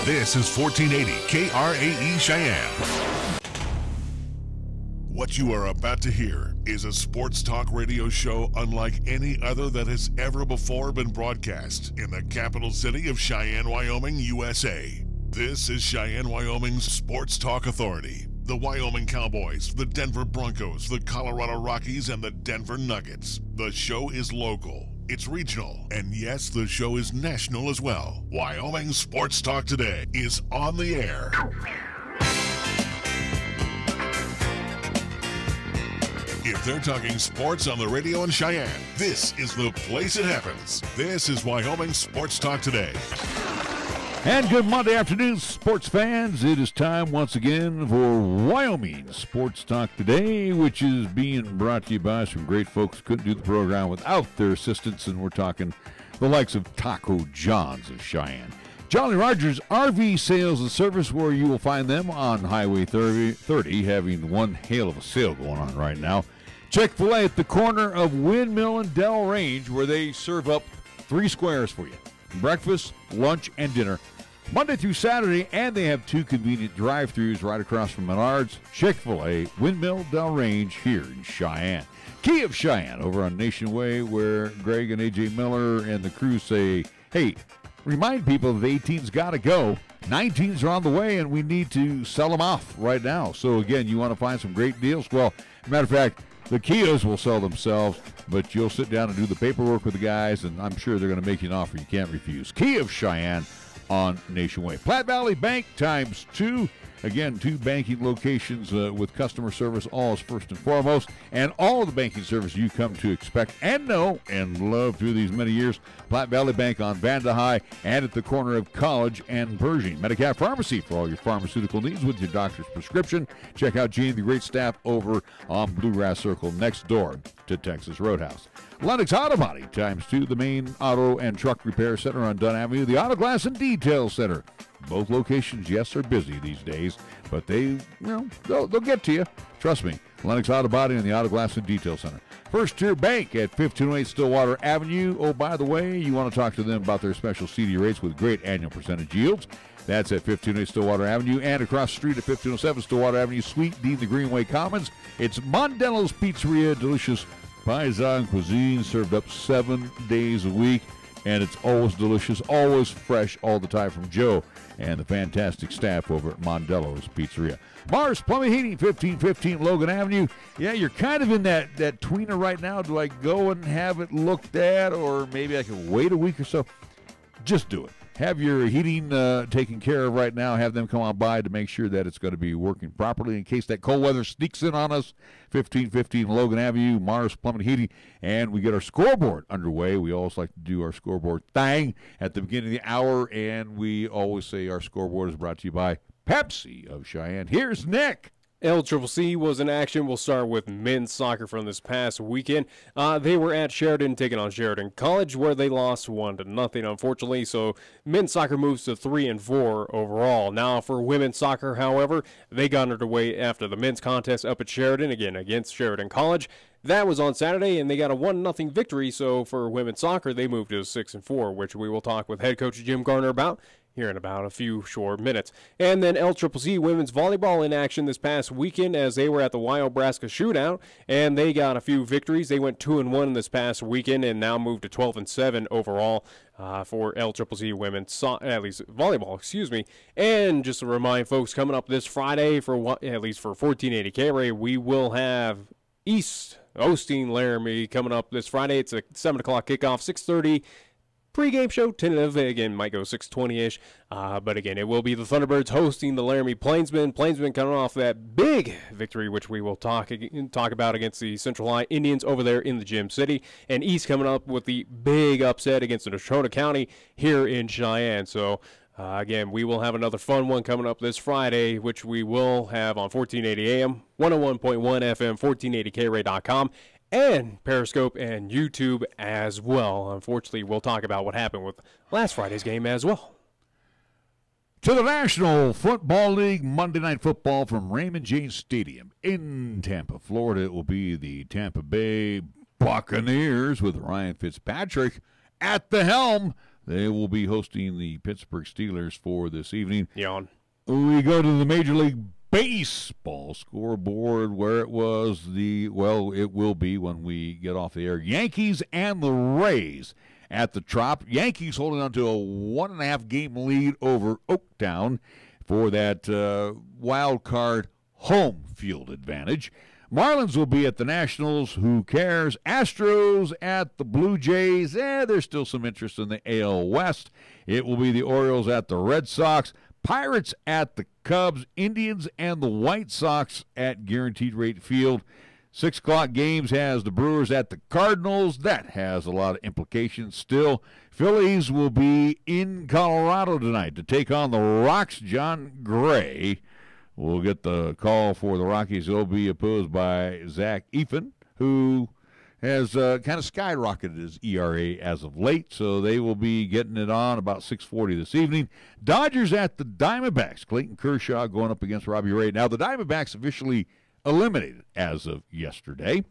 This is 1480 KRAE Cheyenne. What you are about to hear is a sports talk radio show unlike any other that has ever before been broadcast in the capital city of Cheyenne, Wyoming, USA. This is Cheyenne, Wyoming's Sports Talk Authority. The Wyoming Cowboys, the Denver Broncos, the Colorado Rockies, and the Denver Nuggets. The show is local. It's regional, and yes, the show is national as well. Wyoming Sports Talk Today is on the air. If they're talking sports on the radio in Cheyenne, this is the place it happens. This is Wyoming Sports Talk Today. And good Monday afternoon, sports fans. It is time once again for Wyoming Sports Talk Today, which is being brought to you by some great folks. Couldn't do the program without their assistance, and we're talking the likes of Taco John's of Cheyenne. Jolly Rogers RV Sales and Service, where you will find them on Highway 30, having one hell of a sale going on right now. Chick-fil-A at the corner of Windmill and Dell Range, where they serve up 3 squares for you. Breakfast, lunch, and dinner, Monday through Saturday, and they have 2 convenient drive-thrus right across from Menards. Chick-fil-A, Windmill, Dell Range, here in Cheyenne. Key of Cheyenne over on Nation Way, where Greg and A.J. Miller and the crew say, hey, remind people that 18's got to go. 19s are on the way, and we need to sell them off right now. So, again, you want to find some great deals? Well, matter of fact, the Kias will sell themselves, but you'll sit down and do the paperwork with the guys, and I'm sure they're going to make you an offer you can't refuse. Key of Cheyenne on Nation Way. Platte Valley Bank times 2. Again, 2 banking locations with customer service, all is first and foremost, and all of the banking service you come to expect and know and love through these many years. Platte Valley Bank on Vanda High and at the corner of College and Pershing. Medicap Pharmacy for all your pharmaceutical needs with your doctor's prescription. Check out Gene and the great staff over on Bluegrass Circle next door to Texas Roadhouse. Lennox Auto Body times 2, the main auto and truck repair center on Dunn Avenue, the Auto Glass and Detail Center. Both locations, yes, are busy these days, but they'll get to you. Trust me. Lennox Auto Body and the Auto Glass and Detail Center. First Tier Bank at 1508 Stillwater Avenue. Oh, by the way, you want to talk to them about their special CD rates with great annual percentage yields. That's at 1508 Stillwater Avenue, and across the street at 1507 Stillwater Avenue, Suite D, the Greenway Commons. It's Mondello's Pizzeria, delicious Paisan cuisine served up 7 days a week, and it's always delicious, always fresh all the time from Joe and the fantastic staff over at Mondello's Pizzeria. Mars Plumbing Heating, 1515 Logan Avenue. Yeah, you're kind of in that tweener right now. Do I go and have it looked at, or maybe I can wait a week or so? Just do it. Have your heating taken care of right now. Have them come on by to make sure that it's going to be working properly in case that cold weather sneaks in on us. 1515 Logan Avenue, Mars Plumbing Heating. And we get our scoreboard underway. We always like to do our scoreboard thing at the beginning of the hour. And we always say our scoreboard is brought to you by Pepsi of Cheyenne. Here's Nick. LCCC was in action. We'll start with men's soccer from this past weekend. They were at Sheridan, taking on Sheridan College, where they lost 1-0, unfortunately. So men's soccer moves to 3-4 overall. Now for women's soccer, however, they got underway after the men's contest up at Sheridan, again against Sheridan College. That was on Saturday, and they got a 1-0 victory. So for women's soccer, they moved to 6-4, which we will talk with head coach Jim Gardner about here in about a few short minutes. And then LCCC women's volleyball in action this past weekend as they were at the Wyoming-Nebraska shootout, and they got a few victories. They went 2-1 this past weekend and now moved to 12-7 overall for LCCC women's at least volleyball, excuse me. And just to remind folks, coming up this Friday for at least for 1480 KRAE, we will have East hosting Laramie coming up this Friday. It's a 7 o'clock kickoff, 6:30. Pre-game show, tentative, again, might go 6:20-ish, but again, it will be the Thunderbirds hosting the Laramie Plainsmen. Plainsmen coming off that big victory, which we will talk about against the Central High Indians over there in the Gym City, and East coming up with the big upset against the Natrona County here in Cheyenne. So, again, we will have another fun one coming up this Friday, which we will have on 1480 AM, 101.1 FM, 1480KRAE.com. And Periscope and YouTube as well. Unfortunately, we'll talk about what happened with last Friday's game as well. To the National Football League, Monday Night Football from Raymond James Stadium in Tampa, Florida. It will be the Tampa Bay Buccaneers with Ryan Fitzpatrick at the helm. They will be hosting the Pittsburgh Steelers for this evening. Yawn. We go to the Major League Baseball scoreboard where it will be when we get off the air. Yankees and the Rays at the Trop. Yankees holding on to a 1.5 game lead over Oaktown for that wild card home field advantage. Marlins will be at the Nationals. Who cares? Astros at the Blue Jays. There's still some interest in the AL West. It will be the Orioles at the Red Sox. Pirates at the Cubs. Indians and the White Sox at Guaranteed Rate Field. 6 o'clock games has the Brewers at the Cardinals. That has a lot of implications still. Phillies will be in Colorado tonight to take on the Rocks. John Gray will get the call for the Rockies. He'll be opposed by Zach Eflin, who has kind of skyrocketed his ERA as of late, so they will be getting it on about 6:40 this evening. Dodgers at the Diamondbacks. Clayton Kershaw going up against Robbie Ray. Now, the Diamondbacks officially eliminated as of yesterday.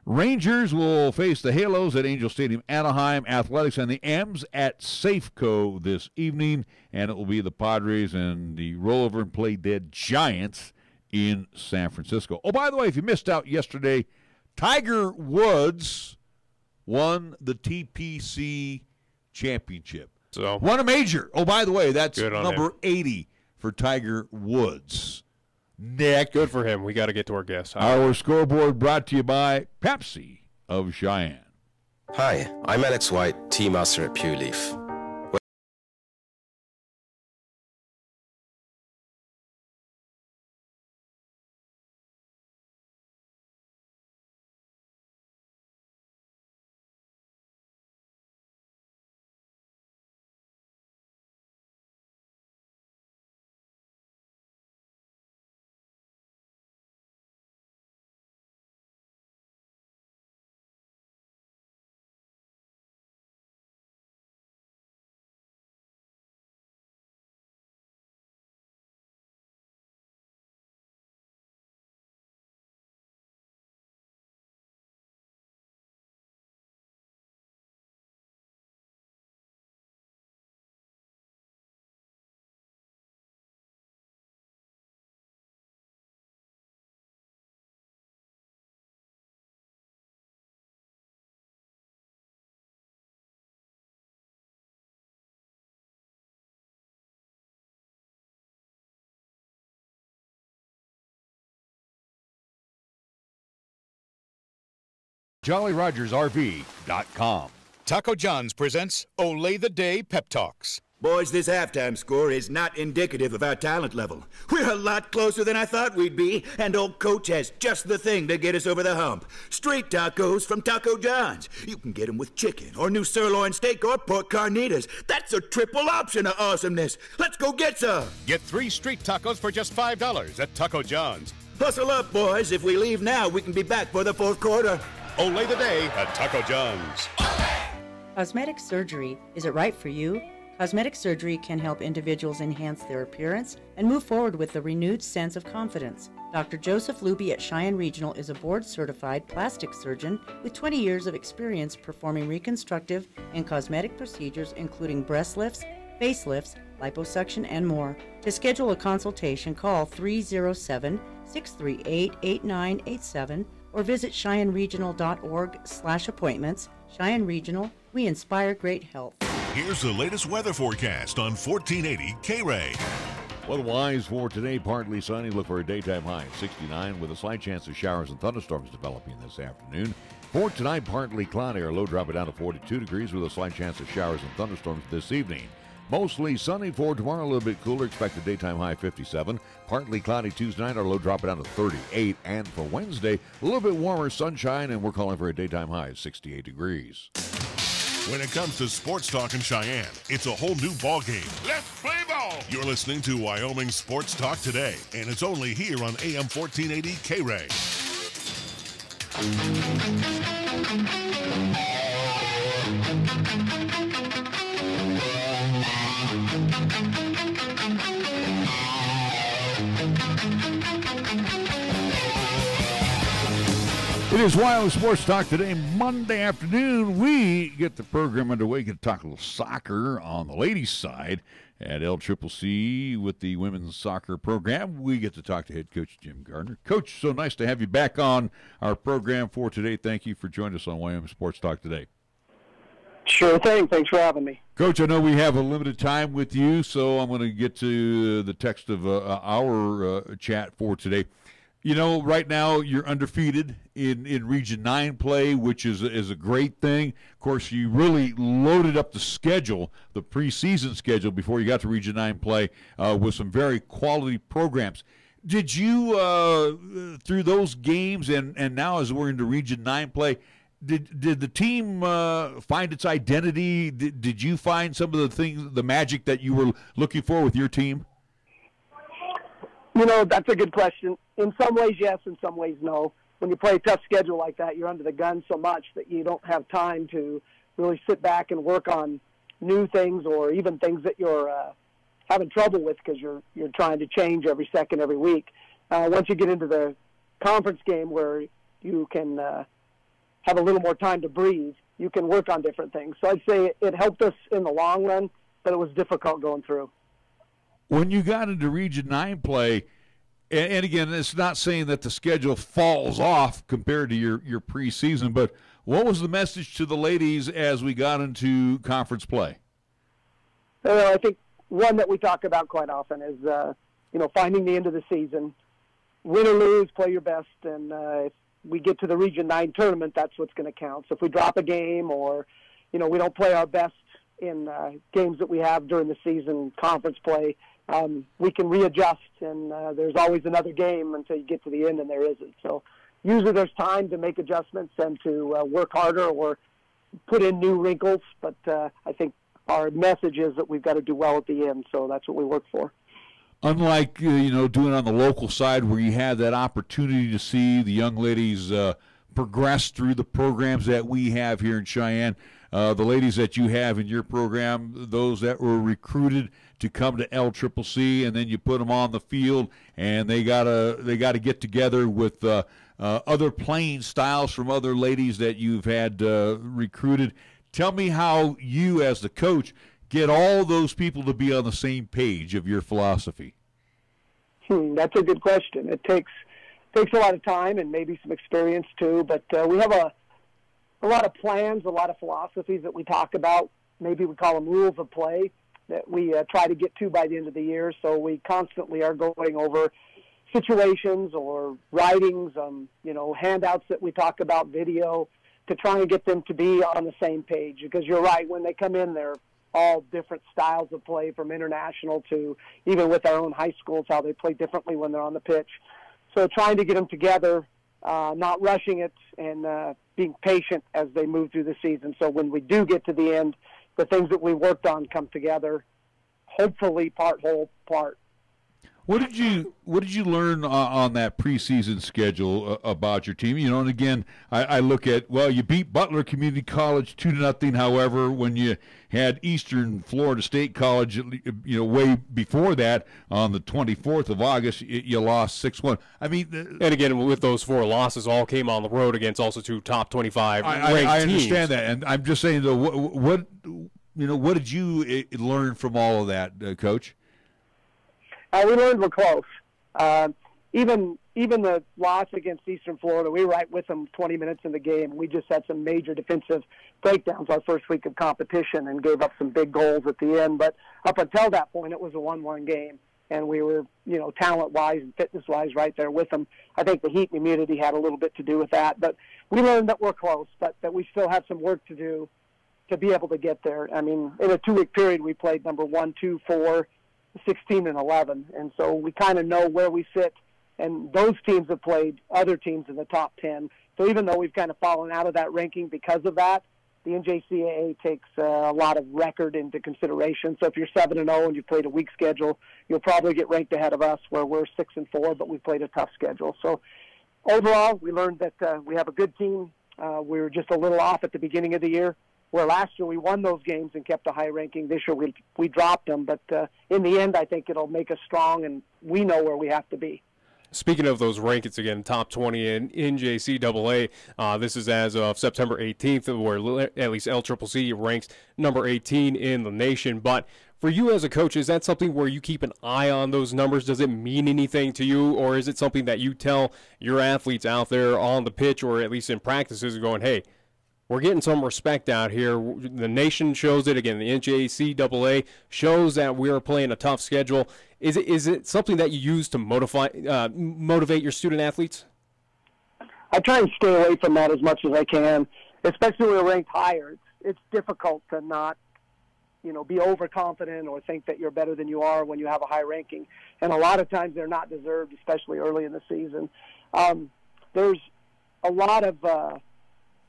Rangers will face the Halos at Angel Stadium, Anaheim. Athletics and the M's at Safeco this evening, and it will be the Padres and the rollover and play dead Giants in San Francisco. Oh, by the way, if you missed out yesterday, Tiger Woods won the TPC championship. So won a major. Oh, by the way, that's number him. 80 for Tiger Woods. Nick. Good for him. We got to get to our guest. Our scoreboard brought to you by Pepsi of Cheyenne. Hi, I'm Alex White, Tea Master at Pure Leaf. JollyRogersRV.com. Taco John's presents Olay the Day Pep Talks. Boys, this halftime score is not indicative of our talent level. We're a lot closer than I thought we'd be, and old Coach has just the thing to get us over the hump. Street tacos from Taco John's. You can get them with chicken or new sirloin steak or pork carnitas. That's a triple option of awesomeness. Let's go get some. Get 3 street tacos for just $5 at Taco John's. Hustle up, boys. If we leave now, we can be back for the fourth quarter. Olay the Day at Taco John's. Cosmetic surgery, is it right for you? Cosmetic surgery can help individuals enhance their appearance and move forward with a renewed sense of confidence. Dr. Joseph Luby at Cheyenne Regional is a board-certified plastic surgeon with 20 years of experience performing reconstructive and cosmetic procedures including breast lifts, facelifts, liposuction, and more. To schedule a consultation, call 307-638-8987 or visit CheyenneRegional.org/appointments. Cheyenne Regional, we inspire great health. Here's the latest weather forecast on 1480 KRAE. Weather-wise for today, partly sunny. Look for a daytime high of 69 with a slight chance of showers and thunderstorms developing this afternoon. For tonight, partly cloudy. Our low dropping down to 42 degrees with a slight chance of showers and thunderstorms this evening. Mostly sunny for tomorrow, a little bit cooler. Expected daytime high 57. Partly cloudy Tuesday night. Our low dropping down to 38. And for Wednesday, a little bit warmer, sunshine, and we're calling for a daytime high of 68 degrees. When it comes to sports talk in Cheyenne, it's a whole new ballgame. Let's play ball! You're listening to Wyoming Sports Talk today, and it's only here on AM 1480 KRAE. It is Wyoming Sports Talk today, Monday afternoon. We get the program underway. Get to talk a little soccer on the ladies' side at LCCC with the women's soccer program. We get to talk to head coach Jim Gardner. Coach, so nice to have you back on our program for today. Thank you for joining us on Wyoming Sports Talk today. Sure thing. Thanks for having me. Coach, I know we have a limited time with you, so I'm going to get to the text of our chat for today. You know, right now you're undefeated in Region 9 play, which is a great thing. Of course, you really loaded up the schedule, the preseason schedule, before you got to Region 9 play with some very quality programs. Did you, through those games and now as we're into Region 9 play, did the team find its identity? Did you find some of the things, the magic that you were looking for with your team? You know, that's a good question. In some ways, yes. In some ways, no. When you play a tough schedule like that, you're under the gun so much that you don't have time to really sit back and work on new things or even things that you're having trouble with because you're trying to change every second, every week. Once you get into the conference game where you can have a little more time to breathe, you can work on different things. So I'd say it helped us in the long run, but it was difficult going through. When you got into Region 9 play, and again, it's not saying that the schedule falls off compared to your preseason, but what was the message to the ladies as we got into conference play? I think one that we talk about quite often is, finding the end of the season. Win or lose, play your best, and if we get to the Region 9 tournament, that's what's going to count. So if we drop a game or, we don't play our best in games that we have during the season, conference play, we can readjust, and there's always another game until you get to the end, and there isn't. So usually there's time to make adjustments and to work harder or put in new wrinkles, but I think our message is that we've got to do well at the end, so that's what we work for. Unlike, doing on the local side where you have that opportunity to see the young ladies progress through the programs that we have here in Cheyenne, the ladies that you have in your program, those that were recruited to come to LCCC, and then you put them on the field, and they gotta get together with other playing styles from other ladies that you've had recruited. Tell me how you, as the coach, get all those people to be on the same page of your philosophy. That's a good question. It takes a lot of time and maybe some experience too, but we have a lot of plans, a lot of philosophies that we talk about. Maybe we call them rules of play that we try to get to by the end of the year. So we constantly are going over situations or writings, handouts that we talk about, video, to try and get them to be on the same page. Because you're right, when they come in, they're all different styles of play, from international to even with our own high schools, how they play differently when they're on the pitch. So trying to get them together, not rushing it, and being patient as they move through the season. So when we do get to the end, the things that we worked on come together, hopefully part whole, part. What did you learn on that preseason schedule about your team? And again, I look at, you beat Butler Community College 2-0. However, when you had Eastern Florida State College, way before that, on the 24th of August, you lost 6-1. I mean, and again, with those 4 losses, all came on the road against also 2 top 25 ranked teams. I understand that, and I'm just saying, though, what did you learn from all of that, Coach? We learned we're close. Even the loss against Eastern Florida, we were right with them 20 minutes in the game. We just had some major defensive breakdowns our first week of competition and gave up some big goals at the end. But up until that point, it was a 1-1 game, and we were, talent-wise and fitness-wise right there with them. I think the heat and humidity had a little bit to do with that. But we learned that we're close, but that we still have some work to do to be able to get there. I mean, in a 2-week period, we played number 1, 2, 4, 16 and 11, and so we kind of know where we sit, and those teams have played other teams in the top 10. So even though we've kind of fallen out of that ranking because of that, the NJCAA takes a lot of record into consideration. So if you're 7-0 and you played a weak schedule, you'll probably get ranked ahead of us, where we're 6-4, but we played a tough schedule. So overall, we learned that we have a good team. We were just a little off at the beginning of the year, where last year we won those games and kept a high ranking. This year we dropped them, but in the end, I think it'll make us strong, and we know where we have to be. Speaking of those rankings again, top 20 in NJCAA, this is as of September 18th, where at least LCCC ranks number 18 in the nation. But for you as a coach, is that something where you keep an eye on those numbers? Does it mean anything to you, or is it something that you tell your athletes out there on the pitch or at least in practices going, hey, we're getting some respect out here. The nation shows it. Again, the NJCAA shows that we are playing a tough schedule. Is it something that you use to motivate your student athletes? I try and stay away from that as much as I can, especially when we're ranked higher. It's difficult to not, be overconfident or think that you're better than you are when you have a high ranking. And a lot of times they're not deserved, especially early in the season. There's a lot of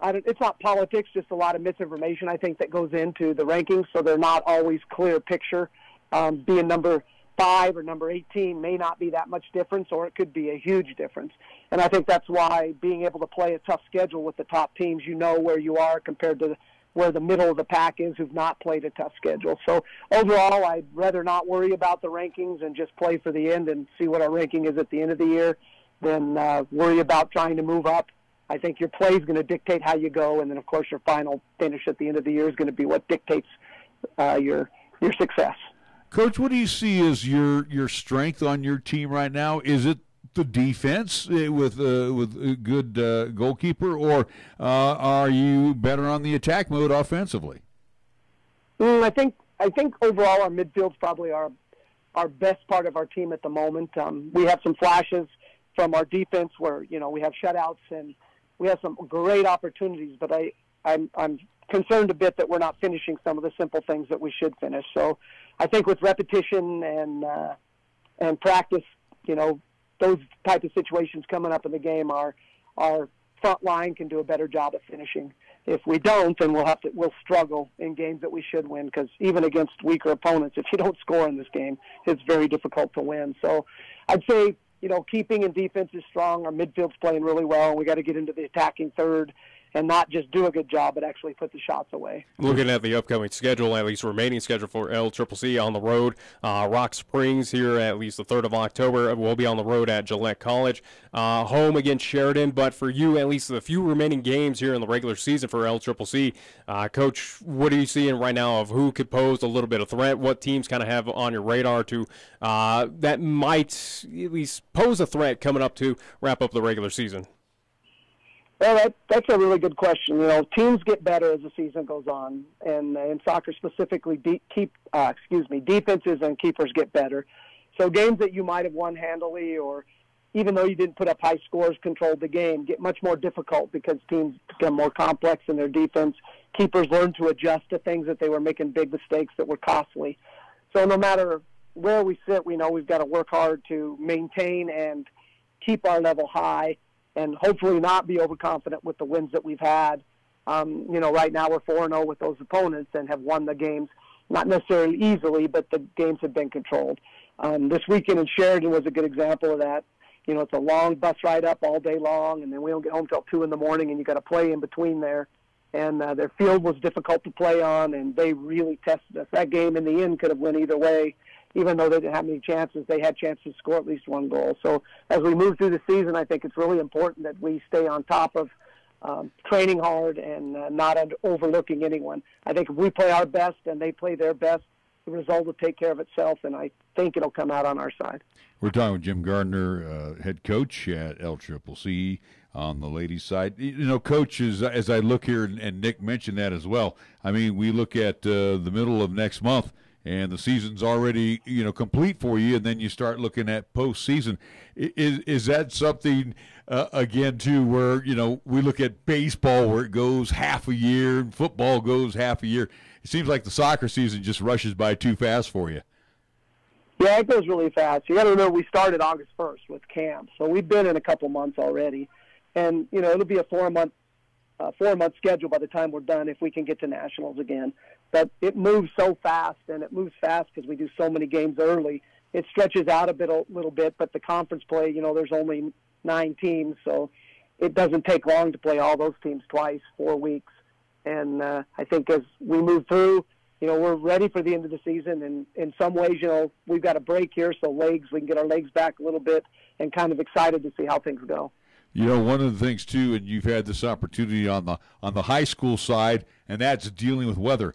it's not politics, just a lot of misinformation, I think, that goes into the rankings, so they're not always clear picture. Being number 5 or number 18 may not be that much difference, or it could be a huge difference. And I think that's why being able to play a tough schedule with the top teams, where you are compared to where the middle of the pack is who've not played a tough schedule. So overall, I'd rather not worry about the rankings and just play for the end and see what our ranking is at the end of the year than worry about trying to move up. I think your play is going to dictate how you go, and then, of course, your final finish at the end of the year is going to be what dictates your success. Coach, what do you see as your strength on your team right now? Is it the defense with a good goalkeeper, or are you better on the attack mode offensively? I think overall our midfield's probably our best part of our team at the moment. We have some flashes from our defense where we have shutouts and we have some great opportunities, but I'm concerned a bit that we're not finishing some of the simple things that we should finish. So I think with repetition and practice, those type of situations coming up in the game, our front line can do a better job of finishing. If we don't, then we'll struggle in games that we should win, because even against weaker opponents, if you don't score in this game, it's very difficult to win. So I'd say, keeping in defense is strong. Our midfield's playing really well, and we got to get into the attacking third and not just do a good job, but actually put the shots away. Looking at the upcoming schedule, at least remaining schedule for LCCC on the road, Rock Springs here at least the 3rd of October. We'll be on the road at Gillette College. Home against Sheridan, but for you, at least the few remaining games here in the regular season for LCCC, Coach, what are you seeing right now of who could pose a little bit of threat? What teams kind of have on your radar to that might at least pose a threat coming up to wrap up the regular season? Well, that's a really good question. Teams get better as the season goes on, and in soccer specifically, defenses and keepers get better. So games that you might have won handily, or even though you didn't put up high scores, controlled the game, get much more difficult because teams become more complex in their defense. Keepers learn to adjust to things that they were making big mistakes that were costly. So no matter where we sit, we know we've got to work hard to maintain and keep our level high, and hopefully not be overconfident with the wins that we've had. Right now we're 4-0 with those opponents and have won the games, not necessarily easily, but the games have been controlled. This weekend in Sheridan was a good example of that. It's a long bus ride up all day long, and then we don't get home till 2 in the morning, and you got to play in between there. And their field was difficult to play on, and they really tested us. That game in the end could have went either way. Even though they didn't have many chances, they had chances to score at least one goal. So as we move through the season, I think it's really important that we stay on top of training hard and not overlooking anyone. I think if we play our best and they play their best, the result will take care of itself, and I think it'll come out on our side. We're talking with Jim Gardner, head coach at LCCC on the ladies' side. Coach, as I look here, and Nick mentioned that as well, I mean, we look at the middle of next month, and the season's already, complete for you, and then you start looking at postseason. Is that something, again, too, where, we look at baseball where it goes half a year and football goes half a year? It seems like the soccer season just rushes by too fast for you. Yeah, it goes really fast. You got to remember we started August 1st with camp, so we've been in a couple months already. And, it'll be a four-month schedule by the time we're done if we can get to nationals again. But it moves so fast, and it moves fast because we do so many games early. It stretches out a little bit, but the conference play, there's only 9 teams, so it doesn't take long to play all those teams twice, 4 weeks. And I think as we move through, we're ready for the end of the season, and in some ways, we've got a break here, so we can get our legs back a little bit, and kind of excited to see how things go. One of the things too, and you've had this opportunity on the high school side, and that's dealing with weather.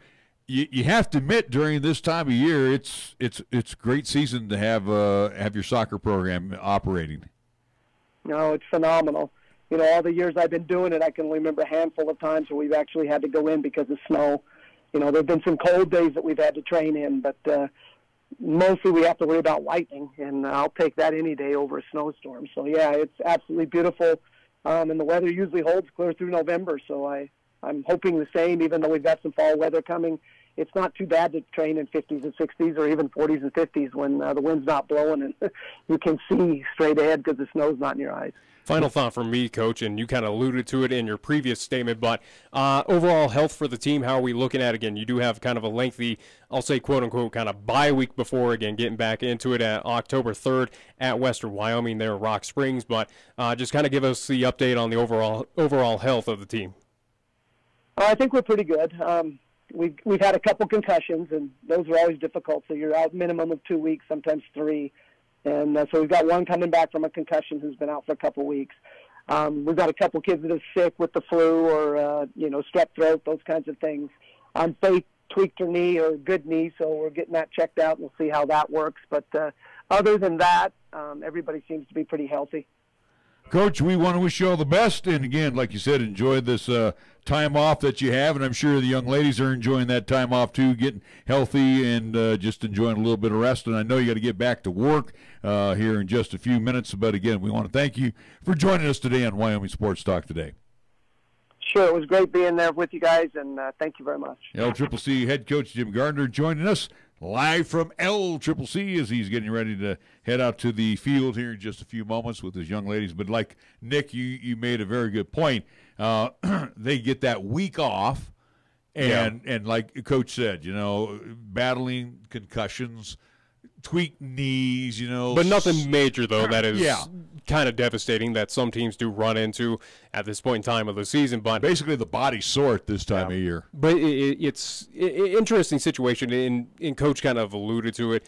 You have to admit, during this time of year, it's a great season to have your soccer program operating. No, it's phenomenal. All the years I've been doing it, I can remember a handful of times where we've actually had to go in because of snow. There have been some cold days that we've had to train in, but mostly we have to worry about lightning, and I'll take that any day over a snowstorm. So, yeah, it's absolutely beautiful, and the weather usually holds clear through November, so I'm hoping the same, even though we've got some fall weather coming. It's not too bad to train in 50s and 60s or even 40s and 50s when the wind's not blowing and you can see straight ahead because the snow's not in your eyes. Final thought from me, Coach, and you kind of alluded to it in your previous statement, but overall health for the team, how are we looking at it? Again, you do have kind of a lengthy, I'll say, quote-unquote, kind of bye week before, again, getting back into it at October 3rd at Western Wyoming there in Rock Springs, but just kind of give us the update on the overall health of the team. I think we're pretty good. We've had a couple concussions, and those are always difficult, so you're out minimum of 2 weeks, sometimes 3. And so we've got one coming back from a concussion who's been out for a couple weeks. We've got a couple kids that are sick with the flu or, strep throat, those kinds of things. Faith tweaked her knee or good knee, so we're getting that checked out, and we'll see how that works. But other than that, everybody seems to be pretty healthy. Coach, we want to wish you all the best. And, again, like you said, enjoy this time off that you have. And I'm sure the young ladies are enjoying that time off, too, getting healthy and just enjoying a little bit of rest. And I know you got to get back to work here in just a few minutes. But, again, we want to thank you for joining us today on Wyoming Sports Talk today. Sure. It was great being there with you guys, and thank you very much. LCCC head coach Jim Gardner joining us live from LCCC as he's getting ready to head out to the field here in just a few moments with his young ladies. But like Nick, you made a very good point. They get that week off, and like Coach said, battling concussions, tweaked knees, But nothing major, though, that is kind of devastating that some teams do run into at this point in time of the season. But basically the body's sore at this time of year. But it's an interesting situation, and Coach kind of alluded to it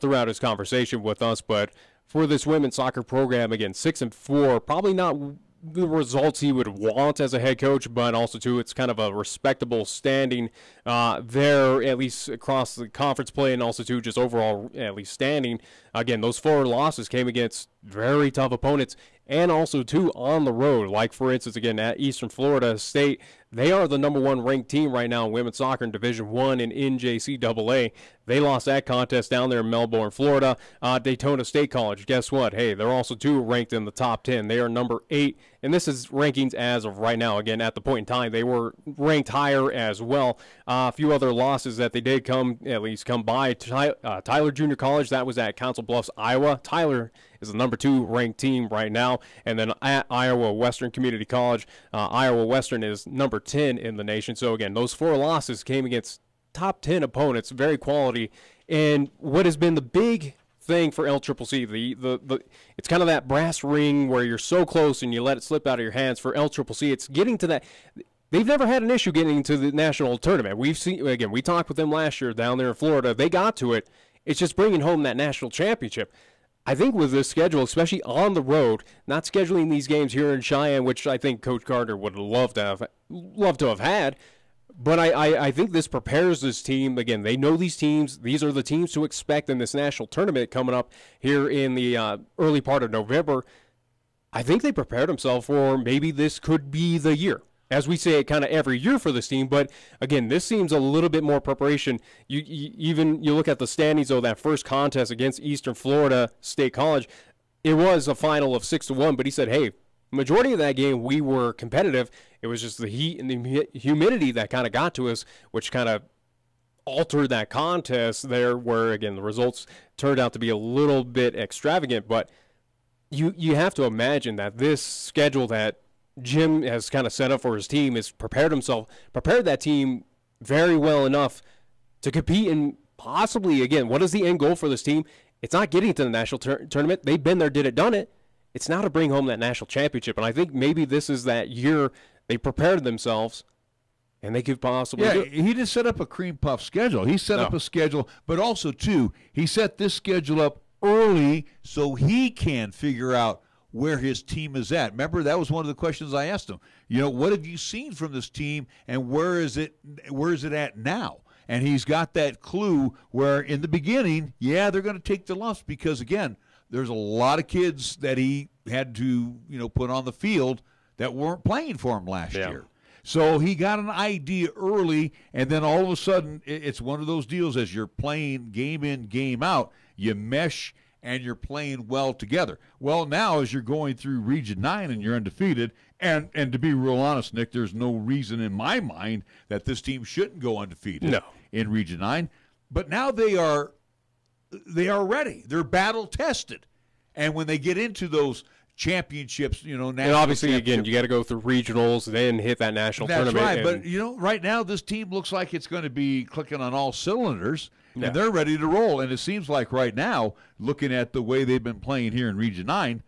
throughout his conversation with us. But for this women's soccer program, again, 6-4, probably not the results he would want as a head coach, but also, too, it's kind of a respectable standing there, at least across the conference play, and also, too, just overall, at least standing. Again, those 4 losses came against very tough opponents, and also, too, on the road. Like, for instance, again, at Eastern Florida State, they are the #1 ranked team right now in women's soccer in Division I and NJCAA. They lost that contest down there in Melbourne, Florida. Daytona State College, guess what? Hey, they're also, too, ranked in the top 10. They are number 8, and this is rankings as of right now. Again, at the point in time, they were ranked higher as well. A few other losses that they did come by. Tyler Junior College, that was at Council Bluffs, Iowa. Tyler is the #2 ranked team right now. And then at Iowa Western Community College, Iowa Western is number 10 in the nation. So, again, those 4 losses came against top 10 opponents, very quality. And what has been the big thing for LCCC, it's kind of that brass ring where you're so close and you let it slip out of your hands. For LCCC, it's getting to that. They've never had an issue getting to the national tournament. We talked with them last year down there in Florida. They got to it. It's just bringing home that national championship. I think with this schedule, especially on the road, not scheduling these games here in Cheyenne, which I think Coach Gardner would love to have had, but I think this prepares this team. Again, they know these teams. These are the teams to expect in this national tournament coming up here in the early part of November. I think they prepared themselves for maybe this could be the year. As we say it kind of every year for this team, but again, this seems a little bit more preparation. You look at the standings, though, that first contest against Eastern Florida State College, it was a final of 6-1, but he said, hey, majority of that game we were competitive. It was just the heat and the humidity that kind of got to us, which kind of altered that contest there, where, again, the results turned out to be a little bit extravagant, but you have to imagine that this schedule that Jim has kind of set up for his team is prepared that team very well enough to compete and possibly, again, what is the end goal for this team? It's not getting to the national tournament. They've been there, done it. It's now to bring home that national championship. And I think maybe this is that year they prepared themselves And they could possibly do it. He didn't set up a cream puff schedule. He set up a schedule, but also, too, he set this schedule up early so he can figure out where his team is at. Remember, that was one of the questions I asked him. What have you seen from this team, and where is it at now? And he's got that clue where in the beginning, they're going to take the lumps because, again, there's a lot of kids that he had to, put on the field that weren't playing for him last year. So he got an idea early, and then all of a sudden, it's one of those deals as you're playing game in, game out, you mesh and you're playing well together. Well, now as you're going through Region 9 and you're undefeated, and to be real honest, Nick, there's no reason in my mind that this team shouldn't go undefeated in Region 9. But now they are ready. They're battle-tested. And when they get into those championships, national and obviously, again, you got to go through regionals, then hit that national tournament. That's right, but, right now this team looks like it's going to be clicking on all cylinders, and they're ready to roll. And it seems like right now, looking at the way they've been playing here in Region 9,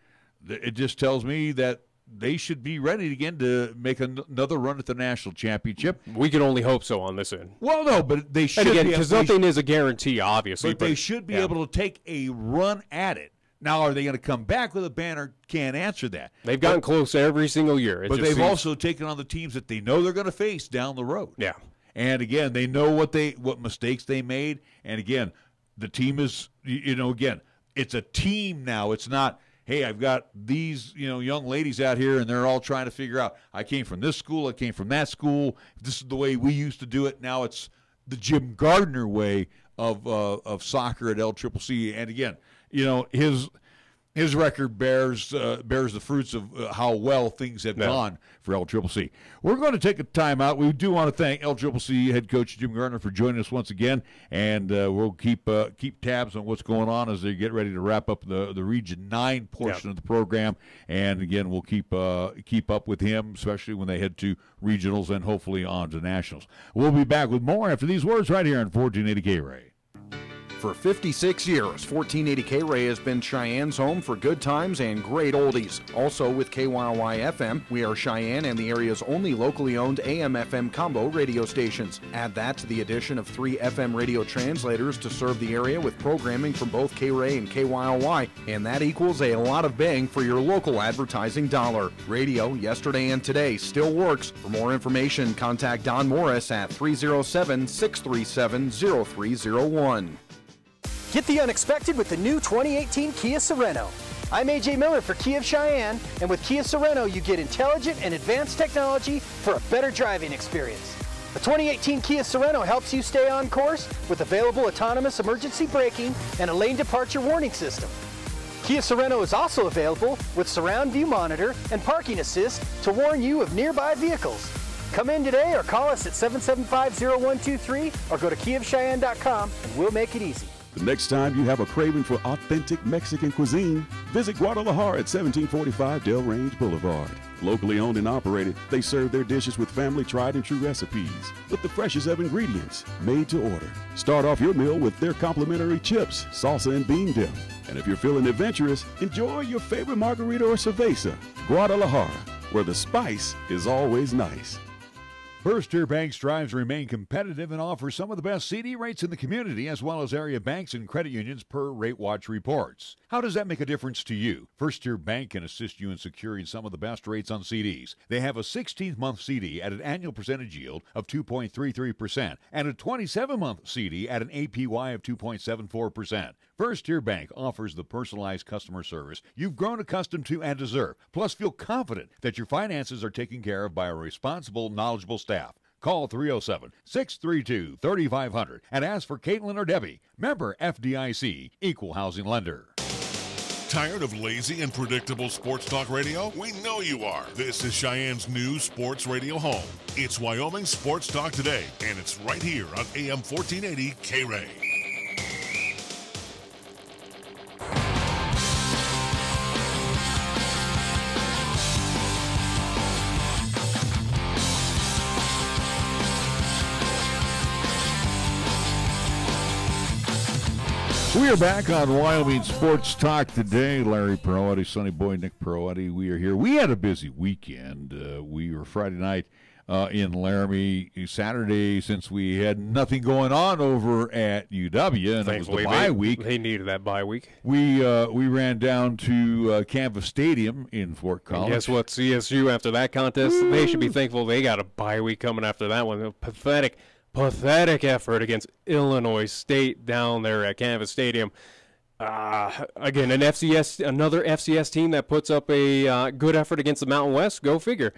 it just tells me that they should be ready again to make another run at the national championship. We can only hope so on this end. Well, no, but they should be. Because nothing is a guarantee, obviously. But they should be able to take a run at it. Now, are they going to come back with a banner? Can't answer that. They've gotten close every single year. But they've also taken on the teams that they know they're going to face down the road. Yeah. And, again, they know what mistakes they made. And, again, the team is, again, it's a team now. It's not, hey, I've got these, young ladies out here, and they're all trying to figure out, I came from this school, I came from that school. This is the way we used to do it. Now it's the Jim Gardner way of soccer at LCCC. And, again, his record bears the fruits of how well things have gone for LCCC. We're going to take a timeout. We do want to thank LCCC head coach Jim Gardner for joining us once again, and we'll keep tabs on what's going on as they get ready to wrap up the Region 9 portion of the program. And again, we'll keep up with him, especially when they head to regionals and hopefully on to nationals. We'll be back with more after these words right here on 1480 KRAE. For 56 years, 1480 KRAE has been Cheyenne's home for good times and great oldies. Also with KYY FM, we are Cheyenne and the area's only locally owned AM/FM combo radio stations. Add that to the addition of 3 FM radio translators to serve the area with programming from both KRAE and KYY, and that equals a lot of bang for your local advertising dollar. Radio, yesterday and today, still works. For more information, contact Don Morris at 307-637-0301. Get the unexpected with the new 2018 Kia Sorento. I'm AJ Miller for Kia of Cheyenne, and with Kia Sorento, you get intelligent and advanced technology for a better driving experience. The 2018 Kia Sorento helps you stay on course with available autonomous emergency braking and a lane departure warning system. Kia Sorento is also available with surround view monitor and parking assist to warn you of nearby vehicles. Come in today or call us at 775-0123 or go to KiaofCheyenne.com and we'll make it easy. The next time you have a craving for authentic Mexican cuisine, visit Guadalajara at 1745 Del Range Boulevard. Locally owned and operated, they serve their dishes with family tried and true recipes with the freshest of ingredients, made to order. Start off your meal with their complimentary chips, salsa, and bean dip. And if you're feeling adventurous, enjoy your favorite margarita or cerveza. Guadalajara, where the spice is always nice. First Tier Bank strives to remain competitive and offers some of the best CD rates in the community, as well as area banks and credit unions per Rate Watch reports. How does that make a difference to you? First Tier Bank can assist you in securing some of the best rates on CDs. They have a 16-month CD at an annual percentage yield of 2.33% and a 27-month CD at an APY of 2.74%. First Tier Bank offers the personalized customer service you've grown accustomed to and deserve. Plus, feel confident that your finances are taken care of by a responsible, knowledgeable staff. Call 307-632-3500 and ask for Caitlin or Debbie. Member FDIC, Equal Housing Lender. Tired of lazy and predictable sports talk radio? We know you are. This is Cheyenne's new sports radio home. It's Wyoming Sports Talk Today, and it's right here on AM 1480 KRAE. We are back on Wyoming Sports Talk Today. Larry Perotti, Sonny Boy, Nick Perotti. We are here. We had a busy weekend. We were Friday night in Laramie Saturday, since we had nothing going on over at UW, and it was the bye week. They needed that bye week. We ran down to Canvas Stadium in Fort Collins. And guess what? CSU, after that contest, they should be thankful they got a bye week coming after that one. A pathetic effort against Illinois State down there at Canvas Stadium. Again, another FCS team that puts up a good effort against the Mountain West. Go figure.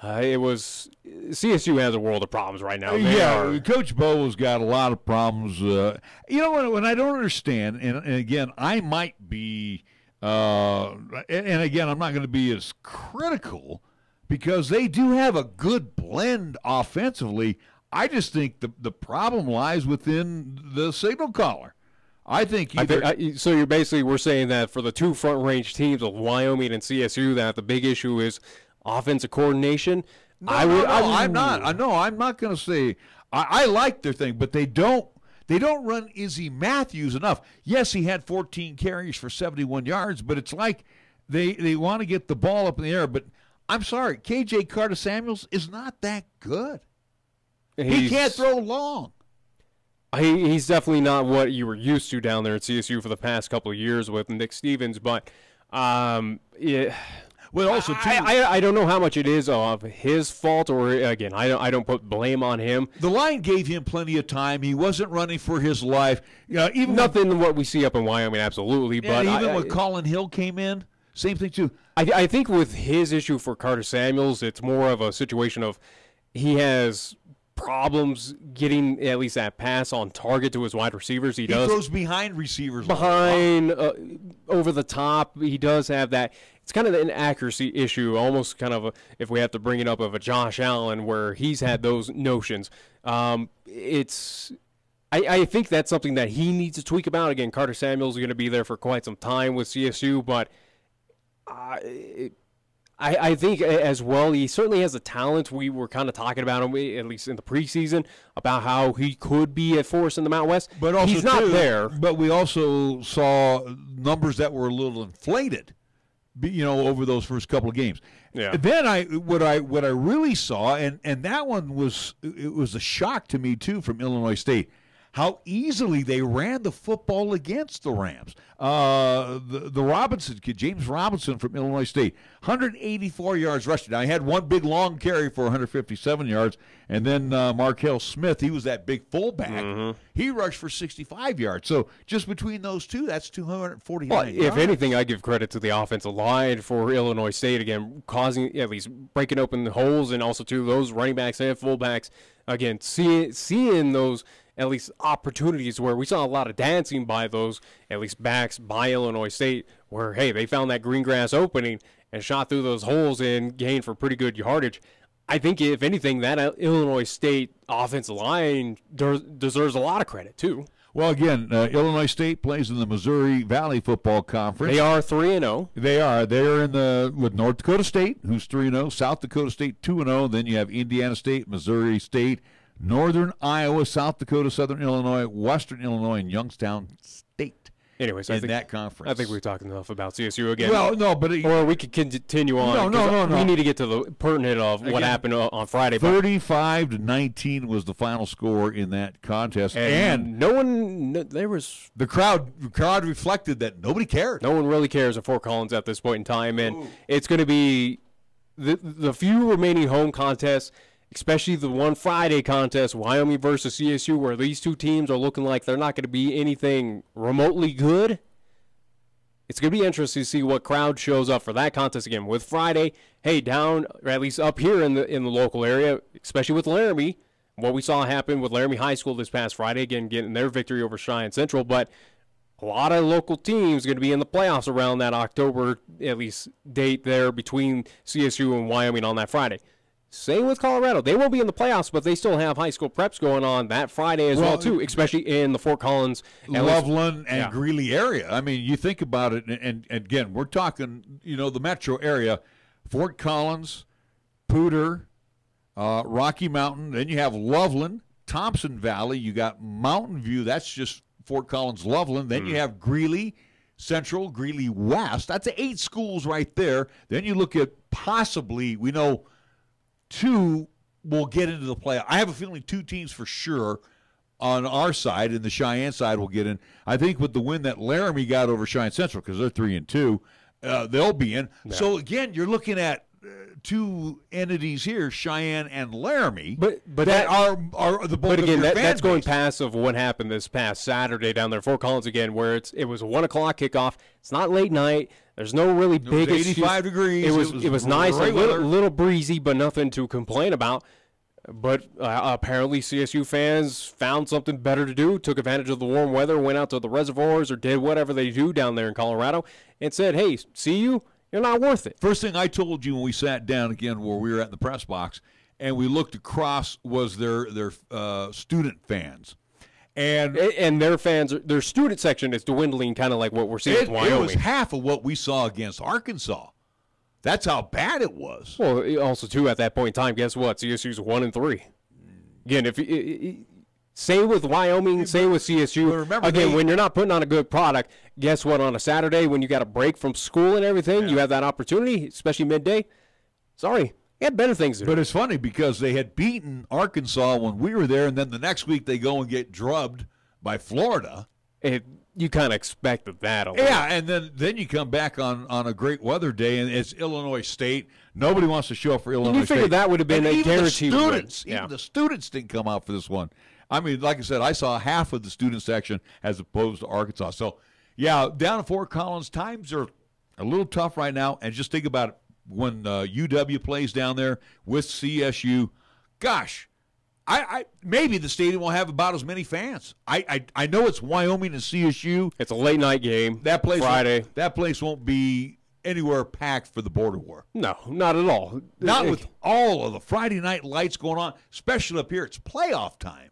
CSU has a world of problems right now. Coach Bo's got a lot of problems. When I don't understand, and again, I might be, and again, I'm not going to be as critical because they do have a good blend offensively. I just think the problem lies within the signal caller. I think so. We're saying that for the two front range teams of Wyoming and CSU, that the big issue is offensive coordination. I'm not going to say I like their thing, but they don't run Izzy Matthews enough. Yes, he had 14 carries for 71 yards, but it's like they want to get the ball up in the air. But I'm sorry, KJ Carter-Samuels is not that good. He can't throw long. He's definitely not what you were used to down there at CSU for the past couple of years with Nick Stevens, but well, also, too, I don't know how much it is of his fault, or again, I don't put blame on him. The line gave him plenty of time. He wasn't running for his life. Even nothing what we see up in Wyoming, absolutely. But even when Colin Hill came in, same thing too. I think with his issue for Carter Samuels, it's more of a situation of he has problems getting at least that pass on target to his wide receivers. He throws behind receivers. Over the top. He does have that. It's kind of an accuracy issue, almost kind of if we have to bring it up, of a Josh Allen, where he's had those notions. I think that's something that he needs to tweak about. Again, Carter Samuels is going to be there for quite some time with CSU, but I think as well, he certainly has the talent. We were kind of talking about him, at least in the preseason, about how he could be a force in the Mountain West. But also he's not there. But we also saw numbers that were a little inflated, over those first couple of games. Yeah. Then what I really saw, and that one was a shock to me too, from Illinois State, how easily they ran the football against the Rams. The Robinson kid, James Robinson from Illinois State, 184 yards rushing. Now, he had one big long carry for 157 yards, and then Markel Smith, he was that big fullback. Mm-hmm. He rushed for 65 yards. So just between those two, that's 249 yards. If anything, I give credit to the offensive line for Illinois State, again, at least breaking open the holes, and also to those running backs and fullbacks, again, seeing those at least opportunities where we saw a lot of dancing by those, at least backs by Illinois State, where, hey, they found that green grass opening and shot through those holes and gained for pretty good yardage. I think, if anything, that Illinois State offensive line deserves a lot of credit, too. Well, again, Illinois State plays in the Missouri Valley Football Conference. They are 3-0. They are. They're with North Dakota State, who's 3-0, South Dakota State 2-0. Then you have Indiana State, Missouri State, Northern Iowa, South Dakota, Southern Illinois, Western Illinois, and Youngstown State. Anyways, that conference. I think we've talked enough about CSU again. Well, no, but or we could continue on. No. We need to get to the pertinent of what happened on Friday. 35-19 was the final score in that contest, and the crowd reflected that nobody cared. No one really cares at Fort Collins at this point in time, and it's going to be the few remaining home contests, especially the one Friday contest, Wyoming versus CSU, where these two teams are looking like they're not going to be anything remotely good. It's going to be interesting to see what crowd shows up for that contest again. With Friday, hey, down, or at least up here in the local area, especially with Laramie, what we saw happen with Laramie High School this past Friday, again, getting their victory over Cheyenne Central, but a lot of local teams going to be in the playoffs around that October, at least, date there between CSU and Wyoming on that Friday. Same with Colorado. They won't be in the playoffs, but they still have high school preps going on that Friday as well, too, especially in the Fort Collins, Loveland, and Greeley area. I mean, you think about it, and again, we're talking, the metro area, Fort Collins, Poudre, Rocky Mountain. Then you have Loveland, Thompson Valley. You got Mountain View. That's just Fort Collins, Loveland. Then you have Greeley Central, Greeley West. That's 8 schools right there. Then you look at possibly, we know, 2 will get into the playoff. I have a feeling 2 teams for sure on our side, and the Cheyenne side will get in. I think with the win that Laramie got over Cheyenne Central, because they're 3-2, they'll be in. Yeah. So again, you're looking at 2 entities here, Cheyenne and Laramie, but that are the both. But again, that's going past of what happened this past Saturday down there in Fort Collins again, where it was a 1 o'clock kickoff. It's not late night. There's no really big. It was 85 degrees. It was nice, a little breezy, but nothing to complain about. But apparently CSU fans found something better to do, took advantage of the warm weather, went out to the reservoirs or did whatever they do down there in Colorado, and said, hey, CU, you're not worth it. First thing I told you when we sat down again where we were at in the press box and we looked across was their student fans. And their fans, their student section is dwindling, kind of like what we're seeing with Wyoming. It was half of what we saw against Arkansas. That's how bad it was. Well, also, too, at that point in time, guess what? CSU's 1-3. Again, say with Wyoming, say with CSU. Remember, again, when you're not putting on a good product, guess what? On a Saturday, when you got a break from school and everything, you have that opportunity, especially midday. Sorry, you had better things to do. But it's funny because they had beaten Arkansas when we were there, and then the next week they go and get drubbed by Florida. You kind of expected that a little. Yeah, and then you come back on a great weather day, and it's Illinois State. Nobody wants to show up for Illinois State. You figured that would have been a guaranteed win. Even the students didn't come out for this one. I mean, like I said, I saw half of the student section as opposed to Arkansas. So, yeah, down in Fort Collins, times are a little tough right now. And just think about it, when UW plays down there with CSU, gosh, I maybe the stadium will have about as many fans. I know it's Wyoming and CSU. It's a late night game. That place Friday. That place won't be anywhere packed for the border war. No, not at all. Not with all of the Friday night lights going on, especially up here. It's playoff time.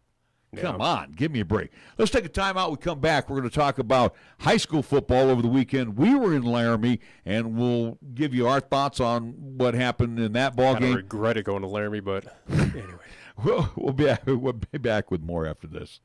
Yeah. Come on, give me a break. Let's take a timeout. We come back. We're going to talk about high school football over the weekend. We were in Laramie, and we'll give you our thoughts on what happened in that ball game. I regretted going to Laramie, but anyway. We'll be back with more after this.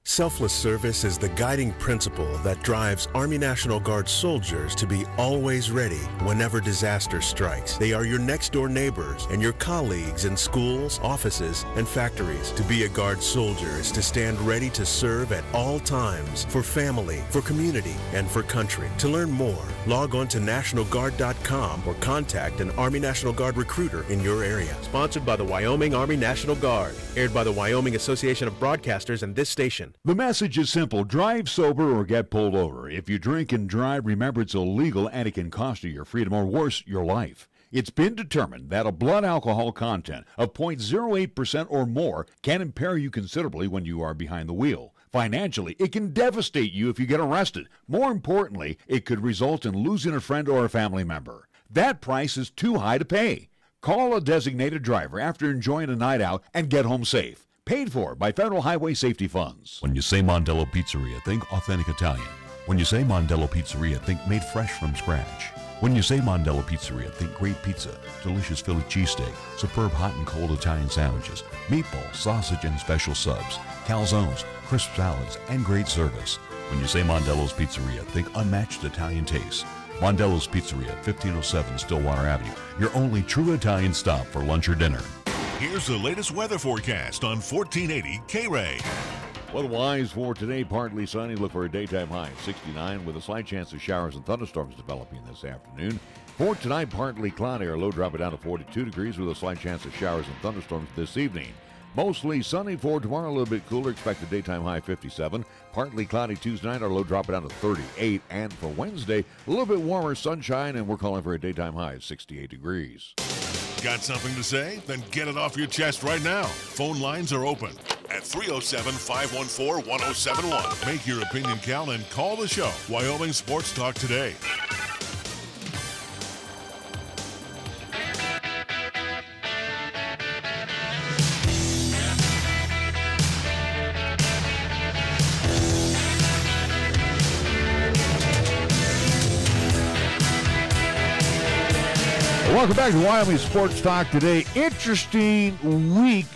Selfless service is the guiding principle that drives Army National Guard soldiers to be always ready whenever disaster strikes. They are your next-door neighbors and your colleagues in schools, offices, and factories. To be a Guard soldier is to stand ready to serve at all times for family, for community, and for country. To learn more, log on to NationalGuard.com or contact an Army National Guard recruiter in your area. Sponsored by the Wyoming Army National Guard. Aired by the Wyoming Association of Broadcasters and this station. The message is simple. Drive sober or get pulled over. If you drink and drive, remember it's illegal and it can cost you your freedom or worse, your life. It's been determined that a blood alcohol content of 0.08% or more can impair you considerably when you are behind the wheel. Financially, it can devastate you if you get arrested. More importantly, it could result in losing a friend or a family member. That price is too high to pay. Call a designated driver after enjoying a night out and get home safe. Paid for by Federal Highway Safety Funds. When you say Mondello Pizzeria, think authentic Italian. When you say Mondello Pizzeria, think made fresh from scratch. When you say Mondello Pizzeria, think great pizza, delicious Philly cheesesteak, superb hot and cold Italian sandwiches, meatballs, sausage, and special subs, calzones, crisp salads, and great service. When you say Mondello's Pizzeria, think unmatched Italian taste. Mondello's Pizzeria, 1507 Stillwater Avenue, your only true Italian stop for lunch or dinner. Here's the latest weather forecast on 1480 KRAE. Weather-wise for today, partly sunny. Look for a daytime high of 69 with a slight chance of showers and thunderstorms developing this afternoon. For tonight, partly cloudy. Our low dropping down to 42 degrees with a slight chance of showers and thunderstorms this evening. Mostly sunny for tomorrow, a little bit cooler. Expect a daytime high 57. Partly cloudy Tuesday night. Our low dropping down to 38. And for Wednesday, a little bit warmer sunshine, and we're calling for a daytime high of 68 degrees. Got something to say? Then get it off your chest right now. Phone lines are open at 307-514-1071. Make your opinion count and call the show. Wyoming Sports Talk today. Welcome back to Wyoming Sports Talk today. Interesting week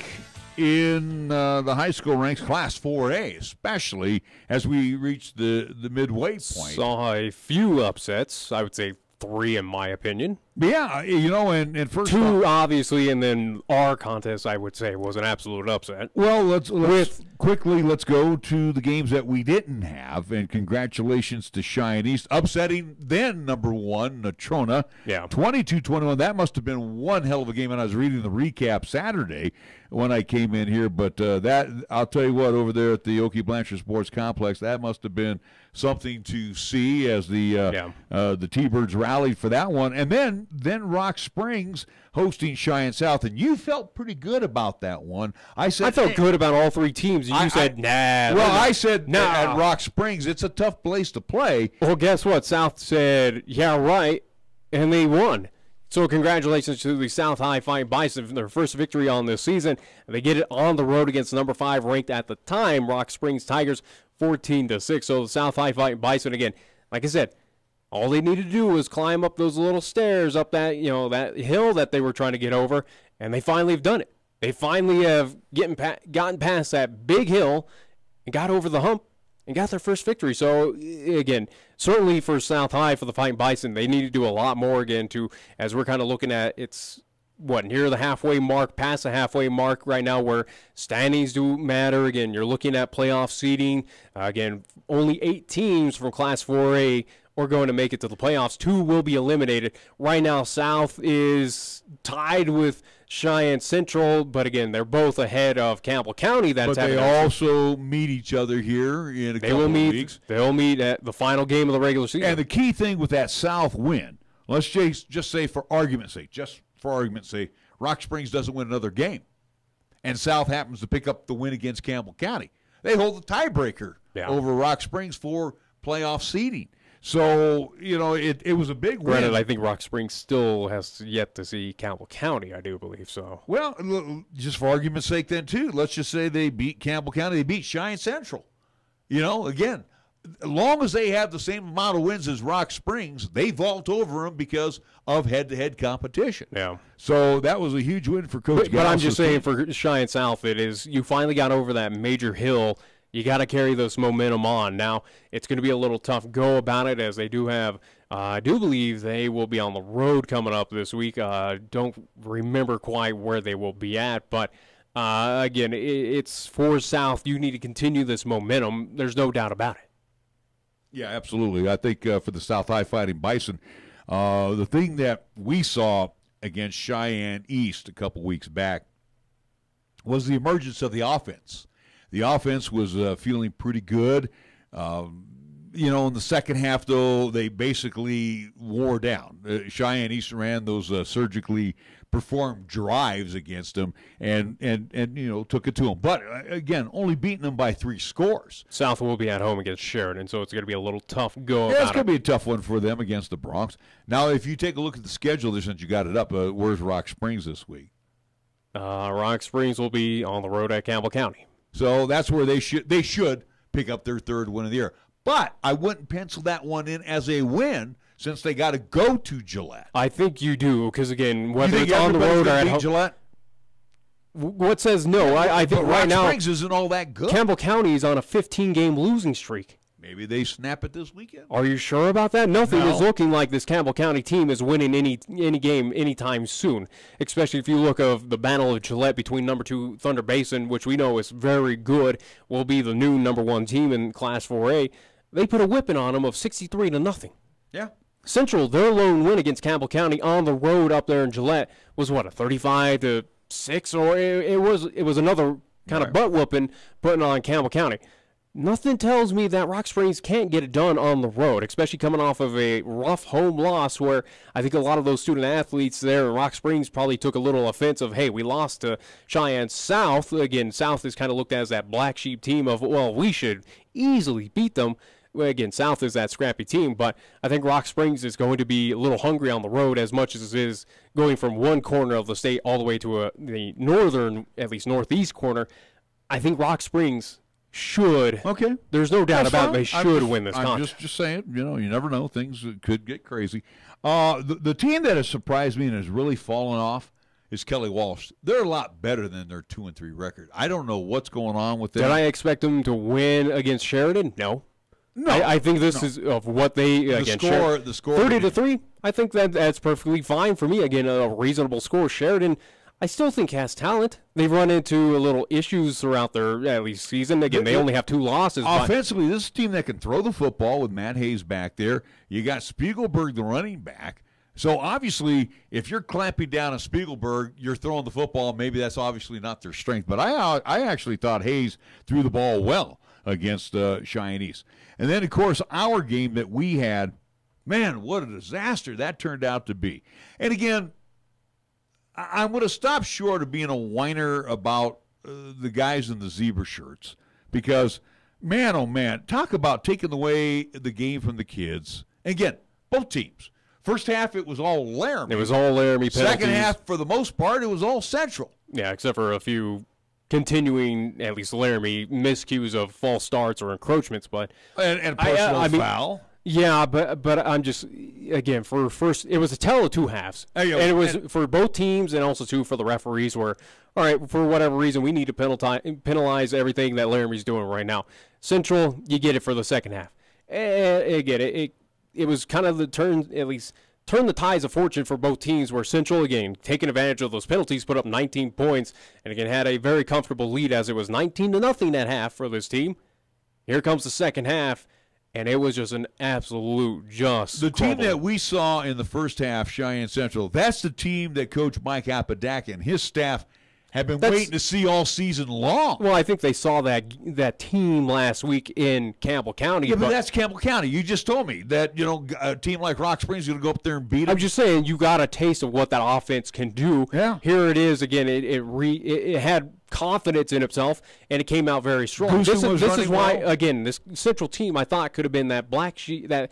in the high school ranks, Class 4A, especially as we reach the midway point. Saw a few upsets. I would say 3 in my opinion. Yeah, and first two, obviously, and then our contest, I would say, was an absolute upset. Well, let's go to the games that we didn't have, and congratulations to Cheyenne East upsetting then number 1 Natrona. Yeah, 22-21. That must have been one hell of a game. And I was reading the recap Saturday when I came in here, but that I'll tell you what, over there at the Okie Blanchard Sports Complex, that must have been something to see as the T-Birds rallied for that one, and then Rock Springs hosting Cheyenne South, and you felt pretty good about that one. I felt good about all three teams. You said, nah. Well, I said, nah. At Rock Springs, it's a tough place to play. Well, guess what? South said, yeah, right, and they won. So congratulations to the South High Fighting Bison for their first victory on this season. They get it on the road against number 5 ranked at the time Rock Springs Tigers, 14-6. So the South High Fighting Bison, again, like I said, all they needed to do was climb up those little stairs up that that hill that they were trying to get over, and they finally have done it. They finally have gotten past that big hill and got over the hump and got their first victory. So, again, certainly for South High, for the Fighting Bison, they need to do a lot more, again, as we're kind of looking at, it's, near the halfway mark, past the halfway mark right now where standings do matter. Again, you're looking at playoff seeding. Again, only 8 teams from Class 4A are going to make it to the playoffs. 2 will be eliminated. Right now, South is tied with Cheyenne Central, but again, they're both ahead of Campbell County. But they also meet each other here in a couple of weeks. They'll meet at the final game of the regular season. And the key thing with that South win, let's just say for argument's sake, Rock Springs doesn't win another game, and South happens to pick up the win against Campbell County. They hold the tiebreaker over Rock Springs for playoff seeding. So, it was a big win. Granted, I think Rock Springs still has yet to see Campbell County, I do believe so. Well, just for argument's sake then, too, let's just say they beat Campbell County. They beat Cheyenne Central. Again, as long as they have the same amount of wins as Rock Springs, they vault over them because of head-to-head competition. Yeah. So that was a huge win for Coach Gauss. But I'm just saying for Cheyenne South, it is you finally got over that major hill. You got to carry this momentum on. Now, it's going to be a little tough go about it as they do have, I do believe they will be on the road coming up this week. Don't remember quite where they will be at, but again, it's for South. You need to continue this momentum. There's no doubt about it. Yeah, absolutely. I think for the South High Fighting Bison, the thing that we saw against Cheyenne East a couple weeks back was the emergence of the offense. The offense was feeling pretty good. In the second half, though, they basically wore down. Cheyenne East ran those surgically performed drives against them and took it to them. But, again, only beating them by 3 scores. South will be at home against Sheridan, so it's going to be a little tough go. Yeah, it's going to be a tough one for them against the Bronx. Now, if you take a look at the schedule there, since you got it up, where's Rock Springs this week? Rock Springs will be on the road at Campbell County. So that's where they should pick up their 3rd win of the year. But I wouldn't pencil that one in as a win since they got to go to Gillette. I think you do because, again, whether it's on the road or at home. Gillette? What says no? I think right now Rock Springs isn't all that good. Campbell County is on a 15-game losing streak. Maybe they snap it this weekend. Are you sure about that? Nothing is looking like this Campbell County team is winning any game anytime soon, especially if you look of the Battle of Gillette between number 2 Thunder Basin, which we know is very good, will be the new number 1 team in Class 4A. They put a whipping on them of 63-0. Yeah. Central, their lone win against Campbell County on the road up there in Gillette was what, a 35-6, or it was another kind of butt whooping putting on Campbell County. Nothing tells me that Rock Springs can't get it done on the road, especially coming off of a rough home loss where I think a lot of those student athletes there in Rock Springs probably took a little offense of, hey, we lost to Cheyenne South. Again, South is kind of looked at as that black sheep team of, well, we should easily beat them. Well, again, South is that scrappy team, but I think Rock Springs is going to be a little hungry on the road as much as it is going from one corner of the state all the way to the northern, at least northeast corner. I think Rock Springs should. Okay. There's no doubt about it. They should win this contest. I'm just saying, you never know. Things could get crazy. The team that has surprised me and has really fallen off is Kelly Walsh. They're a lot better than their 2-3 record. I don't know what's going on with them. Did I expect them to win against Sheridan? No. No, I think this is of what they again. The score 30-3. I think that's perfectly fine for me. Again, a reasonable score. Sheridan, I still think has talent. They've run into a little issues throughout their at least season. Again, they only have 2 losses. Offensively, this is a team that can throw the football with Matt Hayes back there. You got Spiegelberg, the running back. So obviously, if you're clamping down on Spiegelberg, you're throwing the football. Maybe that's obviously not their strength. But I actually thought Hayes threw the ball well against Cheyenne East. And then, of course, our game that we had, man, what a disaster that turned out to be. And again, I'm going to stop short of being a whiner about the guys in the zebra shirts because, man, oh, man, talk about taking away the game from the kids. And again, both teams. First half, it was all Laramie. It was all Laramie penalties. Second half, for the most part, it was all Central. Yeah, except for a few continuing, at least Laramie, miscues of false starts or encroachments. But and personal foul. Yeah, but I'm just, again, for first, it was a tale of 2 halves. And it was for both teams and also, too, for the referees where, all right, for whatever reason, we need to penalize everything that Laramie's doing right now. Central, you get it for the second half. And again, it was kind of the turn the tides of fortune for both teams where Central, again, taking advantage of those penalties, put up 19 points, and again, had a very comfortable lead as it was 19-0 at half for this team. Here comes the second half, and it was just an absolute The team that we saw in the first half, Cheyenne Central, that's the team that Coach Mike Apodaca and his staff have been waiting to see all season long. Well, I think they saw that team last week in Campbell County. Yeah, but that's Campbell County. You just told me that, a team like Rock Springs is going to go up there and beat them. I'm just saying you got a taste of what that offense can do. Yeah. Here it is again. It had confidence in itself, and it came out very strong. This is why, again, this Central team I thought could have been that black sheep, that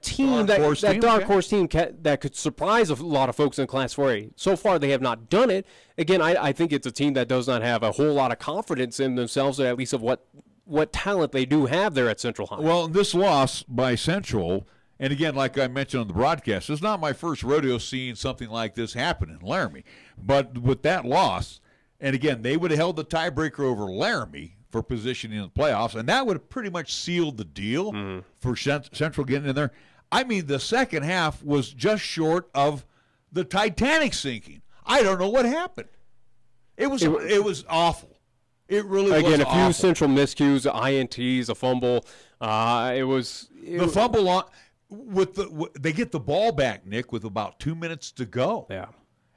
team, that dark horse team that could surprise a lot of folks in Class 4A. So far, they have not done it. Again, I think it's a team that does not have a whole lot of confidence in themselves, or at least of what talent they do have there at Central High. Well, this loss by Central, and again, like I mentioned on the broadcast, it's not my first rodeo seeing something like this happen in Laramie. But with that loss, and again, they would have held the tiebreaker over Laramie for positioning in the playoffs, and that would have pretty much sealed the deal for Central getting in there. I mean, the second half was just short of the Titanic sinking. I don't know what happened. It was awful. It really was awful. Again, a few Central miscues, INTs, a fumble. The fumble they get the ball back, Nick, with about 2 minutes to go. Yeah.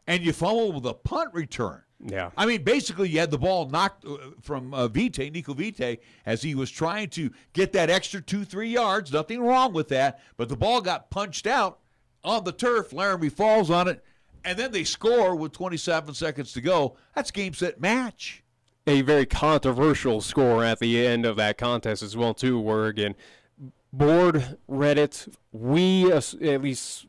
And you fumble with a punt return. Yeah. I mean, basically, you had the ball knocked from Nico Vite, as he was trying to get that extra 2-3 yards. Nothing wrong with that. But the ball got punched out on the turf. Laramie falls on it. And then they score with 27 seconds to go. That's game, set, match. A very controversial score at the end of that contest as well, too, where, again, board, Reddit, we at least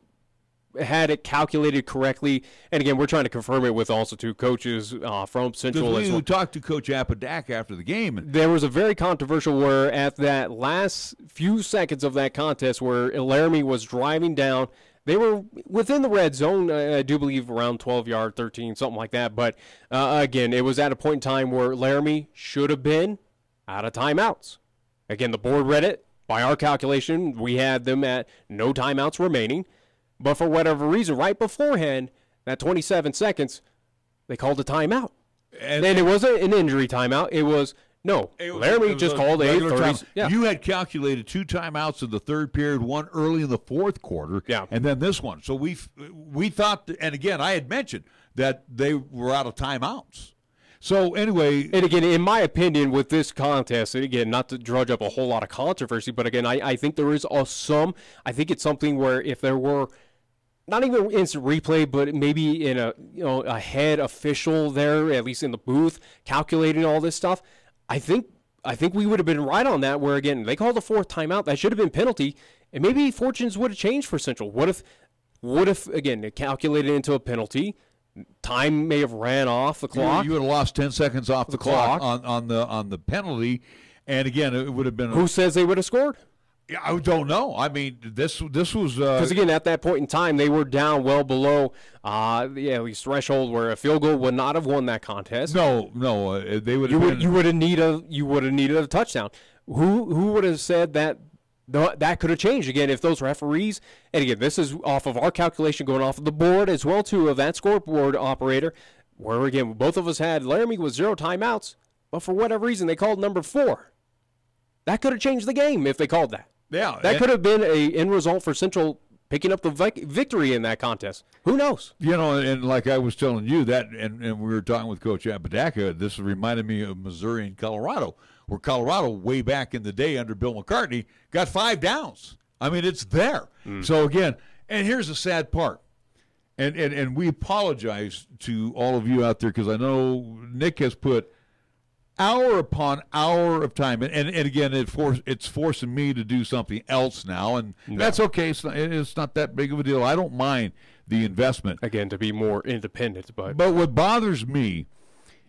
had it calculated correctly, and again, we're trying to confirm it with also 2 coaches from Central. We talked to Coach Apodaca after the game. There was a very controversial where at that last few seconds of that contest where Laramie was driving down, they were within the red zone, I do believe around 12-yard, 13, something like that, but again, it was at a point in time where Laramie should have been out of timeouts. Again, the board read it. By our calculation, we had them at no timeouts remaining. But for whatever reason, right beforehand, that 27 seconds, they called a timeout. And it wasn't an injury timeout. It was, Laramie just called a 30. Yeah. You had calculated 2 timeouts in the third period, 1 early in the fourth quarter, and then this one. So we thought, and again, I had mentioned that they were out of timeouts. So anyway, and again, in my opinion, with this contest, and again, not to drudge up a whole lot of controversy, but again, I think there is I think it's something where if there were not even instant replay, but maybe in a head official there, at least in the booth, calculating all this stuff, I think we would have been right on that. Where again, they called the 4th timeout, that should have been penalty, and maybe fortunes would have changed for Central. What if again it calculated into a penalty? Time may have ran off the clock. You would have lost 10 seconds off the clock on the penalty, and again, it would have been. Who says they would have scored? Yeah, I don't know. I mean, this was because again, at that point in time, they were down well below at least threshold where a field goal would not have won that contest. No, they would. You would have needed a touchdown. Who would have said that that could have changed again if those referees, and again, this is off of our calculation going off of the board as well too of that scoreboard operator, where again, both of us had Laramie with 0 timeouts, but for whatever reason they called number 4. That could have changed the game if they called that. Yeah. That could have been an end result for Central picking up the victory in that contest. Who knows? You know, and like I was telling you that, and we were talking with Coach Apodaca, this reminded me of Missouri and Colorado, where Colorado, way back in the day under Bill McCartney, got 5 downs. I mean, it's there. So, again, and here's the sad part. And we apologize to all of you out there because I know Nick has put hour upon hour of time. And again, it's forcing me to do something else now, and that's okay. It's not that big of a deal. I don't mind the investment. Again, to be more independent. But what bothers me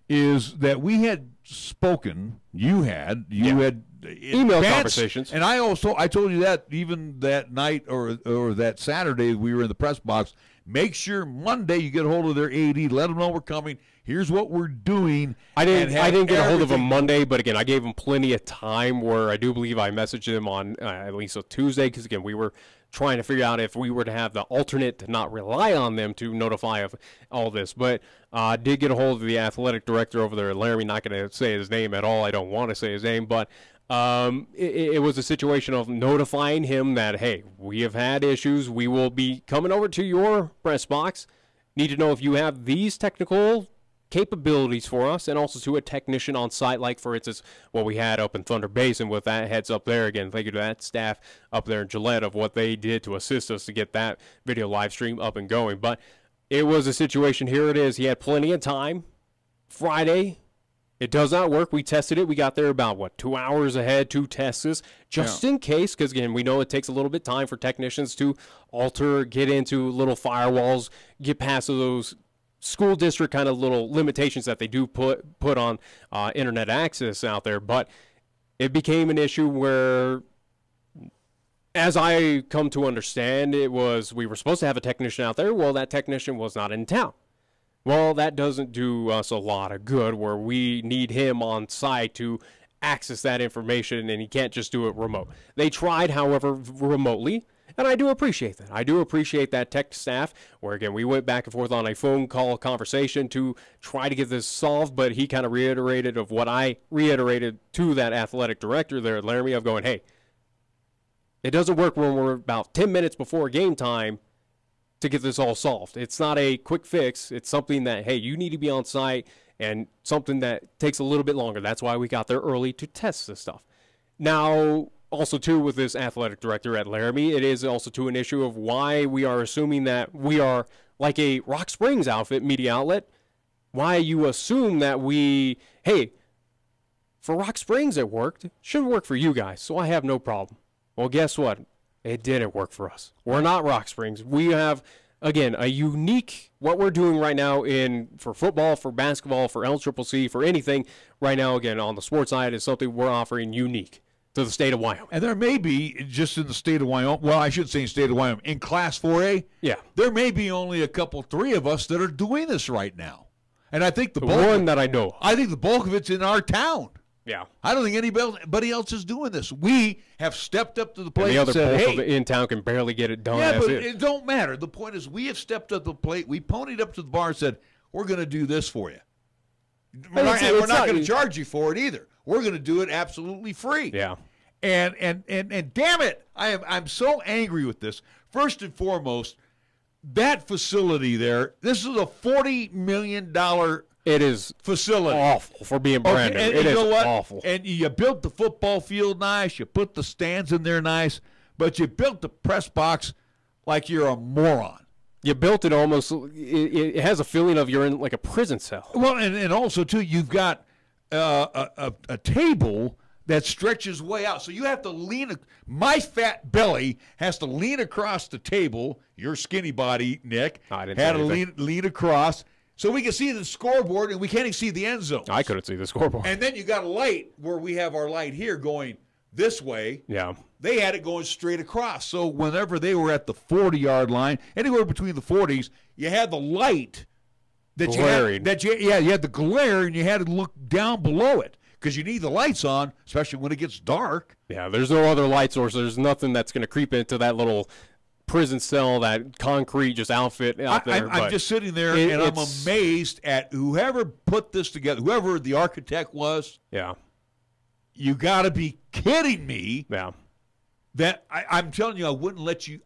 is that we had spoken, you had email Vance, conversations. And I told you that even that night or that Saturday we were in the press box. Make sure Monday you get a hold of their AD, let them know we're coming. Here's what we're doing. I didn't get a hold of him Monday, but again, I gave him plenty of time where I do believe I messaged him on at least a Tuesday because, again, we were trying to figure out if we were to have the alternate to not rely on them to notify of all this. But I did get a hold of the athletic director over there at Laramie. Not going to say his name at all. I don't want to say his name, but it was a situation of notifying him that, hey, we have had issues. We will be coming over to your press box. Need to know if you have these technical capabilities for us, and also to a technician on site, like for instance what we had up in Thunder Basin with that heads up there. Again, thank you to that staff up there in Gillette of what they did to assist us to get that video live stream up and going. But it was a situation, here it is, he had plenty of time. Friday, it does not work. We tested it. We got there about 2 hours ahead to test this, just in case, because again, we know it takes a little bit of time for technicians to alter, get into little firewalls, get past those school district kind of little limitations that they do put on internet access out there. But it became an issue where, as I come to understand, we were supposed to have a technician out there. Well, that technician was not in town. Well, that doesn't do us a lot of good where we need him on site to access that information, and he can't just do it remote. They tried, however, remotely. And I do appreciate that. I do appreciate that tech staff where, again, we went back and forth on a phone call conversation to try to get this solved, but he kind of reiterated of what I reiterated to that athletic director there at Laramie of going, hey, it doesn't work when we're about 10 minutes before game time to get this all solved. It's not a quick fix. It's something that, hey, you need to be on site, and something that takes a little bit longer. That's why we got there early to test this stuff. Now, also, too, with this athletic director at Laramie, it is also, too, an issue of why we are assuming that we are like a Rock Springs outfit media outlet. Why you assume that hey, for Rock Springs it worked. Should work for you guys, so I have no problem. Well, guess what? It didn't work for us. We're not Rock Springs. We have, again, a unique, what we're doing right now for football, for basketball, for LCCC, for anything right now, again, on the sports side is something we're offering unique to the state of Wyoming. And there may be, just in the state of Wyoming, well, I should say in state of Wyoming, in Class 4A, there may be only 3 of us that are doing this right now. And I think the bulk, one that I know of. I think the bulk of it's in our town. Yeah. I don't think anybody else is doing this. We have stepped up to the plate and the other and said, bulk of it in town can barely get it done. Yeah, but it don't matter. The point is we have stepped up to the plate. We ponied up to the bar and said, we're going to do this for you. We're not going to charge you for it either. We're going to do it absolutely free. Yeah. And damn it, I'm so angry with this. First and foremost, that facility there, this is a $40 million facility. Awful for being brand new. It is awful. And you built the football field nice, you put the stands in there nice, but you built the press box like you're a moron. You built it almost, it has a feeling of you're in like a prison cell. Well, and also, too, you've got a table that stretches way out. So you have to lean. My fat belly has to lean across the table. Your skinny body, Nick, had to lean across so we can see the scoreboard, and we can't even see the end zone. I couldn't see the scoreboard. And then you got a light where we have our light here going this way. Yeah. They had it going straight across. So whenever they were at the 40-yard line, anywhere between the 40s, you had the light that you had the glare, and you had to look down below it. because you need the lights on, especially when it gets dark. Yeah, there's no other light source. There's nothing that's going to creep into that little prison cell, that concrete just outfit out there. I'm just sitting there, and I'm amazed at whoever put this together, whoever the architect was. Yeah. You got to be kidding me. Yeah. That I'm telling you, I wouldn't let you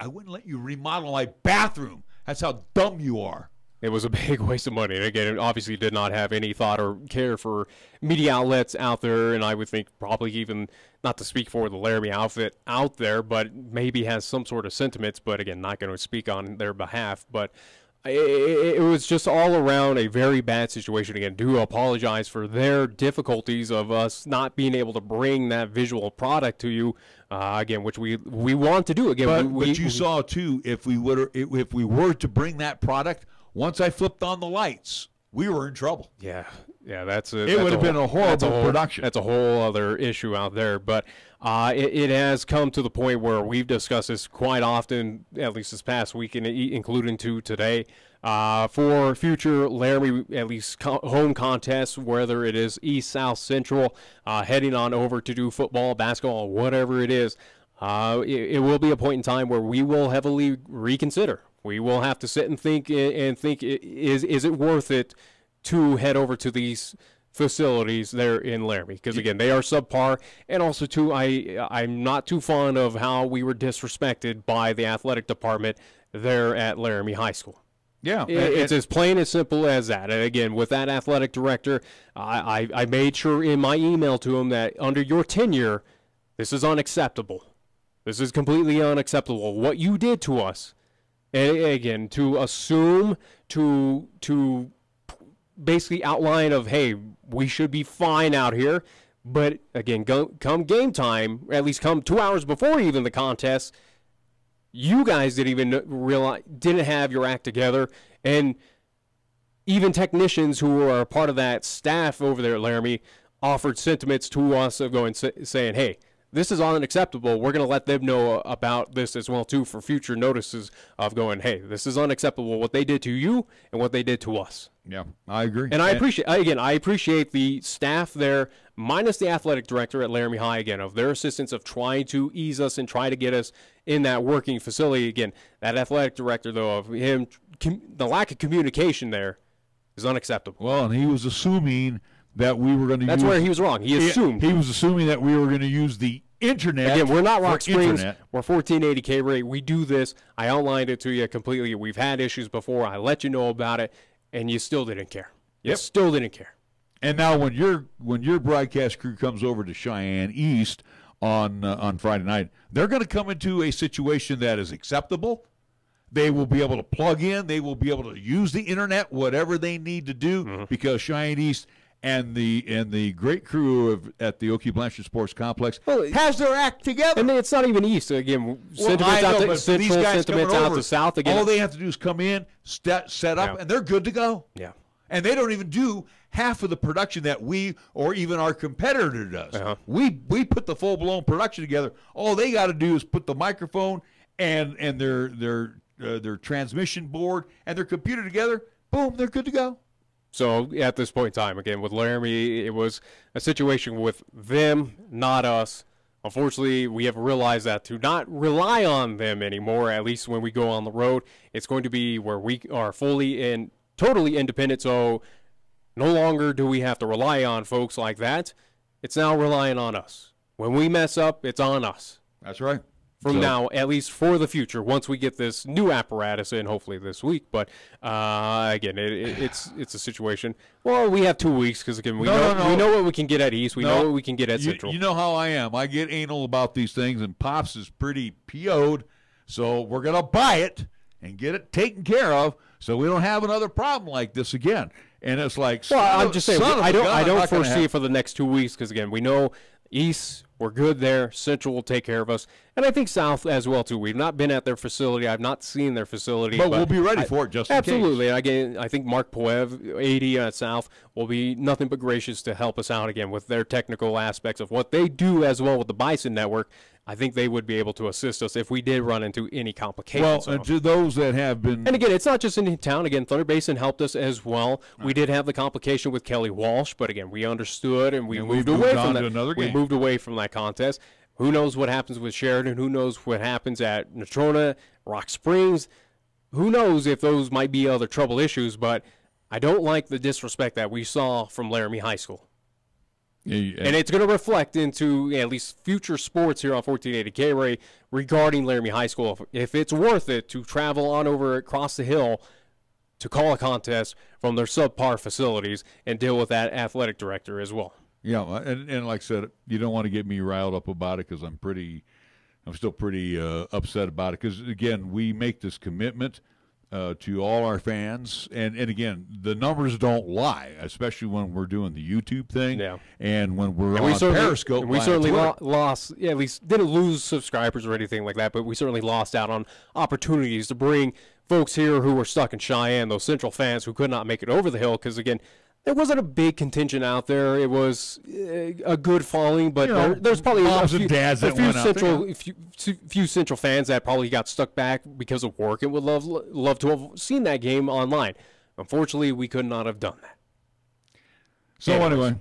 remodel my bathroom. That's how dumb you are. It was a big waste of money. And again, it obviously did not have any thought or care for media outlets out there. And I would think probably even, not to speak for the Laramie outfit out there, but maybe has some sort of sentiments. But again, not going to speak on their behalf. But it was just all around a very bad situation. Again, do apologize for their difficulties of us not being able to bring that visual product to you. Again, which we want to do. Again, but you saw too, if we were to bring that product, once I flipped on the lights, we were in trouble. Yeah, it would have been a horrible production. That's a whole other issue out there. But it has come to the point where we've discussed this quite often, at least this past week, including to today, for future Laramie, at least home contests, whether it is East, South, Central, heading on over to do football, basketball, whatever it is. It will be a point in time where we will heavily reconsider. We will have to sit and think, is it worth it to head over to these facilities there in Laramie? Because, again, they are subpar. And also, too, I'm not too fond of how we were disrespected by the athletic department there at Laramie High School. Yeah. It's as plain as simple as that. And, again, with that athletic director, I made sure in my email to him that under your tenure, this is unacceptable. This is completely unacceptable. What you did to us. And again, to assume, to basically outline of, hey, we should be fine out here. But again, come game time, or at least come 2 hours before even the contest, you guys didn't have your act together. And even technicians who are part of that staff over there at Laramie offered sentiments to us of saying, hey, this is unacceptable. We're going to let them know about this as well, too, for future notices of going, hey, this is unacceptable, what they did to you and what they did to us. Yeah, I agree. And I appreciate the staff there, minus the athletic director at Laramie High, again, of their assistance of trying to ease us and try to get us in that working facility. Again, that athletic director, though, of him, the lack of communication there is unacceptable. Well, and he was assuming that we were going to That's where he was wrong. He assumed. He was assuming that we were going to use the internet. Again, we're not Rock Springs. Internet. We're 1480 KRAE. We do this. I outlined it to you completely. We've had issues before. I let you know about it, and you still didn't care. You still didn't care. And now when your broadcast crew comes over to Cheyenne East on Friday night, they're going to come into a situation that is acceptable. They will be able to plug in. They will be able to use the internet, whatever they need to do, because Cheyenne East and the great crew at the Oakey Blanchard Sports Complex has their act together. And it's not even east. Again, sentiments out to central, sentiments out to south. Again, all they have to do is come in, set up, and they're good to go. Yeah. And they don't even do half of the production that we or even our competitor does. We put the full-blown production together. All they got to do is put the microphone and their transmission board and their computer together. Boom, they're good to go. So at this point in time, again, with Laramie, it was a situation with them, not us. Unfortunately, we have realized that to not rely on them anymore, at least when we go on the road, it's going to be where we are fully and totally independent. So no longer do we have to rely on folks like that. It's now relying on us. When we mess up, it's on us. That's right. From now, at least for the future, once we get this new apparatus in, hopefully this week. But again, it's a situation. Well, we have 2 weeks because again, we know what we can get at East. We know what we can get at Central. You know how I am. I get anal about these things, and Pops is pretty PO'd. So we're gonna buy it and get it taken care of, so we don't have another problem like this again. And it's like, well, I'm just saying, I don't foresee it for the next 2 weeks because again, we know East. We're good there. Central will take care of us. And I think South as well, too. We've not been at their facility. I've not seen their facility. But we'll be ready for it just in case. Absolutely. And again, I think Mark Poev, AD at South, will be nothing but gracious to help us out again with their technical aspects of what they do as well with the Bison Network. I think they would be able to assist us if we did run into any complications. Well, to those that have been... And again, it's not just in town. Again, Thunder Basin helped us as well. Right. We did have the complication with Kelly Walsh, but again, we understood and we moved away from that. We moved away from that contest. Who knows what happens with Sheridan? Who knows what happens at Natrona, Rock Springs? Who knows if those might be other trouble issues, but I don't like the disrespect that we saw from Laramie High School. And it's going to reflect into at least future sports here on 1480 KRAE regarding Laramie High School. If it's worth it to travel on over across the hill to call a contest from their subpar facilities and deal with that athletic director as well. Yeah, and like I said, you don't want to get me riled up about it because I'm still pretty upset about it because, again, we make this commitment to all our fans, and again, the numbers don't lie, especially when we're doing the YouTube thing, and when we're on Periscope. We certainly lost, at least didn't lose subscribers or anything like that, but we certainly lost out on opportunities to bring folks here who were stuck in Cheyenne, those Central fans who could not make it over the hill, because again, there wasn't a big contingent out there. It was a good following, but there's probably a few Central fans that probably got stuck back because of work and would love to have seen that game online. Unfortunately, we could not have done that. So anyway,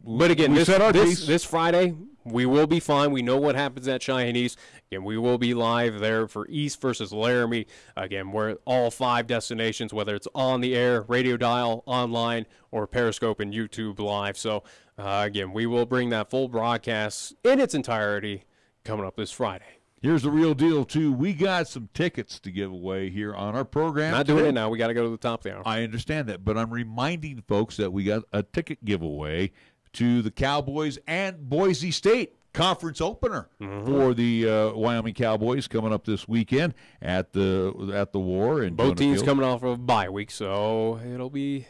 but again, this Friday, we will be fine. We know what happens at Cheyenne East. Again, we will be live there for East versus Laramie. Again, we're all 5 destinations, whether it's on the air, radio dial, online, or Periscope and YouTube live. So, again, we will bring that full broadcast in its entirety coming up this Friday. Here's the real deal, too. We got some tickets to give away here on our program. Not doing it now. We got to go to the top of the hour. I understand that, but I'm reminding folks that we got a ticket giveaway to the Cowboys and Boise State conference opener for the Wyoming Cowboys coming up this weekend at the War. And both teams coming off of a bye week, so it'll be.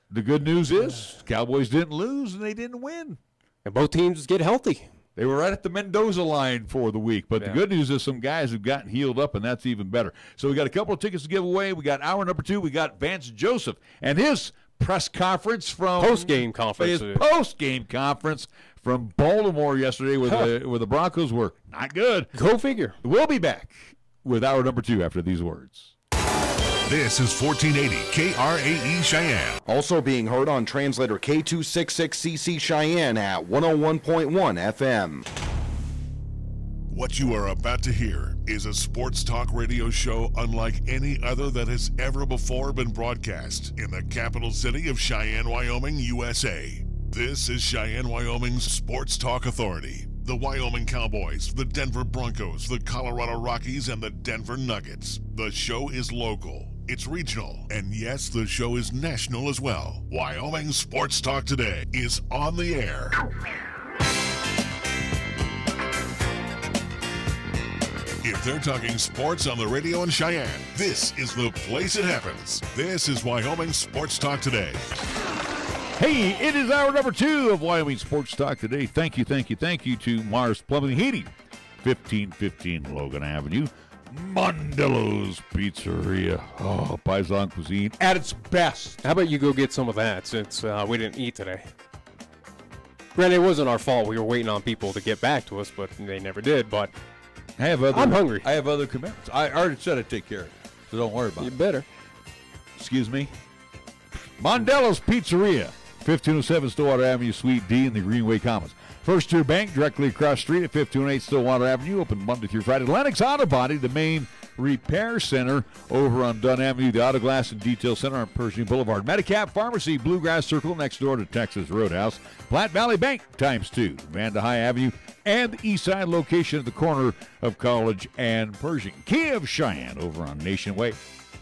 The good news is Cowboys didn't lose and they didn't win, and both teams get healthy. They were right at the Mendoza line for the week, but the good news is some guys have gotten healed up, and that's even better. So we got a couple of tickets to give away. We got hour number 2. We got Vance Joseph and his press conference from post-game conference from Baltimore yesterday where the Broncos were not good. Go figure. We'll be back with hour number 2 after these words. This is 1480 KRAE Cheyenne. Also being heard on translator K266CC Cheyenne at 101.1 FM. What you are about to hear is a sports talk radio show unlike any other that has ever before been broadcast in the capital city of Cheyenne, Wyoming, USA. This is Cheyenne, Wyoming's Sports Talk Authority. The Wyoming Cowboys, the Denver Broncos, the Colorado Rockies, and the Denver Nuggets. The show is local, it's regional, and yes, the show is national as well. Wyoming Sports Talk Today is on the air. If they're talking sports on the radio in Cheyenne, this is the place it happens. This is Wyoming Sports Talk Today. Hey, it is hour number 2 of Wyoming Sports Talk Today. Thank you to Mars Plumbing and Heating, 1515 Logan Avenue. Mondello's Pizzeria. Oh, Paisan cuisine at its best. How about you go get some of that since we didn't eat today? Granted, it wasn't our fault. We were waiting on people to get back to us, but they never did. But I'm hungry. I have other commitments. I already said I'd take care of you, so don't worry about it. You better. Excuse me? Mondello's Pizzeria, 1507 Stillwater Avenue, Suite D in the Greenway Commons. First Tier Bank directly across the street at 1508 Stillwater Avenue, open Monday through Friday. Lennox Auto Body, the main repair center over on Dunn Avenue, the Auto Glass and Detail Center on Pershing Boulevard. Medicap Pharmacy, Bluegrass Circle next door to Texas Roadhouse. Platte Valley Bank ×2, Vanda High Avenue, and the east side location at the corner of College and Pershing. Kia of Cheyenne over on Nation Way.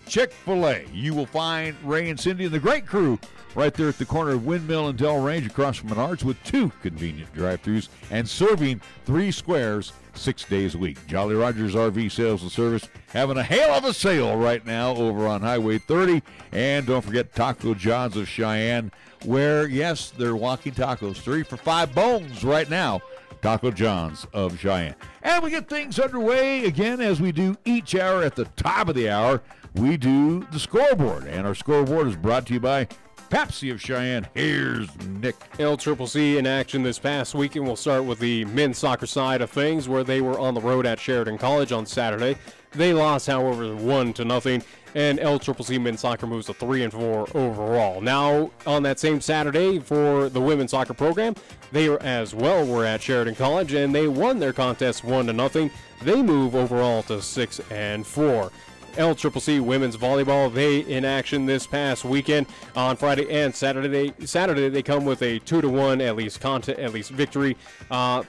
Chick-fil-A. You will find Ray and Cindy and the great crew right there at the corner of Windmill and Del Range across from Menards with 2 convenient drive-thrus and serving 3 squares 6 days a week. Jolly Rogers RV Sales and Service having a hail of a sale right now over on Highway 30. And don't forget Taco John's of Cheyenne, where, yes, they're walking tacos. 3 for $5 bones right now. Taco John's of Cheyenne. And we get things underway again as we do each hour. At the top of the hour, we do the scoreboard. And our scoreboard is brought to you by Pepsi of Cheyenne. Here's Nick. LCCC in action this past weekend. We'll start with the men's soccer side of things, where they were on the road at Sheridan College on Saturday. They lost, however, 1-0, and LCCC men's soccer moves to 3-4 overall. Now, on that same Saturday for the women's soccer program, they as well were at Sheridan College, and they won their contest 1-0. They move overall to 6-4. LCCC women's volleyball, they in action this past weekend on Friday and Saturday. Saturday they come with a 2-1 at least victory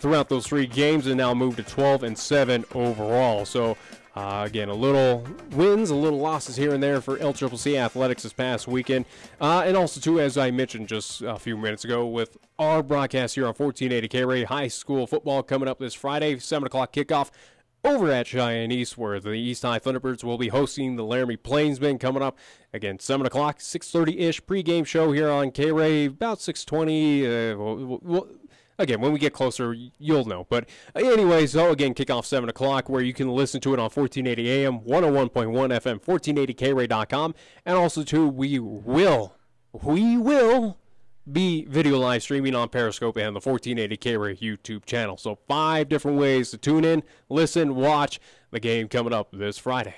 throughout those 3 games, and now move to 12-7 overall. So again, a little wins, a little losses here and there for LCCC athletics this past weekend, and also too, as I mentioned just a few minutes ago, with our broadcast here on 1480 KRAE, high school football coming up this Friday, 7 o'clock kickoff over at Cheyenne East, where the East High Thunderbirds will be hosting the Laramie Plainsmen coming up. Again, 7 o'clock, 6:30-ish pregame show here on KRAE, about 6:20. Again, when we get closer, you'll know. But anyways, so again, kickoff 7 o'clock, where you can listen to it on 1480 AM, 101.1 FM, 1480KRAE.com. And also, too, we will be video live streaming on Periscope and the 1480 KRAE YouTube channel. So 5 different ways to tune in, listen, watch the game coming up this Friday.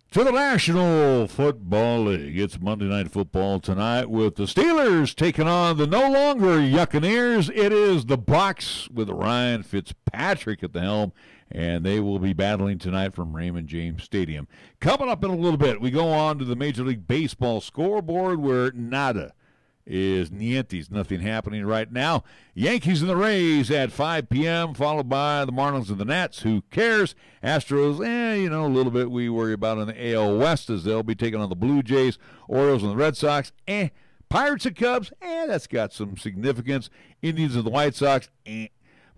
To the National Football League. It's Monday Night Football tonight with the Steelers taking on the no longer Yuccaneers. It is the Bucks with Ryan Fitzpatrick at the helm, and they will be battling tonight from Raymond James Stadium. Coming up in a little bit, we go on to the Major League Baseball scoreboard, where nada is nientes, nothing happening right now. Yankees and the Rays at 5 p.m., followed by the Marlins and the Nats. Who cares? Astros, a little bit we worry about in the AL West, as they'll be taking on the Blue Jays. Orioles and the Red Sox, Pirates and Cubs, that's got some significance. Indians and the White Sox,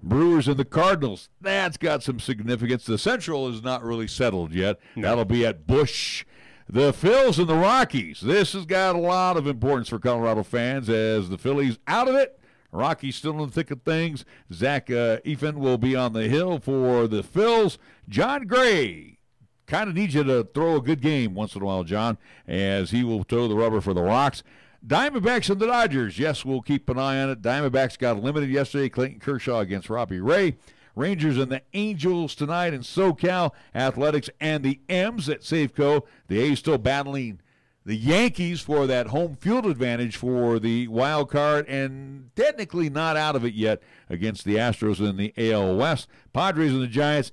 Brewers and the Cardinals, that's got some significance. The Central is not really settled yet. No. That'll be at Busch. The Phils and the Rockies. This has got a lot of importance for Colorado fans, as the Phillies out of it. Rockies still in the thick of things. Zach Effin will be on the hill for the Phils. John Gray kind of needs you to throw a good game once in a while, John, as he will toe the rubber for the Rocks. Diamondbacks and the Dodgers. Yes, we'll keep an eye on it. Diamondbacks got eliminated yesterday. Clayton Kershaw against Robbie Ray. Rangers and the Angels tonight in SoCal. Athletics and the M's at Safeco. The A's still battling the Yankees for that home field advantage for the wild card, and technically not out of it yet against the Astros in the AL West. Padres and the Giants,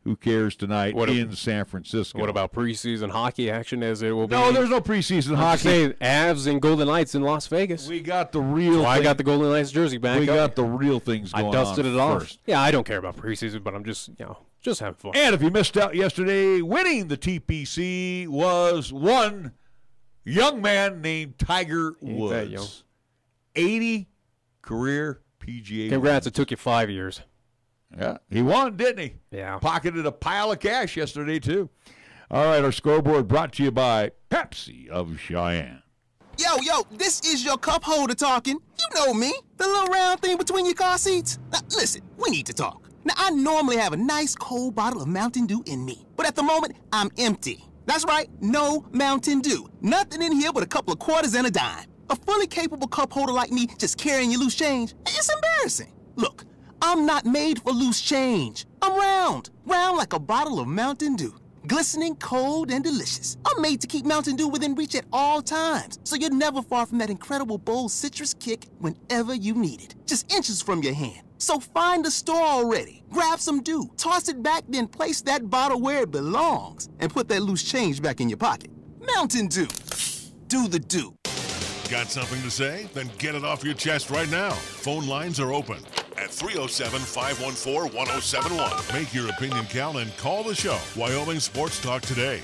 who cares tonight in San Francisco. What about preseason hockey action, as it will be? No, there's no preseason hockey. Saying Avs and Golden Knights in Las Vegas. We got the real thing. I got the Golden Knights jersey back. We got the real things going on. I dusted it off. First. Yeah, I don't care about preseason, but I'm just having fun. And if you missed out yesterday, winning the TPC was one young man named Tiger Woods. 80 career PGA Congrats, wins. It took you 5 years. Yeah, he won, didn't he? Yeah. Pocketed a pile of cash yesterday, too. All right, our scoreboard brought to you by Pepsi of Cheyenne. Yo, this is your cup holder talking. You know me, the little round thing between your car seats. Now, listen, we need to talk. Now, I normally have a nice cold bottle of Mountain Dew in me, but at the moment, I'm empty. That's right, no Mountain Dew. Nothing in here but a couple of quarters and a dime. A fully capable cup holder like me just carrying your loose change, it's embarrassing. Look, I'm not made for loose change. I'm round like a bottle of Mountain Dew. Glistening, cold, and delicious. I'm made to keep Mountain Dew within reach at all times, so you're never far from that incredible bold citrus kick whenever you need it. Just inches from your hand. So find the store already, grab some Dew, toss it back, then place that bottle where it belongs, and put that loose change back in your pocket. Mountain Dew. Do the Dew. Got something to say? Then get it off your chest right now. Phone lines are open at 307-514-1071. Make your opinion count and call the show. Wyoming Sports Talk today.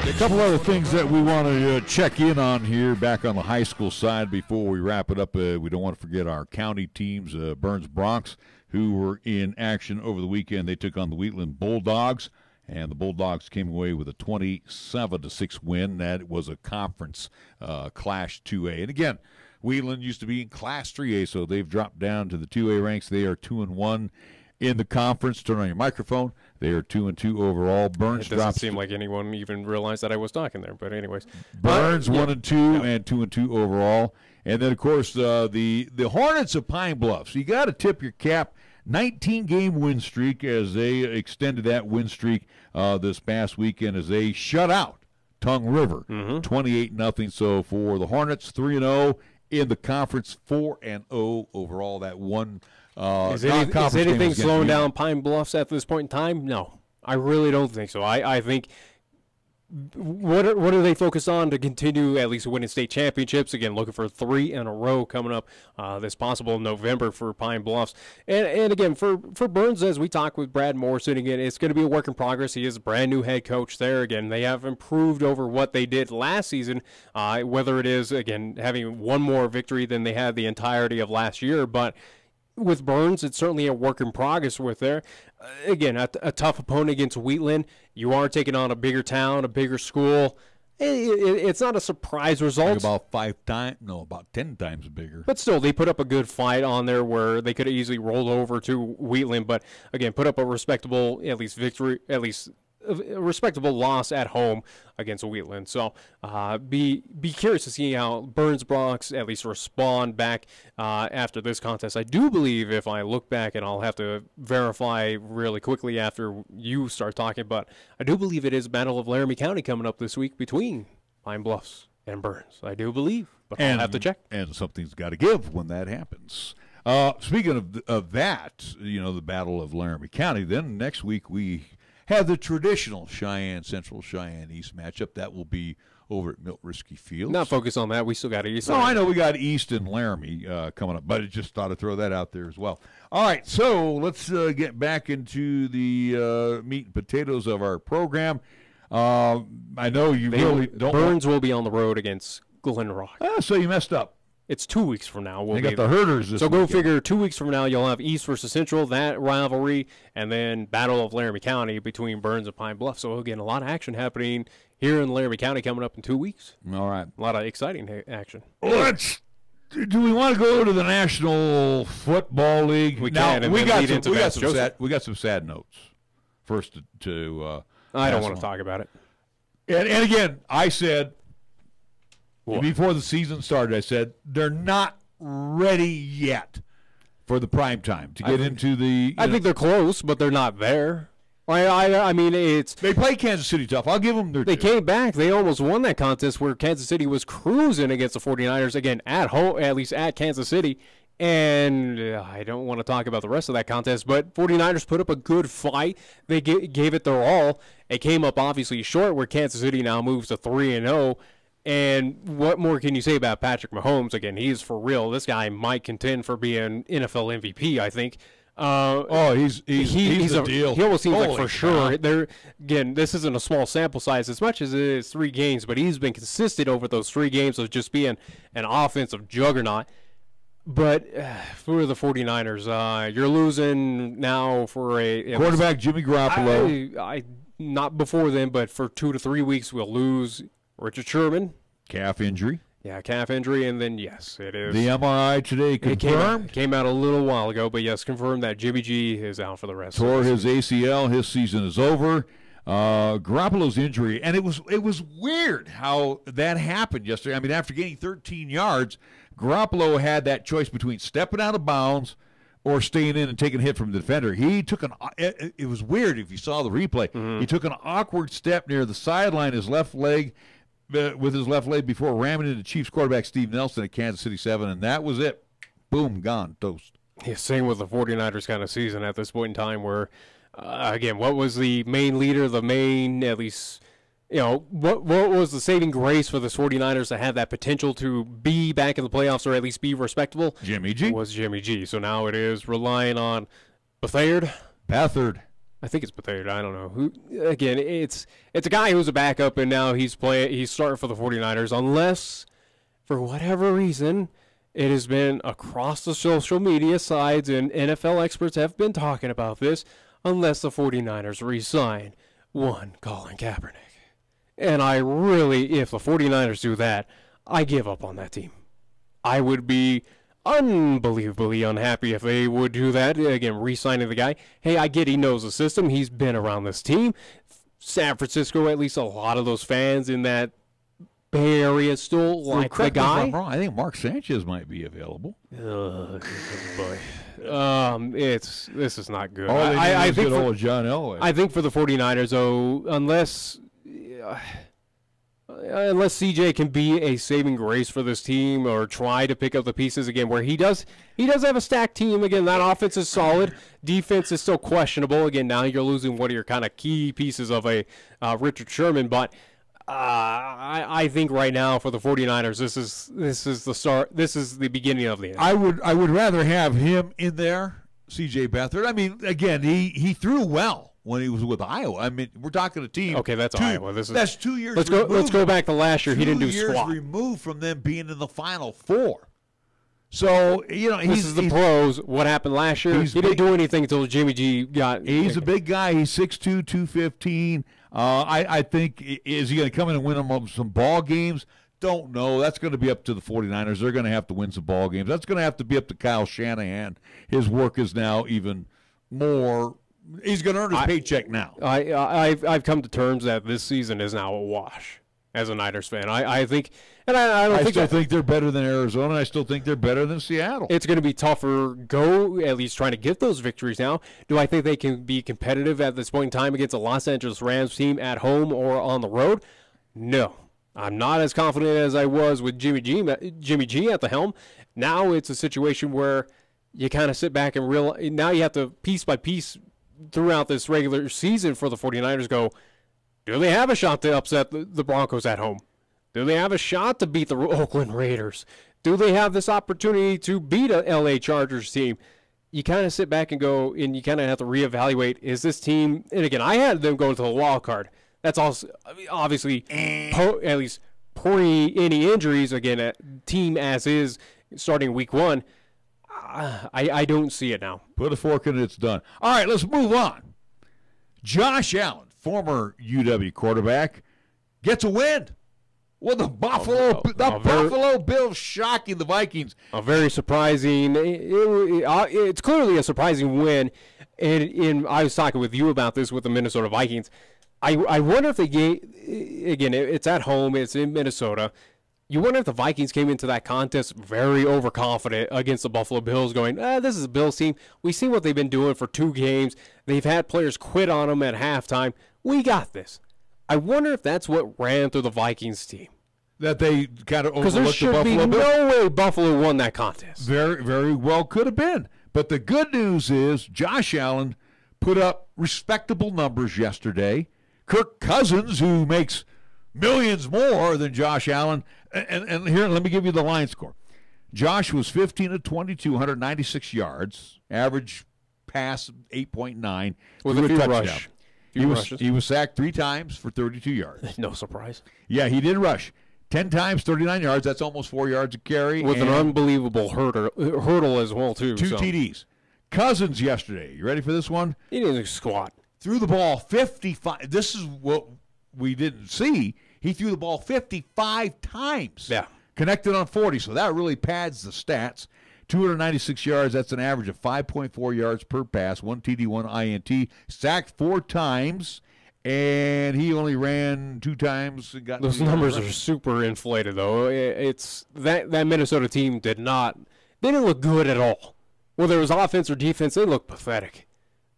A couple other things that we want to check in on here back on the high school side before we wrap it up. We don't want to forget our county teams, Burns Bronx, who were in action over the weekend. They took on the Wheatland Bulldogs, and the Bulldogs came away with a 27-6 win. That was a conference Class 2A. And again, Wheatland used to be in Class 3A, so they've dropped down to the 2A ranks. They are 2-1 in the conference. Turn on your microphone. They are 2-2 overall. Burns it doesn't seem like anyone even realized that I was talking there, but anyways. Burns 1-2 and 2-2 overall. And then, of course, the Hornets of Pine Bluff. So you got to tip your cap. 19-game win streak as they extended that win streak this past weekend as they shut out Tongue River, 28-0. So for the Hornets, 3-0 in the conference, 4-0 overall. That one is anything slowing down Pine Bluffs at this point in time? No, I really don't think so. I think what are they focused on to continue at least winning state championships? Again, looking for 3 in a row coming up this possible November for Pine Bluffs. And again, for Burns, as we talked with Brad Morrison, again, it's going to be a work in progress. He is a brand new head coach there. Again, they have improved over what they did last season, whether it is, again, having one more victory than they had the entirety of last year. But with Burns, it's certainly a work in progress with there. Again, a tough opponent against Wheatland. You are taking on a bigger town, a bigger school. It's not a surprise result. About 10 times bigger. But still, they put up a good fight on there where they could have easily rolled over to Wheatland. But again, put up a respectable, at least victory, at least a respectable loss at home against Wheatland. So be curious to see how Burns Bronx at least respond back after this contest. I do believe, if I look back, and I'll have to verify really quickly after you start talking, but I do believe it is Battle of Laramie County coming up this week between Pine Bluffs and Burns. I do believe, but I'll have to check. And something's got to give when that happens. Speaking of that, the Battle of Laramie County, then next week we have the traditional Cheyenne Central, Cheyenne East matchup. That will be over at Milt Risky Field. Not focus on that. We still got East. No, I know we got East and Laramie coming up, but I just thought I'd throw that out there as well. All right, so let's get back into the meat and potatoes of our program. I know you really don't. Burns will be on the road against Glen Rock. So you messed up. It's 2 weeks from now. They got the Herders this So go weekend. figure 2 weeks from now you'll have East versus Central, that rivalry, and then Battle of Laramie County between Burns and Pine Bluff. So, again, a lot of action happening here in Laramie County coming up in 2 weeks. All right. A lot of exciting action. Do we want to go to the National Football League? We can, and we got some sad notes. First to I don't want to talk about it. And again, I said, before the season started, I said, they're not ready yet for the prime time to get into the... I think they're close, but they're not there. I mean, it's... They played Kansas City tough. I'll give them their... They came back. They almost won that contest where Kansas City was cruising against the 49ers, again, at home, at least at Kansas City. And I don't want to talk about the rest of that contest, but 49ers put up a good fight. They gave it their all. It came up obviously short where Kansas City now moves to 3-0. And what more can you say about Patrick Mahomes? Again, he's for real. This guy might contend for being NFL MVP, I think. He's the deal. He almost seems like for sure. Again, this isn't a small sample size as much as it is 3 games, but he's been consistent over those 3 games of just being an offensive juggernaut. But for the 49ers, you're losing now for a quarterback, Jimmy Garoppolo. Not before then, but for 2 to 3 weeks, we'll lose Richard Sherman. Calf injury. Yeah, calf injury, and then, yes, it is. The MRI today confirmed. It came out a little while ago, but, yes, confirmed that Jimmy G is out for the rest of the season. Tore his ACL. His season is over. Garoppolo's injury, and it was weird how that happened yesterday. I mean, after gaining 13 yards, Garoppolo had that choice between stepping out of bounds or staying in and taking a hit from the defender. He took it was weird if you saw the replay. Mm-hmm. He took an awkward step near the sideline, with his left leg before ramming into Chiefs quarterback Steve Nelson at Kansas City 7, and that was it. Boom, gone, toast. Yeah, same with the 49ers kind of season at this point in time where, again, what was the main leader, at least, what was the saving grace for the 49ers to have that potential to be back in the playoffs or at least be respectable? Jimmy G. Was Jimmy G. So now it is relying on Beathard. I think it's Beathard. I don't know. Again, it's a guy who's a backup, and now he's starting for the 49ers. Unless, for whatever reason, it has been across the social media sides, and NFL experts have been talking about this, unless the 49ers re-sign one Colin Kaepernick. And I really, if the 49ers do that, I give up on that team. I would be unbelievably unhappy if they would do that. Again, re-signing the guy. Hey, I get he knows the system. He's been around this team. San Francisco, at least a lot of those fans in that Bay Area still like the guy. If I'm wrong, I think Mark Sanchez might be available. Boy. This is not good. I think for John Elway. I think for the 49ers, though, unless CJ can be a saving grace for this team or try to pick up the pieces again, where he does have a stacked team. Again, that offense is solid. Defense is still questionable. Again, now you're losing one of your kind of key pieces of a Richard Sherman, but I think right now for the 49ers, this is the start. This is the beginning of the end. I would rather have him in there, C.J. Beathard. I mean, again, he threw well when he was with Iowa. I mean, we're talking a team. Okay, that's Iowa. That's 2 years. Let's go back to last year. He didn't do squat. 2 years removed from them being in the Final Four. So this is the pros. What happened last year? He didn't do anything until Jimmy G got. He's a big guy. He's 6'2", 215. I think, is he going to come in and win them some ball games? Don't know. That's going to be up to the 49ers. They're going to have to win some ball games. That's going to have to be up to Kyle Shanahan. His work is now even more. He's going to earn his paycheck now. I've come to terms that this season is now a wash as a Niners fan. I think, and I still think they're better than Arizona. I still think they're better than Seattle. It's going to be tougher. At least trying to get those victories now. Do I think they can be competitive at this point in time against a Los Angeles Rams team at home or on the road? No. I'm not as confident as I was with Jimmy G at the helm. Now it's a situation where you kind of sit back and realize now you have to piece by piece throughout this regular season for the 49ers go, do they have a shot to upset the Broncos at home? Do they have a shot to beat the Oakland Raiders? Do they have this opportunity to beat a LA Chargers team? You kind of sit back and go, and you kind of have to reevaluate, is this team, and again, I had them go to the wild card. That's also, obviously, at least pre any injuries, again, a team as is, starting week 1, I don't see it now. Put a fork in it, it's done. All right, let's move on. Josh Allen, former UW quarterback, gets a win. Well, the Buffalo Bills shocking the Vikings. A very surprising. It's clearly a surprising win. And I was talking with you about this with the Minnesota Vikings. I wonder if they again, it's at home, it's in Minnesota. You wonder if the Vikings came into that contest very overconfident against the Buffalo Bills, going, this is a Bills team. We see what they've been doing for 2 games. They've had players quit on them at halftime. We got this. I wonder if that's what ran through the Vikings team. That they kind of overlooked the Buffalo Bills. Because there should be no way Buffalo won that contest. Very, very well could have been. But the good news is Josh Allen put up respectable numbers yesterday. Kirk Cousins, who makes millions more than Josh Allen, and here, let me give you the line score. Josh was 15 of 22, 196 yards, average pass 8.9 with a touchdown. He was sacked 3 times for 32 yards. No surprise. Yeah, he did rush 10 times, 39 yards. That's almost 4 yards a carry. With an unbelievable hurdle as well, too. 2 TDs. Cousins yesterday. You ready for this one? He didn't squat. Threw the ball 55. This is what we didn't see. He threw the ball 55 times. Yeah. Connected on 40, so that really pads the stats. 296 yards, that's an average of 5.4 yards per pass, 1 TD, 1 INT. Sacked 4 times, and he only ran 2 times. And got those numbers are super inflated, though. It's that Minnesota team didn't look good at all. Whether it was offense or defense, they looked pathetic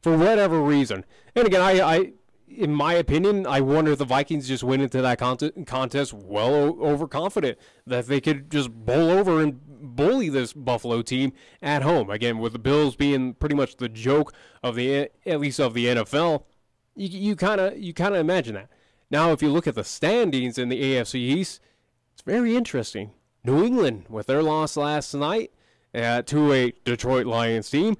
for whatever reason. And again, I in my opinion, I wonder if the Vikings just went into that contest well overconfident that they could just bowl over and bully this Buffalo team at home. Again, with the Bills being pretty much the joke of at least of the NFL, you kind of imagine that. Now, if you look at the standings in the AFC East, it's very interesting. New England, with their loss last night to a Detroit Lions team,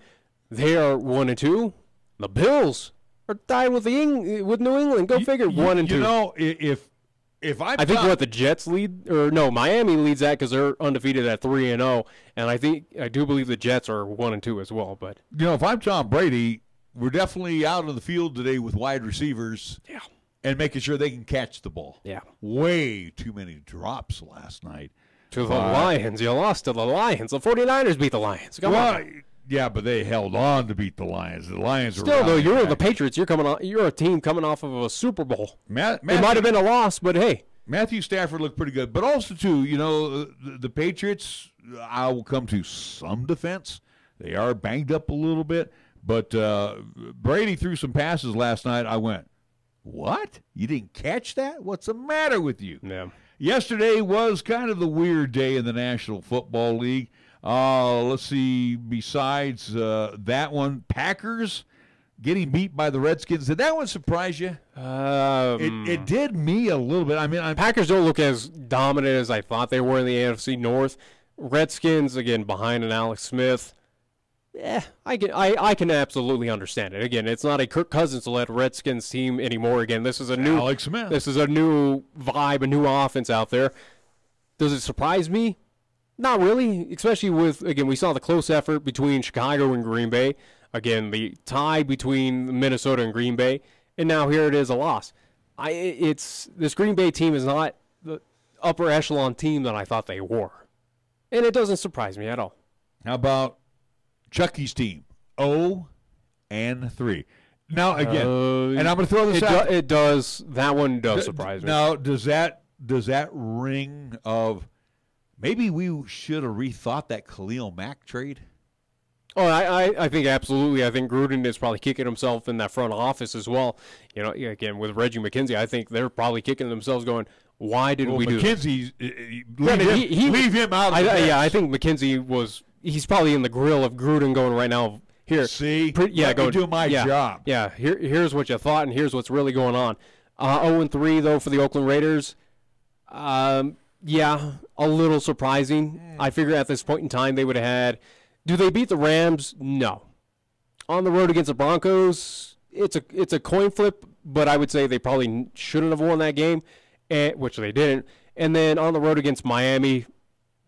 they are 1-2. The Bills are tied with New England. Go figure, 1-2. You know, if I think what the Jets lead, or no, Miami leads that because they're undefeated at 3-0, and I do believe the Jets are 1-2 as well. But you know, if I'm Tom Brady, we're definitely out on the field today with wide receivers. Yeah. And making sure they can catch the ball. Yeah. Way too many drops last night. To the Lions. You lost to the Lions. The 49ers beat the Lions. Come on. Yeah, but they held on to beat the Lions. The Lions were still, though, you're the Patriots. You're a team coming off of a Super Bowl. It might have been a loss, but hey. Matthew Stafford looked pretty good. But also, too, the Patriots, I will come to some defense. They are banged up a little bit. But Brady threw some passes last night. I went, what? You didn't catch that? What's the matter with you? Yeah. Yesterday was kind of the weird day in the National Football League. Let's see, besides that one, Packers getting beat by the Redskins. Did that one surprise you? It did me a little bit. I mean, Packers don't look as dominant as I thought they were in the AFC North. Redskins, again, behind an Alex Smith. Yeah, I can absolutely understand it. Again, it's not a Kirk Cousins-led Redskins team anymore. Again, this is a new Alex Smith. This is a new vibe, a new offense out there. Does it surprise me? Not really, especially with, again, we saw the close effort between Chicago and Green Bay. Again, the tie between Minnesota and Green Bay, and now here it is, a loss. This Green Bay team is not the upper echelon team that I thought they were, and it doesn't surprise me at all. How about Chucky's team, 0-3. Now again, and I'm going to throw this out. It does. That one does surprise me. Now, does that ring of maybe we should have rethought that Khalil Mack trade? Oh, I think absolutely. I think Gruden is probably kicking himself in that front office as well. Again, with Reggie McKenzie, I think they're probably kicking themselves going, why did we do this? McKenzie, leave him out of the I think McKenzie he's probably in the grill of Gruden going right now, here. See? Let me do my job. Yeah, here's what you thought, and here's what's really going on. 0-3, though, for the Oakland Raiders. Yeah, a little surprising. I figure at this point in time they would have had. Do they beat the Rams? No. On the road against the Broncos, it's a coin flip, but I would say they probably shouldn't have won that game, which they didn't. And then on the road against Miami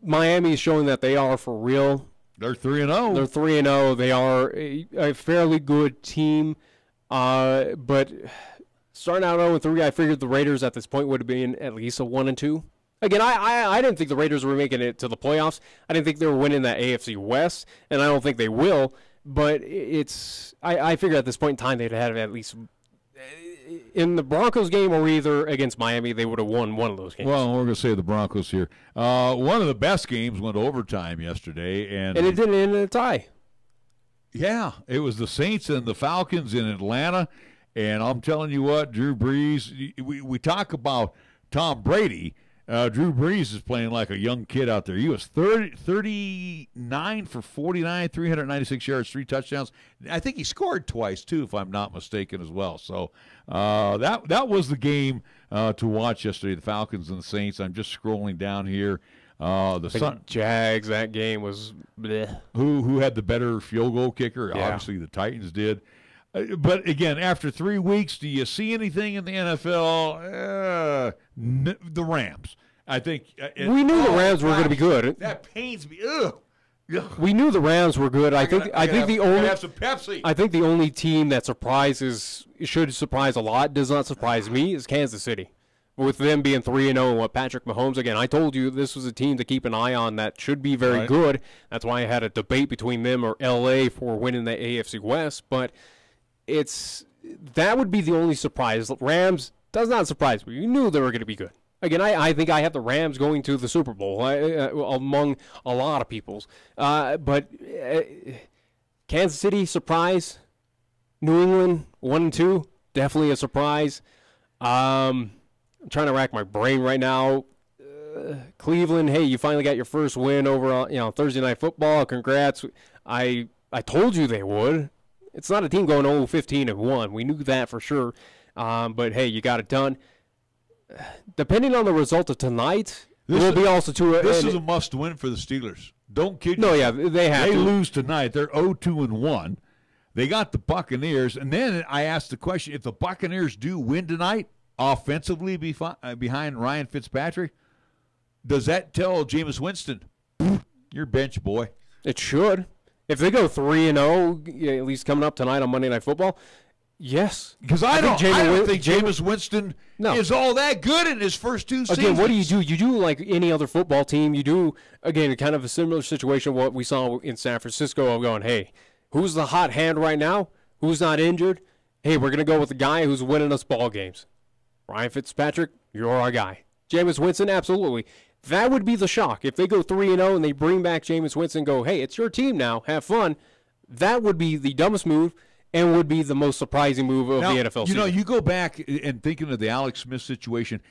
is showing that they are for real. They're 3-0. They're 3-0. They are a fairly good team, but starting out 0-3, I figured the Raiders at this point would have been at least a 1-2. Again, I didn't think the Raiders were making it to the playoffs. I didn't think they were winning that AFC West, and I don't think they will. But I figure at this point in time they'd have at least in the Broncos game or either against Miami, they would have won one of those games. Well, we're going to say the Broncos here. One of the best games went to overtime yesterday. And it didn't end in a tie. Yeah, it was the Saints and the Falcons in Atlanta. And I'm telling you what, Drew Brees, we talk about Tom Brady. Drew Brees is playing like a young kid out there. He was 39 for 49, 396 yards, 3 touchdowns. I think he scored twice, too, if I'm not mistaken as well. So that was the game to watch yesterday, the Falcons and the Saints. I'm just scrolling down here. The Jags, that game was bleh. Who had the better field goal kicker? Yeah. Obviously, the Titans did. But, again, after 3 weeks, do you see anything in the NFL? The Rams. I think. We knew the Rams were going to be good. That pains me. Ugh. We knew the Rams were good. I think the only team that should surprise a lot, does not surprise me, is Kansas City. With them being 3-0 and what Patrick Mahomes, again, I told you this was a team to keep an eye on that should be very good. That's why I had a debate between them or LA for winning the AFC West. But that would be the only surprise. Rams does not surprise me. You knew they were going to be good. Again, I think I have the Rams going to the Super Bowl among a lot of people's. But Kansas City, surprise. New England, 1-2, definitely a surprise. I'm trying to rack my brain right now. Cleveland, hey, you finally got your first win over on Thursday Night Football. Congrats. I told you they would. It's not a team going 0-15-1. We knew that for sure. But, hey, you got it done. Depending on the result of tonight, this is a must-win for the Steelers. Don't kid yourself. No, yeah, they have to. They lose tonight. They're 0-2-1. They got the Buccaneers. And then I asked the question, if the Buccaneers do win tonight, offensively behind Ryan Fitzpatrick, does that tell Jameis Winston, you're bench, boy? It should. If they go 3-0, at least coming up tonight on Monday Night Football, yes. Because I don't think Jameis Winston is all that good in his first two seasons. Again, what do? You do like any other football team. You do, again, kind of a similar situation what we saw in San Francisco of going, hey, who's the hot hand right now? Who's not injured? Hey, we're going to go with the guy who's winning us ball games. Ryan Fitzpatrick, you're our guy. Jameis Winston, absolutely. That would be the shock. If they go 3-0 and they bring back Jameis Winston and go, hey, it's your team now, have fun, that would be the dumbest move and would be the most surprising move of the NFL season. You go back and thinking of the Alex Smith situation,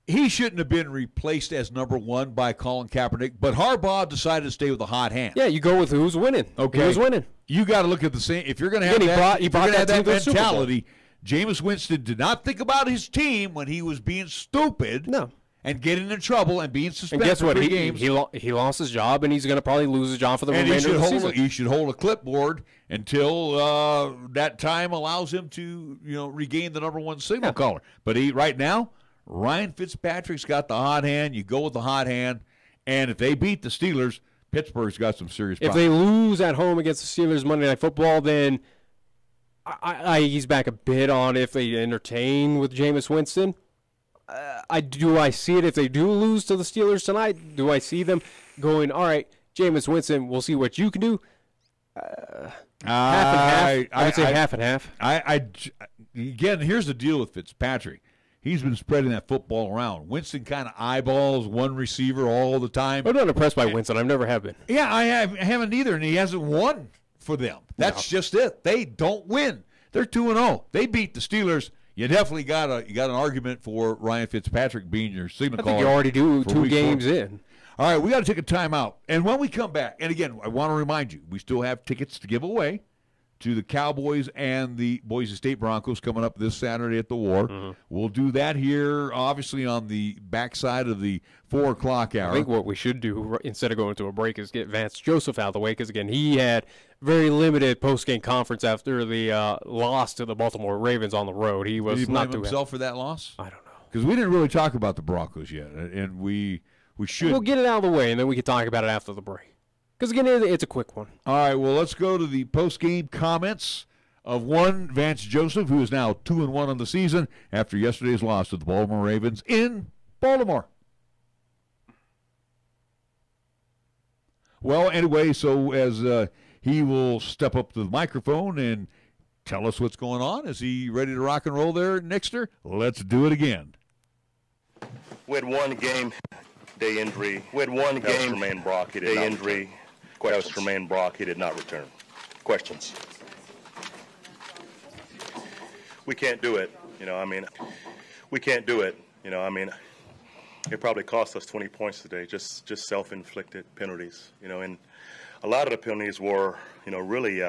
he shouldn't have been replaced as number one by Colin Kaepernick, but Harbaugh decided to stay with the hot hand. Yeah, you go with who's winning. Okay. Who's winning. You got to look at the same. If you're going to have that mentality, Jameis Winston did not think about his team when he was being stupid. No. And getting in trouble and being suspended. And guess what? For 3 games. He lost his job, and he's going to probably lose his job for the remainder of the season. He should hold a clipboard until that time allows him to, regain the number one signal caller. But right now, Ryan Fitzpatrick's got the hot hand. You go with the hot hand, and if they beat the Steelers, Pittsburgh's got some serious problems. If they lose at home against the Steelers Monday Night Football, then I ease back a bit on if they entertain with Jameis Winston. Do I see it if they do lose to the Steelers tonight? Do I see them going, all right, Jameis Winston, we'll see what you can do? Half and half. I would say half and half. Again, here's the deal with Fitzpatrick. He's been spreading that football around. Winston kind of eyeballs one receiver all the time. I'm not impressed by Winston. I never have been. Yeah, I haven't either, and he hasn't won for them. That's just it. They don't win. They're 2-0. They beat the Steelers. You definitely got an argument for Ryan Fitzpatrick being your signal caller. I think you already do 2 games in. All right, we got to take a timeout. And when we come back, and again, I want to remind you, we still have tickets to give away to the Cowboys and the Boise State Broncos coming up this Saturday at the War. Mm-hmm. We'll do that here, obviously, on the backside of the 4 o'clock hour. I think what we should do, instead of going to a break, is get Vance Joseph out of the way, because, again, he had very limited post-game conference after the loss to the Baltimore Ravens on the road. He was Did he not blame himself for that loss? I don't know. Because we didn't really talk about the Broncos yet, and we should. We'll get it out of the way, and then we can talk about it after the break. Because, again, it's a quick one. All right, well, let's go to the post-game comments of one Vance Joseph, who is now 2-1 on the season after yesterday's loss to the Baltimore Ravens in Baltimore. Well, anyway, so as he will step up to the microphone and tell us what's going on. Is he ready to rock and roll there, Nixter? Let's do it again. We had one game day injury. We had one game Tremaine Brock. He did day injury. That was Tremaine Brock. He did not return. Questions? We can't do it. We can't do it. It probably cost us 20 points today, just self-inflicted penalties. And a lot of the penalties were, really,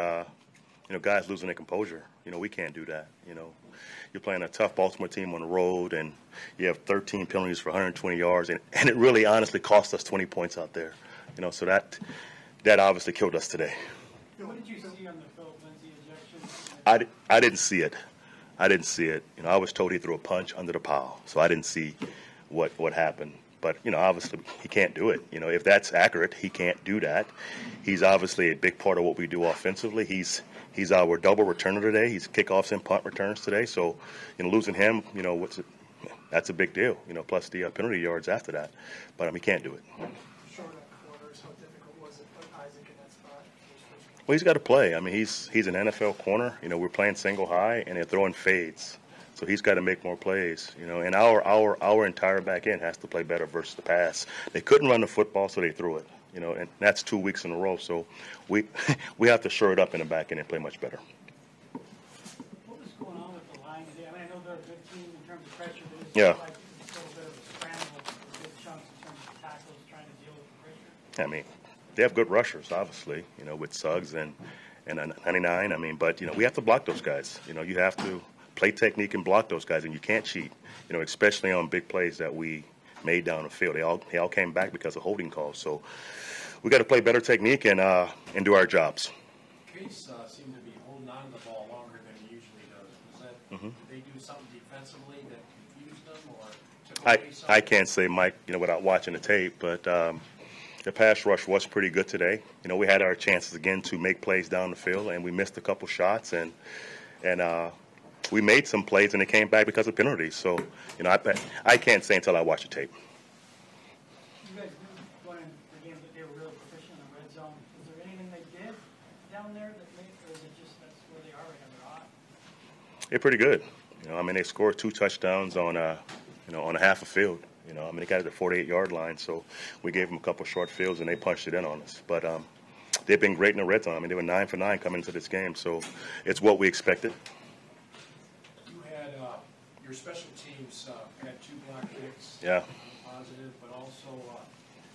guys losing their composure. We can't do that. You're playing a tough Baltimore team on the road, and you have 13 penalties for 120 yards, and it really, honestly, cost us 20 points out there. So that obviously killed us today. What did you see on the Philip Lindsay ejection? I didn't see it. I didn't see it. I was told he threw a punch under the pile, so I didn't see what happened. But, obviously he can't do it. If that's accurate, he can't do that. He's obviously a big part of what we do offensively. He's our double returner today. He's kickoffs and punt returns today. So, losing him, that's a big deal, plus the penalty yards after that. But he can't do it. Short quarters, how difficult was it to put Isaac in that spot? Well, he's got to play. He's an NFL corner. We're playing single high, and they're throwing fades. So he's got to make more plays, and our entire back end has to play better versus the pass. They couldn't run the football, so they threw it, and that's 2 weeks in a row. So we have to shore it up in the back end and play much better. What was going on with the line today? I know they're a good team in terms of pressure, but it's yeah. like it's a little bit of a scramble with big chunks in terms of tackles trying to deal with the pressure. They have good rushers, obviously, with Suggs and a 99. But we have to block those guys. You have to play technique and block those guys, and you can't cheat, especially on big plays that we made down the field. They all came back because of holding calls. So we got to play better technique and do our jobs. Case seemed to be holding on to the ball longer than he usually does. Was that, did they do something defensively that confused them or took away something? I can't say, Mike, without watching the tape, but the pass rush was pretty good today. You know, we had our chances again to make plays down the field, and we missed a couple shots, and we made some plays, and it came back because of penalties. So, you know, I can't say until I watch the tape. You guys knew going into the game that they were really proficient in the red zone. Is there anything they did down there that made, or is it just that's where they are right now? They're hot? They're pretty good. You know, I mean, they scored 2 touchdowns on on a half a field. You know, I mean, they got it at the 48-yard line, so we gave them a couple short fields, and they punched it in on us. But they've been great in the red zone. I mean, they were 9 for 9 coming into this game, so it's what we expected. You had your special teams had 2 block kicks. Yeah. Positive, but also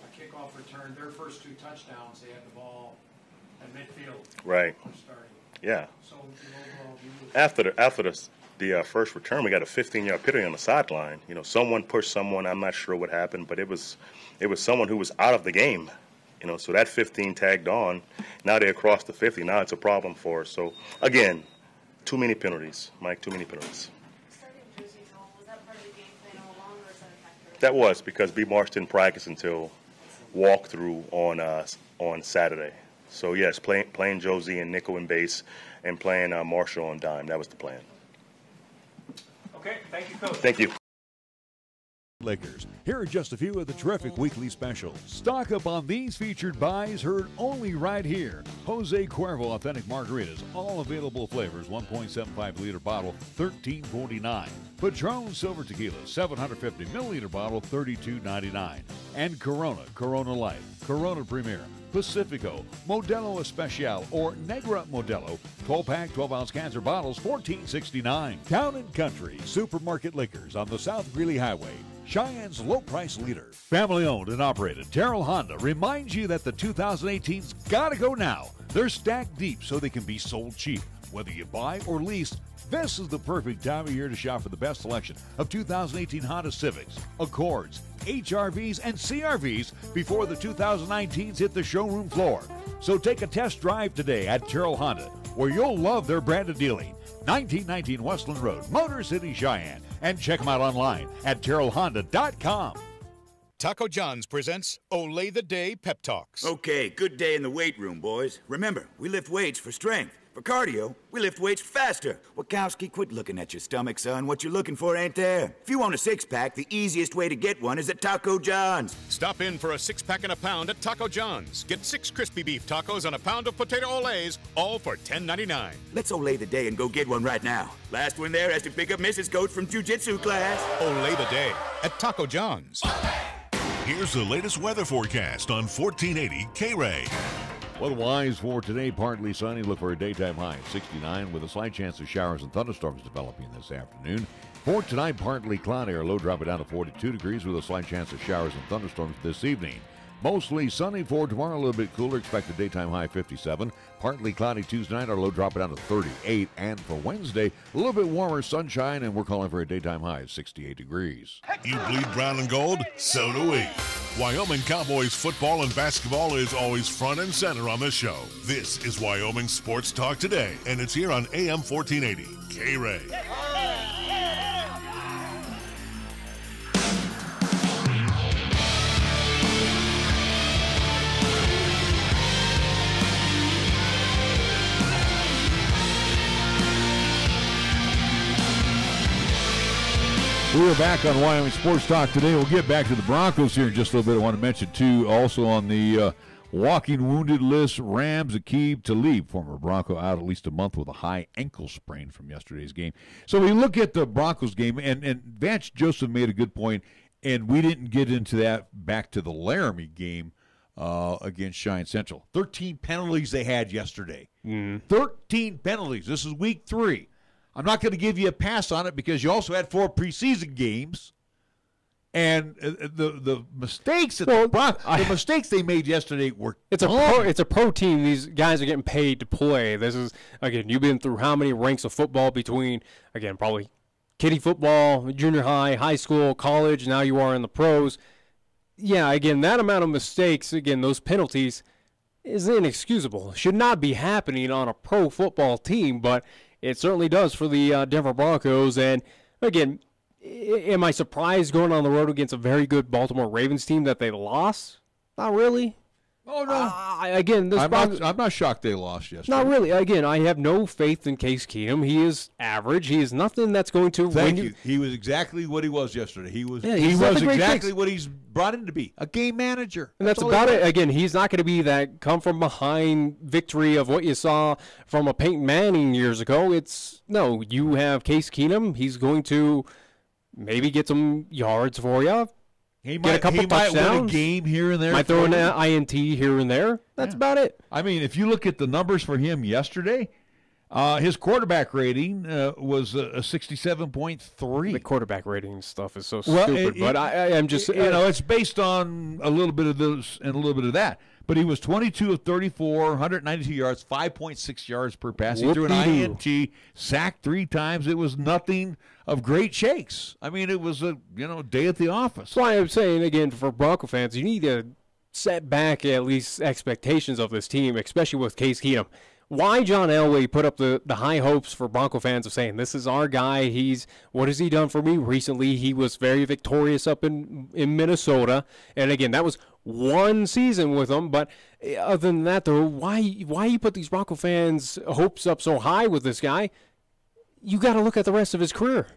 a kickoff return. Their first 2 touchdowns, they had the ball at midfield. Right. Starting. Yeah. So the overall view. After the first return, we got a 15-yard penalty on the sideline. You know, someone pushed someone. I'm not sure what happened, but it was someone who was out of the game. You know, so that 15 tagged on. Now they're across the 50. Now it's a problem for us. So again, too many penalties, Mike. Too many penalties. Was that part of the game plan all along, or is that a factor? That was because B. Marsh didn't practice until walkthrough on Saturday. So yes, playing Josie and nickel and base, and playing Marshall on dime. That was the plan. Okay, thank you, Coach. Thank you. Lakers. Here are just a few of the terrific weekly specials. Stock up on these featured buys heard only right here. Jose Cuervo Authentic Margaritas, all available flavors, 1.75 liter bottle, $13.49. Patron Silver Tequila, 750 milliliter bottle, $32.99. And Corona Light, Corona Premier, Pacifico, Modelo Especial, or Negra Modelo, 12-pack, 12-ounce cans or bottles, $14.69. Town & Country Supermarket Liquors on the South Greeley Highway, Cheyenne's low-price leader. Family-owned and operated, Terrell Honda reminds you that the 2018's gotta go now. They're stacked deep so they can be sold cheap. Whether you buy or lease, this is the perfect time of year to shop for the best selection of 2018 Honda Civics, Accords, HRVs, and CRVs before the 2019s hit the showroom floor. So take a test drive today at Terrell Honda, where you'll love their brand of dealing. 1919 Westland Road, Motor City, Cheyenne. And check them out online at TerrellHonda.com. Taco John's presents Olay the Day Pep Talks. Okay, good day in the weight room, boys. Remember, we lift weights for strength. For cardio, we lift weights faster. Wachowski, quit looking at your stomach, son. What you're looking for ain't there. If you want a six-pack, the easiest way to get one is at Taco John's. Stop in for a 6-pack and a pound at Taco John's. Get 6 crispy beef tacos and a pound of potato olays, all for $10.99. Let's Olay the day and go get one right now. Last one there has to pick up Mrs. Coach from jiu-jitsu class. Olay the day at Taco John's. Here's the latest weather forecast on 1480 KRAE. Weather-wise for today, partly sunny. Look for a daytime high of 69 with a slight chance of showers and thunderstorms developing this afternoon. For tonight, partly cloudy. Our low dropping down to 42 degrees with a slight chance of showers and thunderstorms this evening. Mostly sunny for tomorrow, a little bit cooler. Expected daytime high 57. Partly cloudy Tuesday night. Our low dropping down to 38. And for Wednesday, a little bit warmer sunshine, and we're calling for a daytime high of 68 degrees. You bleed brown and gold? So do we. Wyoming Cowboys football and basketball is always front and center on the show. This is Wyoming Sports Talk Today, and it's here on AM 1480 KRAE. We are back on Wyoming Sports Talk today. We'll get back to the Broncos here in just a little bit. I want to mention, too, also on the walking wounded list, Rams Aqib Talib, former Bronco, out at least a month with a high ankle sprain from yesterday's game. So we look at the Broncos game, and Vance Joseph made a good point, and we didn't get into that back to the Laramie game against Cheyenne Central. 13 penalties they had yesterday. 13 penalties. This is week 3. I'm not going to give you a pass on it because you also had 4 preseason games, and the mistakes the mistakes they made yesterday were it's a pro team. These guys are getting paid to play. This is, again, you've been through how many ranks of football between, again, probably kiddie football, junior high, high school, college. Now you are in the pros. Yeah, again, that amount of mistakes, again, those penalties is inexcusable. Should not be happening on a pro football team, but it certainly does for the Denver Broncos. And, again, am I surprised going on the road against a very good Baltimore Ravens team that they lost? Not really. Oh, no. Again, I'm not shocked they lost yesterday. Not really. Again, I have no faith in Case Keenum. He is average. He is nothing that's going to Thank win you. He was exactly what he was yesterday. He was exactly what he's brought in to be, a game manager. And that's about it. Again, he's not going to be that come-from-behind victory of what you saw from a Peyton Manning years ago. No, you have Case Keenum. He's going to maybe get some yards for you. He get a couple touchdowns. Might win a game here and there. Might throw an INT here and there. That's about it. I mean, if you look at the numbers for him yesterday, his quarterback rating was a 67.3. The quarterback rating stuff is so stupid. But I'm just, it's based on a little bit of this and a little bit of that. But he was 22 of 34, 192 yards, 5.6 yards per pass. He threw an INT, sacked 3 times. It was nothing of great shakes. I mean, it was a day at the office. That's why I'm saying, again, for Bronco fans, you need to set back at least expectations of this team, especially with Case Keenum. Why John Elway put up the high hopes for Bronco fans of saying, this is our guy. What has he done for me recently? He was very victorious up in Minnesota. And again, that was one season with him. But other than that, though, why you put these Bronco fans' hopes up so high with this guy? You got to look at the rest of his career.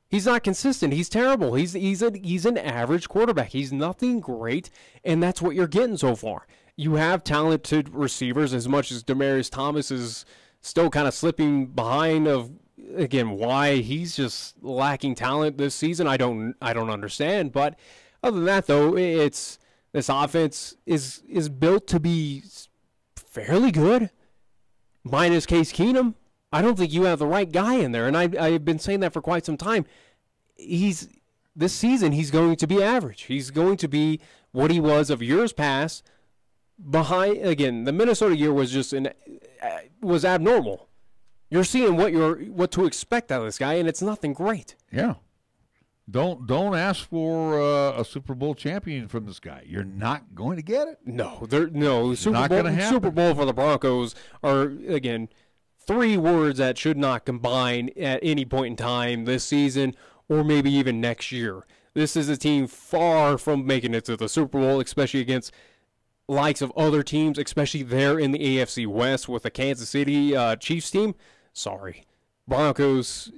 He's not consistent. He's terrible. He's an average quarterback. He's nothing great, and that's what you're getting so far. You have talented receivers, as much as Demaryius Thomas is still kind of slipping behind of, again, why he's just lacking talent this season. I don't understand. But other than that, though, this offense is built to be fairly good, minus Case Keenum. I don't think you have the right guy in there, and I've been saying that for quite some time. This season, he's going to be average. He's going to be what he was of years past. Behind, again, the Minnesota year was just was abnormal. You're seeing what to expect out of this guy, and it's nothing great. Yeah. Don't ask for a Super Bowl champion from this guy. You're not going to get it. No, Super Bowl for the Broncos are, again, 3 words that should not combine at any point in time this season or maybe even next year. This is a team far from making it to the Super Bowl, especially against likes of other teams, especially there in the AFC West with the Kansas City Chiefs team. Sorry. Broncos,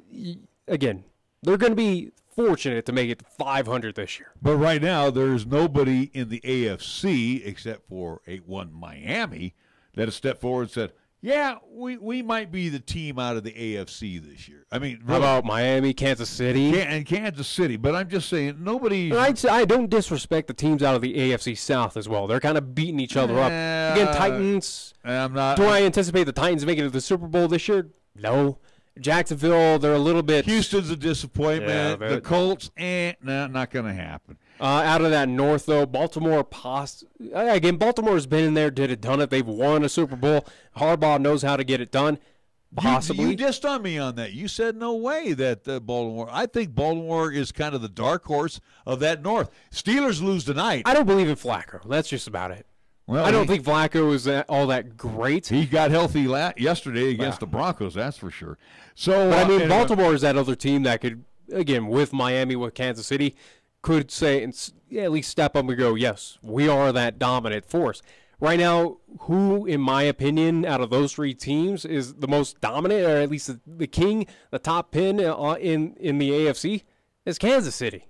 again, they're going to be fortunate to make it 500 this year. But right now, there's nobody in the AFC except for 8-1 Miami that has stepped forward and said, yeah, we might be the team out of the AFC this year. I mean, really, how about Miami, Kansas City? And Kansas City. But I'm just saying, nobody. I don't disrespect the teams out of the AFC South as well. They're kind of beating each other up. Again, Titans. I'm not. Do I anticipate the Titans making it to the Super Bowl this year? No. Jacksonville, they're a little bit. Houston's a disappointment. The Colts, not going to happen. Out of that North, though, Baltimore, again, Baltimore's been in there, done it. They've won a Super Bowl. Harbaugh knows how to get it done. Possibly. You dissed on me on that. You said no way that Baltimore. I think Baltimore is kind of the dark horse of that North. Steelers lose tonight. I don't believe in Flacco. That's just about it. Well, I don't think Flacco is all that great. He got healthy yesterday against the Broncos, that's for sure. So, but I mean, Baltimore is that other team that could, again, with Miami, with Kansas City, could say at least step up and go, yes, we are that dominant force. Right now, who, in my opinion, out of those 3 teams is the most dominant, or at least the king, the top pin in the AFC, is Kansas City.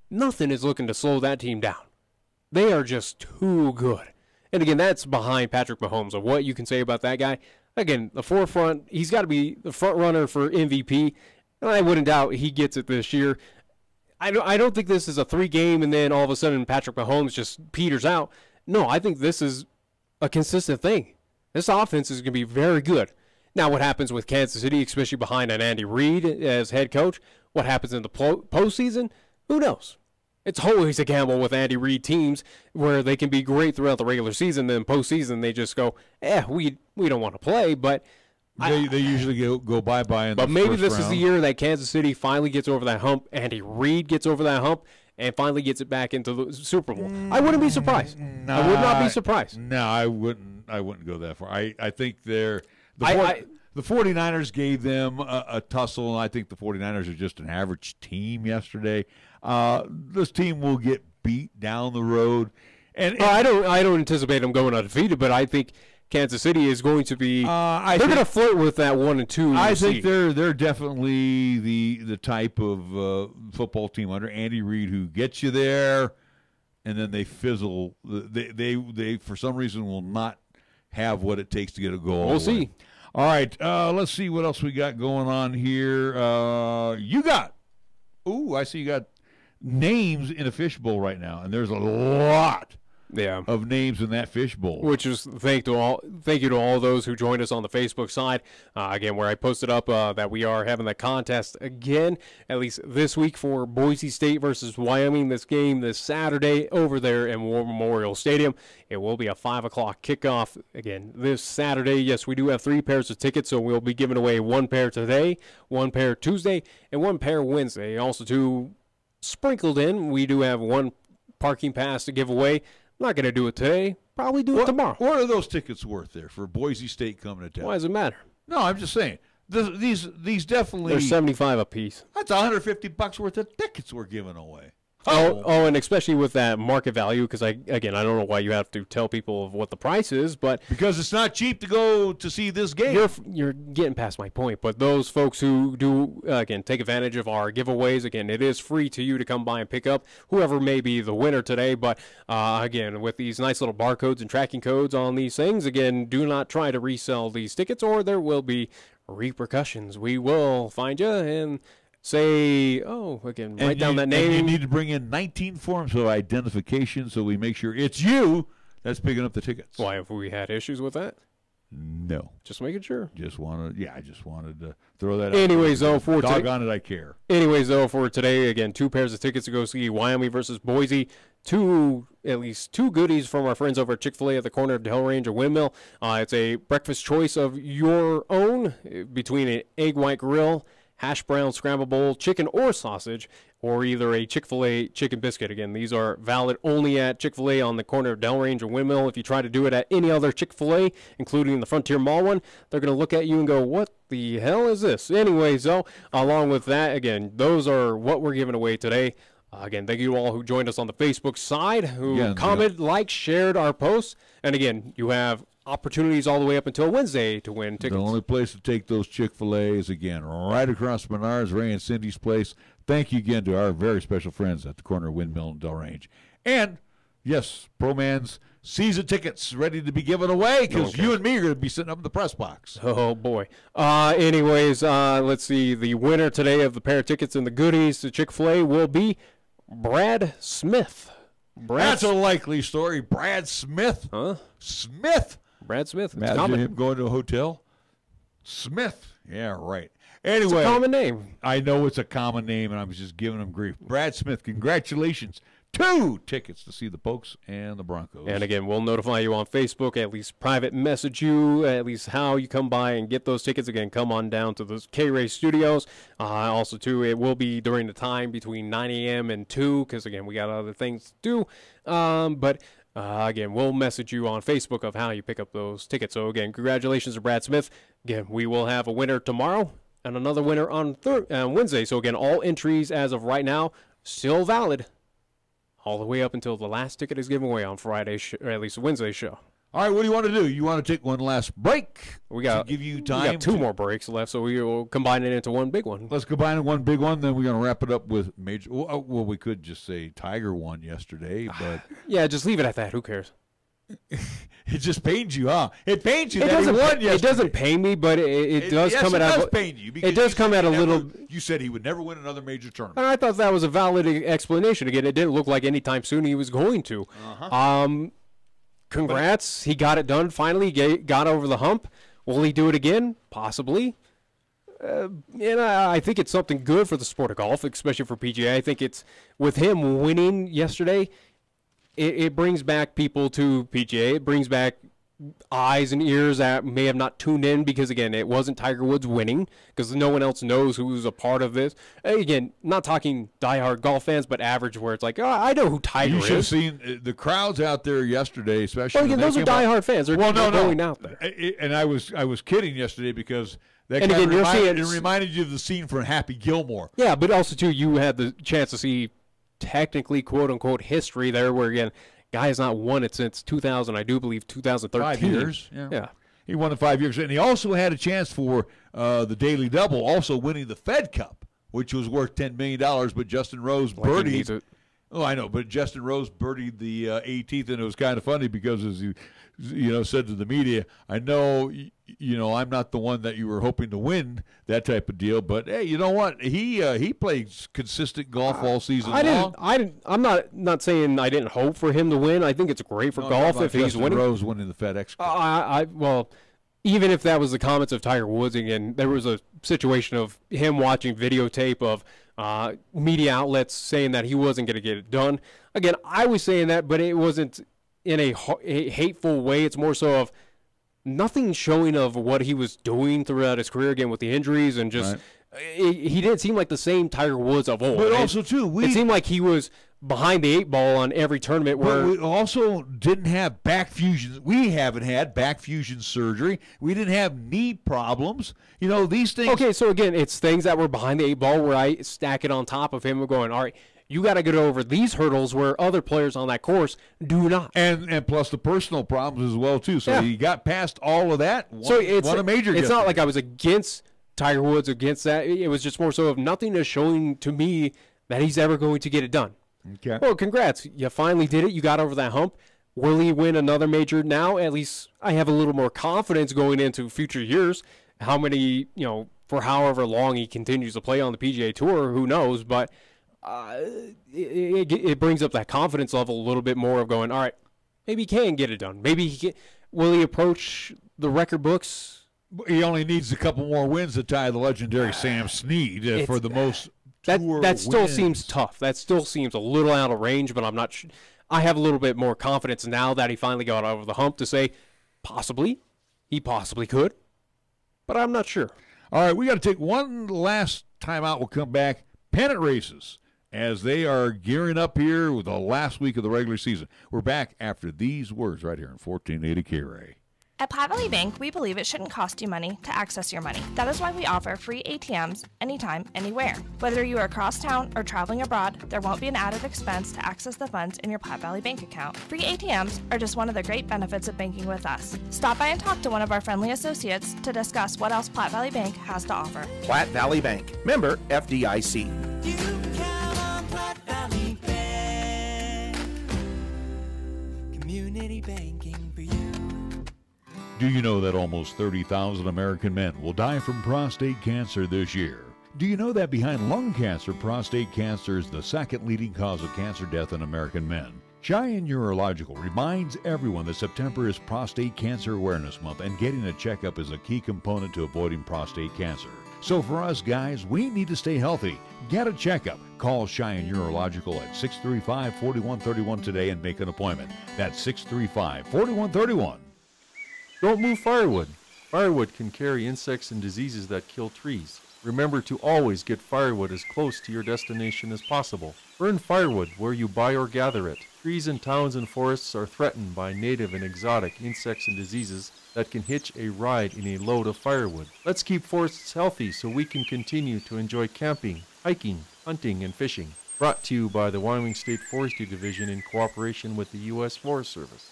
Nothing is looking to slow that team down. They are just too good. And again, that's behind Patrick Mahomes. Of what you can say about that guy. Again, the forefront, he's got to be the front runner for MVP. And I wouldn't doubt he gets it this year. I don't think this is a 3-game and then all of a sudden Patrick Mahomes just peters out. No, I think this is a consistent thing. This offense is going to be very good. Now, what happens with Kansas City, especially behind an Andy Reid as head coach, what happens in the postseason, who knows? It's always a gamble with Andy Reid teams where they can be great throughout the regular season, then postseason they just go, we don't want to play, but they usually go bye-bye. But maybe this is the year that Kansas City finally gets over that hump, Andy Reid gets over that hump, and finally gets it back into the Super Bowl. I wouldn't be surprised. I would not be surprised. No, I wouldn't go that far. I think the 49ers gave them a tussle, and I think the 49ers are just an average team yesterday. This team will get beat down the road, And I don't anticipate them going undefeated, but I think Kansas City is going to be. They're going to flirt with that 1 and 2. I think they're definitely the type of football team under Andy Reid who gets you there, and then they fizzle. They for some reason will not have what it takes to get a goal. We'll see. All right, let's see what else we got going on here. I see you got names in a fishbowl right now, and there's a lot of names in that fishbowl. Which is thank you to all those who joined us on the Facebook side. Again, where I posted up that we are having the contest again, at least this week, for Boise State versus Wyoming. This game this Saturday over there in War Memorial Stadium. It will be a 5 o'clock kickoff again this Saturday. Yes, we do have 3 pairs of tickets, so we'll be giving away 1 pair today, 1 pair Tuesday, and 1 pair Wednesday. Also, too, sprinkled in, we do have 1 parking pass to give away. Not going to do it today. Probably do it tomorrow. What are those tickets worth there for Boise State coming to town? Why does it matter? No, I'm just saying. These definitely. They're $75 a piece. That's $150 worth of tickets we're giving away. And especially with that market value, because I don't know why you have to tell people of what the price is, but because it's not cheap to go to see this game. You're getting past my point. But those folks who do take advantage of our giveaways, again, it is free to you to come by and pick up whoever may be the winner today. But again, with these nice little barcodes and tracking codes on these things, again, do not try to resell these tickets, or there will be repercussions. We will find you and say, write down that name. And you need to bring in 19 forms of identification so we make sure it's you that's picking up the tickets. Why, have we had issues with that? No. Just making sure. I just wanted to throw that out. Anyways, though, for today. Doggone it, I care. Anyways, though, for today, again, 2 pairs of tickets to go see Wyoming versus Boise. At least two goodies from our friends over at Chick-fil-A at the corner of Delrange and Windmill. It's a breakfast choice of your own between an egg white grill, hash brown scramble bowl, chicken or sausage, or either a Chick-fil-A chicken biscuit. Again, these are valid only at Chick-fil-A on the corner of Delrange and Windmill. If you try to do it at any other Chick-fil-A, including the Frontier Mall one, they're going to look at you and go, what the hell is this? Anyways, though, along with that, again, those are what we're giving away today. Again, thank you all who joined us on the Facebook side, who commented, liked, shared our posts. And again, you have opportunities all the way up until Wednesday to win tickets. The only place to take those Chick-fil-A's, again, right across Menards, Ray and Cindy's place. Thank you again to our very special friends at the corner of Windmill and Delrange. And, yes, ProMan's season tickets ready to be given away because you and me are going to be sitting up in the press box. Oh, boy. Anyways, let's see. The winner today of the pair of tickets and the goodies to Chick-fil-A will be Brad Smith. That's a likely story. Brad Smith. Huh? Smith. Brad Smith. Imagine him going to a hotel. Smith. Yeah, right. Anyway. It's a common name. I know it's a common name, and I was just giving him grief. Brad Smith, congratulations. 2 tickets to see the Pokes and the Broncos. And again, we'll notify you on Facebook, at least private message you, at least how you come by and get those tickets. Again, come on down to the KRAE studios. Also, too, it will be during the time between 9 a.m. and 2 because, again, we got other things to do. Again, we'll message you on Facebook of how you pick up those tickets. So, again, congratulations to Brad Smith. Again, we will have a winner tomorrow and another winner on Wednesday. So, again, all entries as of right now still valid all the way up until the last ticket is given away on Friday, or at least Wednesday's show. All right, what do you want to do? You want to take one last break? We got to give you time. We got 2 more breaks left, so we will combine it into one big one. Let's combine it one big one. Then we're going to wrap it up with major. Well, we could just say Tiger won yesterday, but yeah, just leave it at that. Who cares? It just pains you, huh? It pains you that he won yesterday. It doesn't pain me, but it does come at a. It does pain you. It does come at a little. You said he would never win another major tournament. And I thought that was a valid explanation. Again, it didn't look like anytime soon he was going to. Congrats, he got it done. Finally, got over the hump. Will he do it again? Possibly. And I think it's something good for the sport of golf, especially for PGA. I think it's with him winning yesterday. It brings back people to PGA. It brings back eyes and ears that may have not tuned in because, again, it wasn't Tiger Woods winning because no one else knows who's a part of this. Again, not talking diehard golf fans, but average where it's like, oh, I know who Tiger is. You should have seen the crowds out there yesterday, especially. Well, again, those are diehard fans. They're going out there. And I was kidding yesterday because that it reminded you of the scene from Happy Gilmore. Yeah, but also, too, you had the chance to see technically, quote-unquote, history there where, again, Guy has not won it since 2000, I do believe 2013. 5 years. Yeah. He won in 5 years. And he also had a chance for the Daily Double, also winning the Fed Cup, which was worth $10 million, but Justin Rose birdied. Oh, I know, but Justin Rose birdied the 18th, and it was kind of funny because, as he said to the media, I know, I'm not the one that you were hoping to win that type of deal, but hey, you know what? He played consistent golf all season long. I'm not saying I didn't hope for him to win. I think it's great for golf if he's winning. Rose winning the FedEx Cup. Well, even if that was the comments of Tiger Woods again, there was a situation of him watching videotape of media outlets saying that he wasn't going to get it done. Again, I was saying that, but it wasn't in a hateful way. It's more so of nothing showing of what he was doing throughout his career, again, with the injuries and just he didn't seem like the same Tiger Woods of old. But also, too, it seemed like he was behind the 8 ball on every tournament. Where we also didn't have back fusions. We haven't had back fusion surgery. We didn't have knee problems. These things. Okay, so again, it's things that were behind the 8 ball where I stack it on top of him and going, all right, you got to get over these hurdles where other players on that course do not. And plus the personal problems as well, too. So he got past all of that. Won a major. It's not like I was against Tiger Woods, against that. It was just more so of nothing is showing to me that he's ever going to get it done. Okay. Well, congrats. You finally did it. You got over that hump. Will he win another major now? At least I have a little more confidence going into future years. How many, for however long he continues to play on the PGA Tour, who knows? But it brings up that confidence level a little bit more of going, all right, maybe he can get it done. Maybe he can. Will he approach the record books? He only needs a couple more wins to tie the legendary Sam Snead for the most tour that still wins. Seems tough. That still seems a little out of range, but I'm not sure. I have a little bit more confidence now that he finally got over the hump to say he possibly could, but I'm not sure. All right, we got to take one last time out. We'll come back. Pennant races as they are gearing up here with the last week of the regular season. We're back after these words right here in 1480 KRAE. At Platte Valley Bank, we believe it shouldn't cost you money to access your money. That is why we offer free ATMs anytime, anywhere. Whether you are across town or traveling abroad, there won't be an added expense to access the funds in your Platte Valley Bank account. Free ATMs are just one of the great benefits of banking with us. Stop by and talk to one of our friendly associates to discuss what else Platte Valley Bank has to offer. Platte Valley Bank, member FDIC. Community banking for you. Do you know that almost 30,000 American men will die from prostate cancer this year? Do you know that behind lung cancer, prostate cancer is the second leading cause of cancer death in American men? Cheyenne Urological reminds everyone that September is Prostate Cancer Awareness Month, and getting a checkup is a key component to avoiding prostate cancer. So for us guys, we need to stay healthy. Get a checkup. Call Cheyenne Urological at 635-4131 today and make an appointment. That's 635-4131. Don't move firewood. Firewood can carry insects and diseases that kill trees. Remember to always get firewood as close to your destination as possible. Burn firewood where you buy or gather it. Trees in towns and forests are threatened by native and exotic insects and diseases that can hitch a ride in a load of firewood. Let's keep forests healthy so we can continue to enjoy camping, hiking, hunting, and fishing. Brought to you by the Wyoming State Forestry Division in cooperation with the U.S. Forest Service.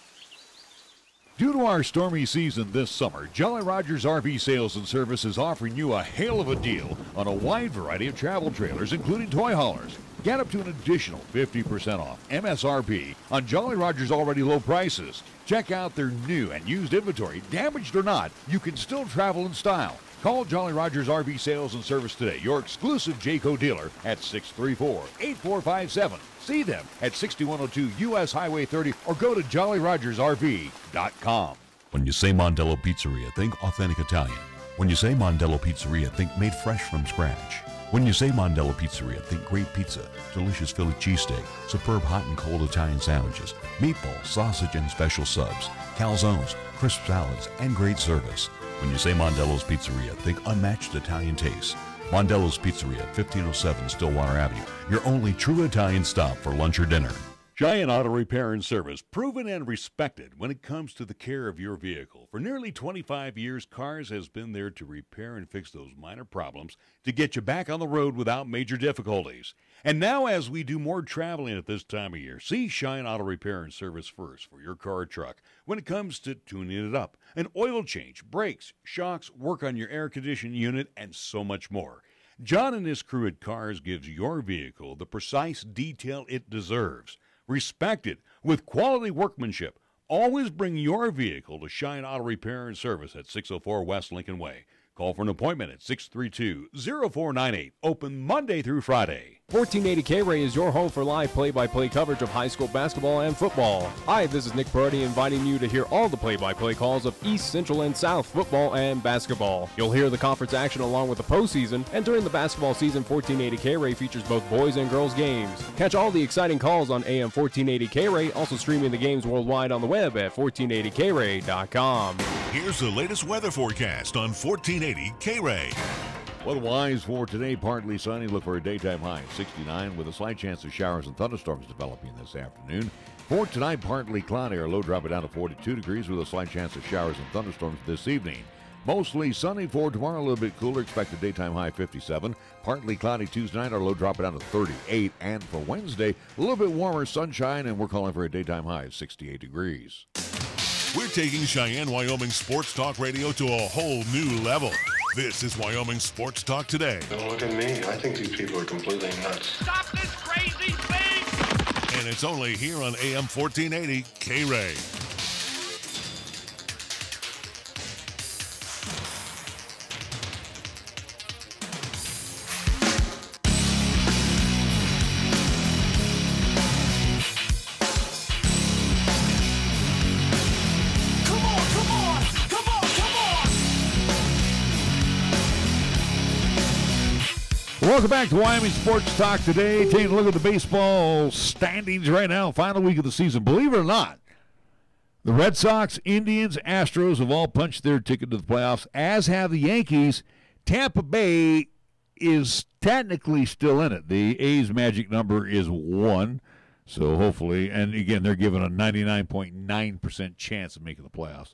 Due to our stormy season this summer, Jolly Rogers RV Sales and Service is offering you a hail of a deal on a wide variety of travel trailers, including toy haulers. Get up to an additional 50% off MSRP on Jolly Rogers' already low prices. Check out their new and used inventory. Damaged or not, you can still travel in style. Call Jolly Rogers RV Sales and Service today, your exclusive Jayco dealer, at 634-8457. See them at 6102 U.S. Highway 30 or go to jollyrogersrv.com. When you say Mondello Pizzeria, think authentic Italian. When you say Mondello Pizzeria, think made fresh from scratch. When you say Mondello Pizzeria, think great pizza, delicious Philly cheesesteak, superb hot and cold Italian sandwiches, meatballs, sausage, and special subs, calzones, crisp salads, and great service. When you say Mondello's Pizzeria, think unmatched Italian taste. Mondello's Pizzeria, 1507 Stillwater Avenue, your only true Italian stop for lunch or dinner. Cheyenne Auto Repair and Service, proven and respected when it comes to the care of your vehicle. For nearly 25 years, Cars has been there to repair and fix those minor problems to get you back on the road without major difficulties. And now, as we do more traveling at this time of year, see Cheyenne Auto Repair and Service first for your car or truck when it comes to tuning it up, an oil change, brakes, shocks, work on your air conditioning unit, and so much more. John and his crew at Cars gives your vehicle the precise detail it deserves. Respected with quality workmanship. Always bring your vehicle to Cheyenne Auto Repair and Service at 604 West Lincoln Way. Call for an appointment at 632-0498. Open Monday through Friday. 1480 KRAE is your home for live play-by-play coverage of high school basketball and football. Hi, this is Nick Brody inviting you to hear all the play-by-play calls of East, Central, and South football and basketball. You'll hear the conference action along with the postseason, and during the basketball season, 1480 KRAE features both boys and girls games. Catch all the exciting calls on AM 1480 KRAE, also streaming the games worldwide on the web at 1480krae.com. Here's the latest weather forecast on 1480 KRAE. Weather-wise for today, partly sunny. Look for a daytime high of 69 with a slight chance of showers and thunderstorms developing this afternoon. For tonight, partly cloudy. Our low dropping down to 42 degrees with a slight chance of showers and thunderstorms this evening. Mostly sunny for tomorrow, a little bit cooler. Expected daytime high 57. Partly cloudy Tuesday night. Our low dropping down to 38. And for Wednesday, a little bit warmer sunshine, and we're calling for a daytime high of 68 degrees. We're taking Cheyenne, Wyoming Sports Talk Radio to a whole new level. This is Wyoming Sports Talk Today. Don't look at me. I think these people are completely nuts. Stop this crazy thing! And it's only here on AM 1480 KRAE. Welcome back to Wyoming Sports Talk Today. Taking a look at the baseball standings right now. Final week of the season. Believe it or not, the Red Sox, Indians, Astros have all punched their ticket to the playoffs, as have the Yankees. Tampa Bay is technically still in it. The A's magic number is 1. So hopefully, and again, they're given a 99.9% chance of making the playoffs.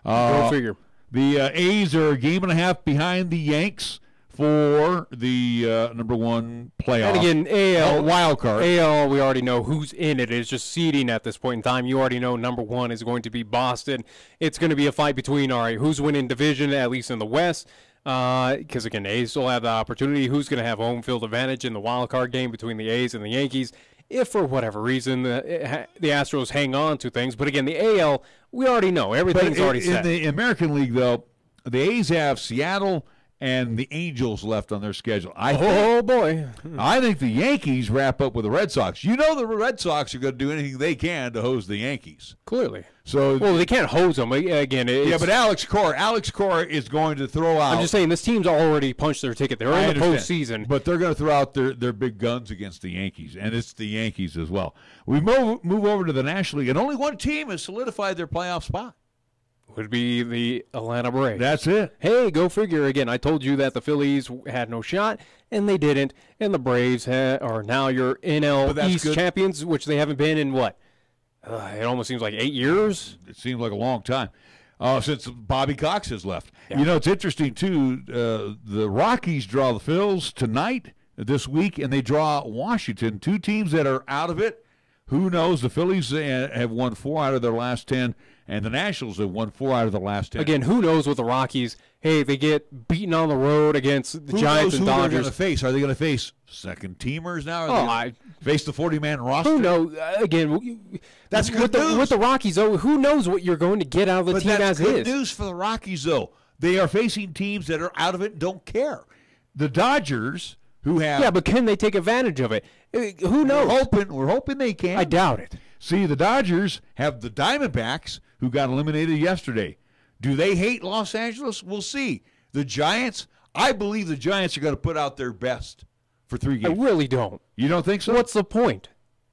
Go figure. The A's are a game and a half behind the Yanks for the number one playoff. And again, AL wild card. AL, we already know who's in it. It's just seeding at this point in time. You already know number one is going to be Boston. It's going to be a fight between, all right, who's winning division, at least in the West. Because, again, A's still have the opportunity. Who's going to have home field advantage in the wild card game between the A's and the Yankees? If for whatever reason the Astros hang on to things. But, again, the AL, we already know. Everything's already set. In the American League, though, the A's have Seattle and the Angels left on their schedule. I think the Yankees wrap up with the Red Sox. You know the Red Sox are going to do anything they can to hose the Yankees. Clearly. So they can't hose them. Again, but Alex Cora is going to throw out. I'm just saying, this team's already punched their ticket. They're in the postseason. But they're going to throw out their big guns against the Yankees, and it's the Yankees as well. We move over to the National League, and only one team has solidified their playoff spot. Would be the Atlanta Braves. That's it. Hey, go figure. Again, I told you that the Phillies had no shot, and they didn't. And the Braves are now your NL East champions, which they haven't been in what? It almost seems like 8 years. It seems like a long time since Bobby Cox has left. Yeah. You know, it's interesting, too. The Rockies draw the Phils tonight, this week, and they draw Washington, 2 teams that are out of it. Who knows? The Phillies have won 4 out of their last 10. And the Nationals have won 4 out of the last 10. Again, who knows with the Rockies? Hey, they get beaten on the road against the Giants and Dodgers. Who they're going to face? Are they going to face second-teamers now? Are they face the 40-man roster? Who knows? Again, that's good news. With the Rockies, though, who knows what you're going to get out of the team as is? That's good news for the Rockies, though. They are facing teams that are out of it and don't care. The Dodgers, who have... Yeah, but can they take advantage of it? Who knows? We're hoping they can. I doubt it. See, the Dodgers have the Diamondbacks, who got eliminated yesterday. Do they hate Los Angeles? We'll see. The Giants, I believe the Giants are going to put out their best for 3 games. I really don't. You don't think so? What's the point?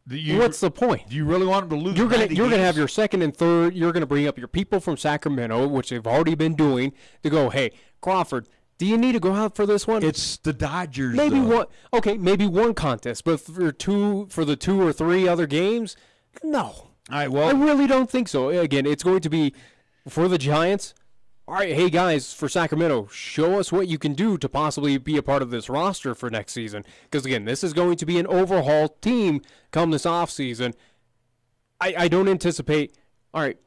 What's the point? Do you really want them to lose? You're going to have your second and third. You're going to bring up your people from Sacramento, which they've already been doing, to go, hey, Crawford, Do you need to go out for this one? It's the Dodgers. Maybe one. Okay, maybe one contest, but for the 2 or 3 other games, no. All right. Well, I really don't think so. Again, it's going to be for the Giants. All right, hey guys, for Sacramento, show us what you can do to possibly be a part of this roster for next season. Because again, this is going to be an overhaul team come this offseason. I don't anticipate. All right.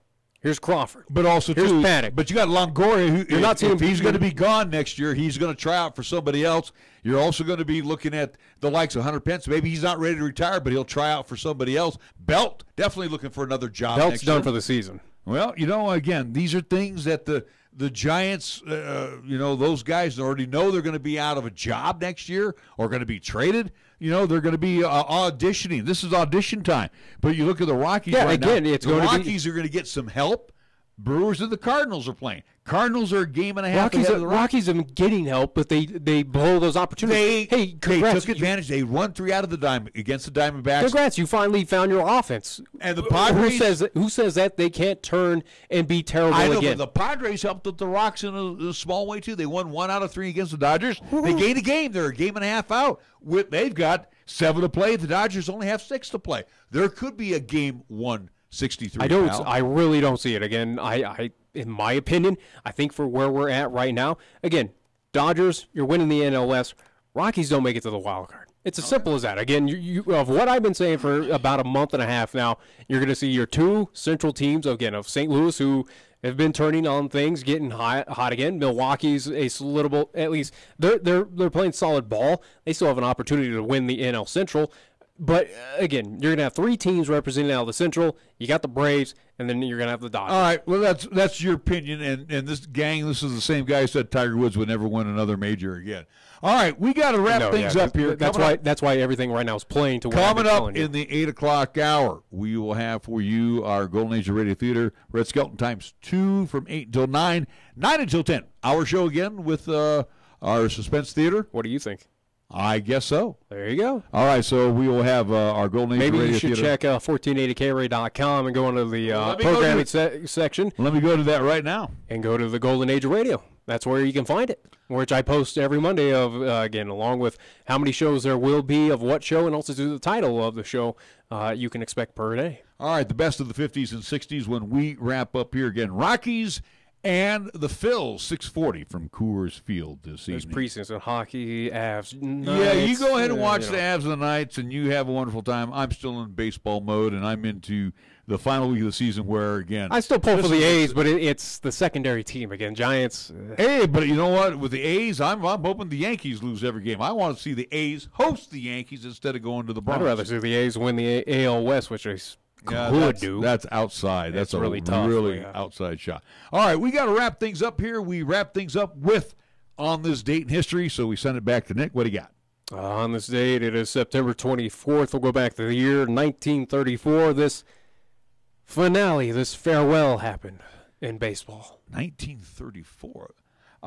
Here's Crawford. But also, here's too, Paddock. But you got Longoria, who, You're not seeing if he's going to be gone next year, he's going to try out for somebody else. You're also going to be looking at the likes of Hunter Pence. Maybe he's not ready to retire, but he'll try out for somebody else. Belt, definitely looking for another job Belt's next done year. For the season. Well, again, these are things that the Giants, those guys already know they're going to be out of a job next year or going to be traded. They're going to be auditioning. This is audition time. But you look at the Rockies right now. The Rockies are going to get some help. Brewers and the Cardinals are playing. Cardinals are a game and a half ahead of the Rockies have been getting help, but they blow those opportunities. They took advantage. They won 3 out of the against the Diamondbacks. Congrats, you finally found your offense. And the Padres. Who says that they can't turn and be terrible I know, again? But the Padres helped with the Rocks in a small way too. They won 1 out of 3 against the Dodgers. They gained a game. They're a game and a half out. They've got 7 to play. The Dodgers only have 6 to play. There could be a game 163. I really don't see it. Again, I in my opinion, I think for where we're at right now, again, Dodgers, you're winning the NL West. Rockies don't make it to the wild card. It's as simple as that. Again, you of what I've been saying for about a month and a half now, you're going to see your 2 central teams, again, of St. Louis, who have been turning on things, getting hot again. Milwaukee's a solidable, at least they're playing solid ball. They still have an opportunity to win the NL Central. But, again, you're going to have 3 teams representing out of the Central. You got the Braves, and then you're going to have the Dodgers. All right, well, that's your opinion. And this gang, this is the same guy who said Tiger Woods would never win another major again. All right, we got to wrap things up here. That's why everything right now is playing to win. Coming up in the 8 o'clock hour, we will have for you our Golden Age of Radio Theater, Red Skelton Times 2 from 8 until 9, 9 until 10. Our show again with our Suspense Theater. What do you think? I guess so. There you go. All right, so we will have our Golden Age Radio Theater. Maybe you should check 1480KRAE.com and go into the programming section. Let me go to that right now. And go to the Golden Age of Radio. That's where you can find it, which I post every Monday of, again, along with how many shows there will be of what show and also the title of the show you can expect per day. All right, the best of the 50s and 60s when we wrap up here again. Rockies and the Phils, 6:40 from Coors Field this evening. There's precincts in hockey, Avs, Knights. Yeah, you go ahead and watch the Avs and the Knights, and you have a wonderful time. I'm still in baseball mode, and I'm into the final week of the season where, again, I still pull for the A's, but it's the secondary team again. Giants. Hey, but you know what? With the A's, I'm hoping the Yankees lose every game. I want to see the A's host the Yankees instead of going to the Broncos. I'd rather see the A's win the AL West, which is that's outside. That's a really tough, outside shot. All right, we got to wrap things up here. We wrap things up with On This Date in History, so we send it back to Nick. What do you got? On this date, it is September 24th. We'll go back to the year 1934. This finale, this farewell happened in baseball. 1934.